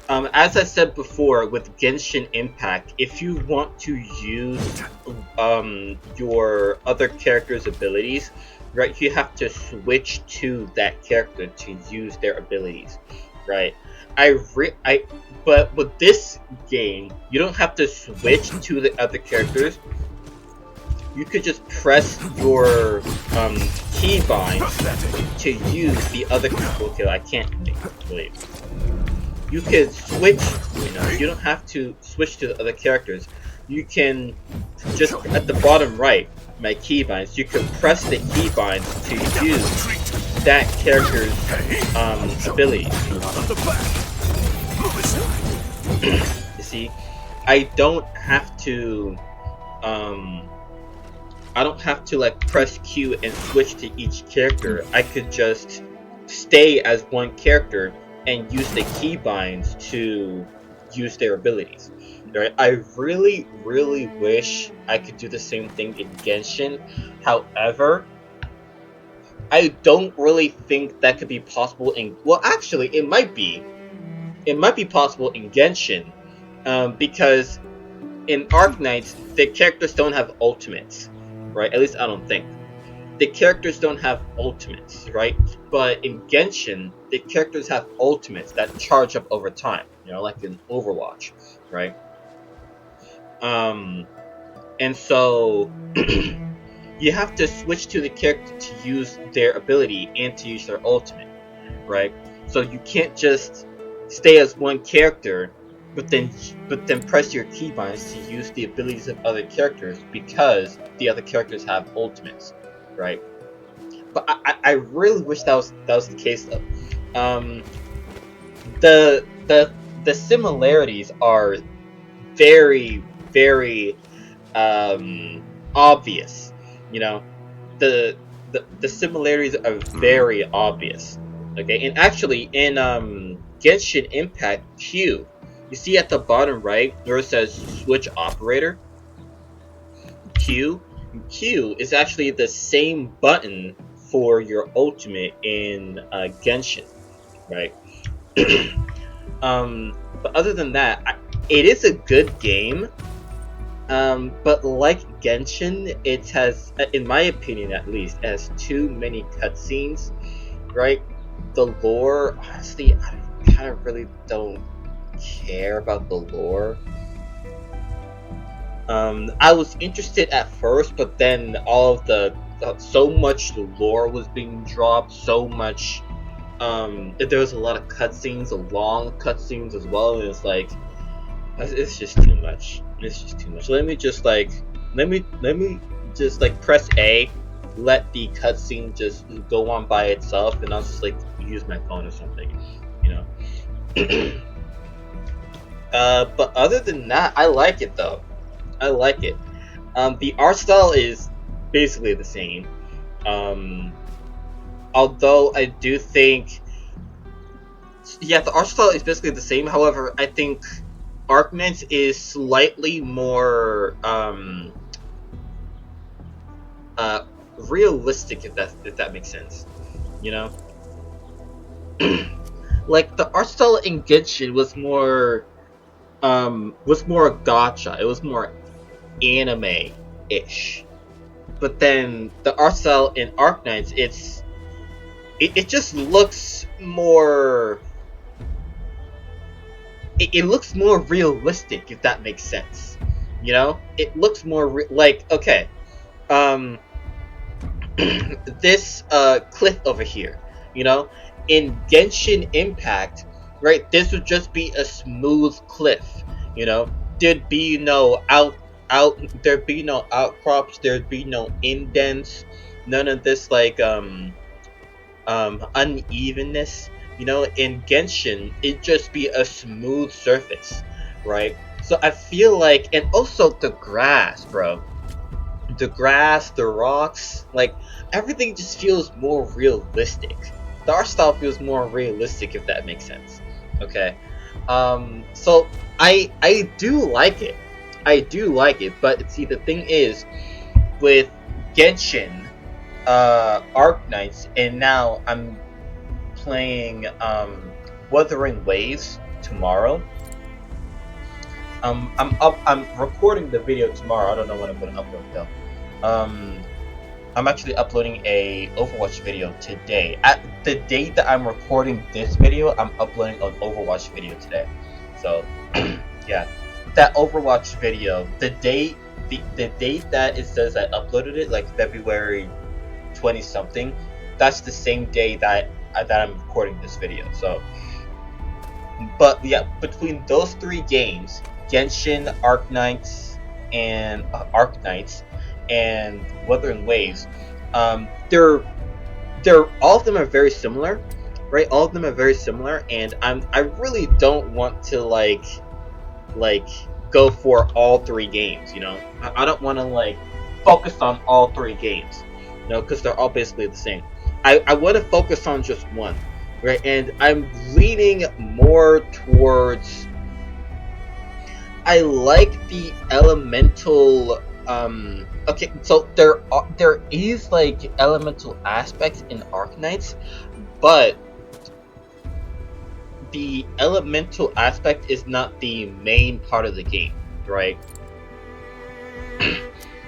As I said before, with Genshin Impact, if you want to use your other character's abilities, right, you have to switch to that character to use their abilities, right? But with this game, you don't have to switch to the other characters. You could just press your keybinds to use the other. Okay, I can't believe. You can switch. You don't have to switch to the other characters. You can just at the bottom right, my keybinds. You can press the keybinds to use that character's abilities. You see, I don't have to. I don't have to like press Q and switch to each character. I could just stay as one character and use the keybinds to use their abilities. Right? I really, really wish I could do the same thing in Genshin. However, I don't really think that could be possible in. Well, actually, it might be. It might be possible in Genshin, because in Arknights the characters don't have ultimates. Right? At least I don't think. The characters don't have ultimates, right? But in Genshin, the characters have ultimates that charge up over time, like in Overwatch, right? And so you have to switch to the character to use their ability and to use their ultimate, right? So you can't just stay as one character but then press your keybinds to use the abilities of other characters because the other characters have ultimates, right? But I really wish that was the case though. The similarities are very, very obvious. The similarities are very obvious. Okay, and actually in Genshin Impact Q, you see at the bottom right where it says switch operator, Q is actually the same button for your ultimate in Genshin, right? But other than that, it is a good game. But like Genshin, it has, in my opinion at least, it has too many cutscenes, right? The lore, honestly, I kind of really don't care about the lore. I was interested at first, but then all of the so much lore was being dropped, so much. There was a lot of cutscenes, long cutscenes as well, and it's like it's just too much. It's just too much. Let me just press A, let the cutscene just go on by itself, and I'll just like use my phone or something, But other than that, I like it though. I like it. The art style is basically the same. Although I do think, yeah, the art style is basically the same. However, I think Arknights is slightly more realistic, if that makes sense. Like the art style in Genshin was more gacha. It was more anime-ish. But then the art style in Arknights, it just looks more. It looks more realistic, if that makes sense. It looks more like, okay, this cliff over here. In Genshin Impact, right? This would just be a smooth cliff. There'd be no there'd be no outcrops. There'd be no indents. None of this like unevenness. In Genshin, it'd just be a smooth surface, right? So I feel like, and also the grass, bro. The grass, the rocks, like everything just feels more realistic. The art style feels more realistic, if that makes sense. Okay. So I do like it. I do like it, but see, the thing is, with Genshin, Arknights, and now I'm playing Wuthering Waves tomorrow. I'm recording the video tomorrow. I don't know when I'm gonna upload though. I'm actually uploading a Overwatch video today. At the date that I'm recording this video, I'm uploading an Overwatch video today. So yeah, that Overwatch video, the date that it says I uploaded it, like February 20 something, that's the same day that I'm recording this video. So, but yeah, between those three games, Genshin, Arknights, and Wuthering Waves, they're all of them are very similar, right? All of them are very similar, and I really don't want to like go for all three games. You know, I don't want to like focus on all three games, you know, because they're all basically the same. I want to focus on just one, right? And I'm leaning more towards, I like the elemental. Okay, so there is like elemental aspects in Arknights, but the elemental aspect is not the main part of the game, right?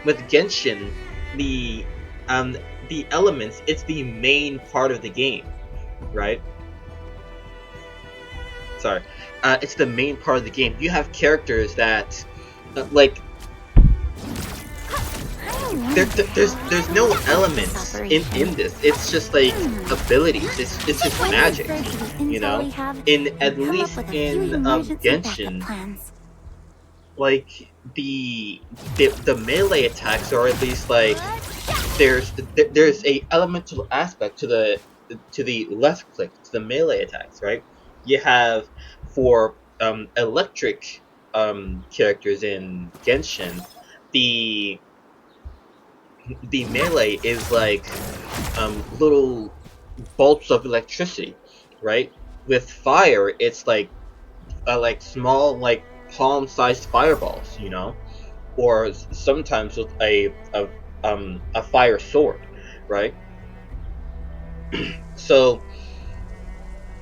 With Genshin, the elements, it's the main part of the game, right? Sorry, it's the main part of the game. You have characters that, like, there's no elements in this. It's just like abilities. It's just magic, you know. In at least in Genshin, like the melee attacks, or at least like there's a elemental aspect to the left click, to the melee attacks, right? You have for electric characters in Genshin, the melee is like little bolts of electricity, right? With fire, it's like small, like palm-sized fireballs, you know, or sometimes with a fire sword, right? So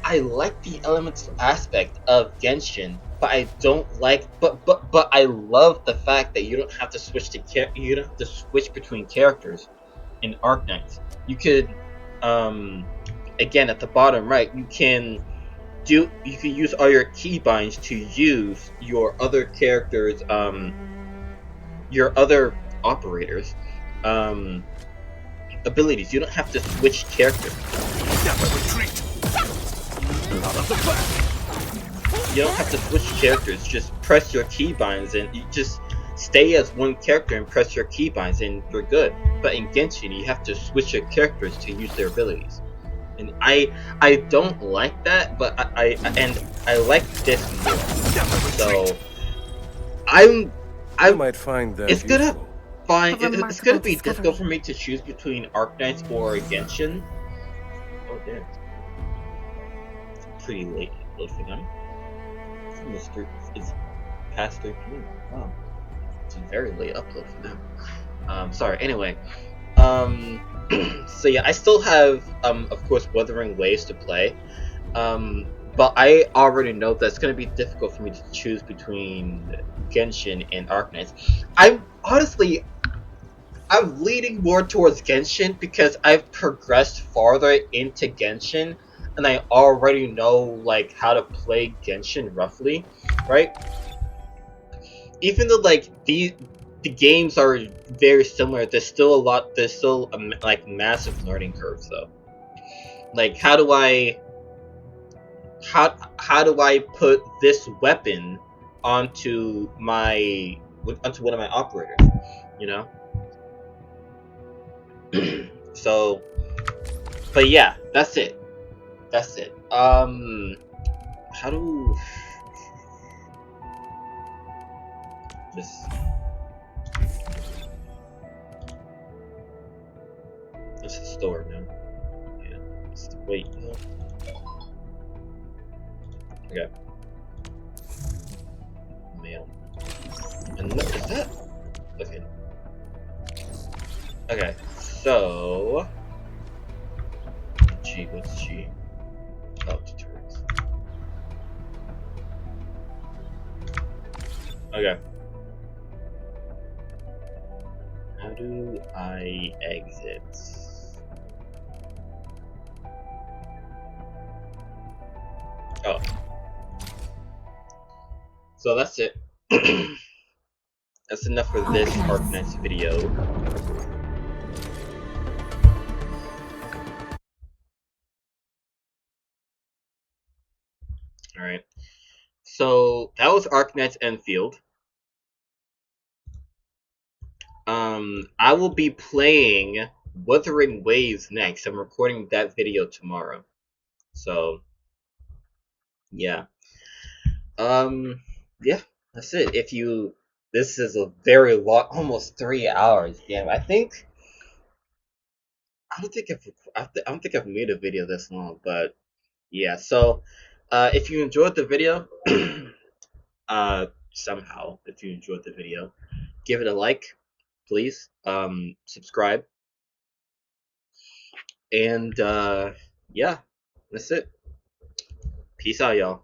I like the elemental aspect of Genshin, but I don't like. But I love the fact that you don't have to switch you don't have to switch between characters in Arknights. You could, again at the bottom right, you can use all your keybinds to use your other characters, your other operators, abilities. You don't have to switch characters. You don't have to switch characters. Just press your keybinds and you just stay as one character and press your keybinds and you're good. But in Genshin, you have to switch your characters to use their abilities. And I don't like that, but I like this more. So I might find that it's gonna useful. it's gonna be difficult for me to choose between Arknights or Genshin. Oh damn. It's pretty late upload for them. It's past 3 p.m. Wow. It's a very late upload for them. Sorry, anyway. So yeah, I still have of course Wuthering Waves to play. But I already know that it's gonna be difficult for me to choose between Genshin and Arknights. I'm leaning more towards Genshin because I've progressed farther into Genshin and I already know like how to play Genshin roughly, right? Even though like the games are very similar, there's still a like massive learning curve though. Like how do I put this weapon onto one of my operators, you know? So, but yeah, that's it. How do Just it's the store, man. Yeah. Wait. No. Okay. Mail. And what is that? Okay. Okay. So. G. What's G? Oh, tutorials. Okay. How do I exit? Oh. So that's it. That's enough for this Arknights video. Alright. So that was Arknights Endfield. I will be playing Wuthering Waves next. I'm recording that video tomorrow. So yeah. Yeah, that's it. This is a very long, almost 3 hours. Damn, I don't think I've made a video this long, but yeah. So, if you enjoyed the video, somehow, if you enjoyed the video, give it a like, please. Subscribe, and yeah, that's it. Peace out, y'all.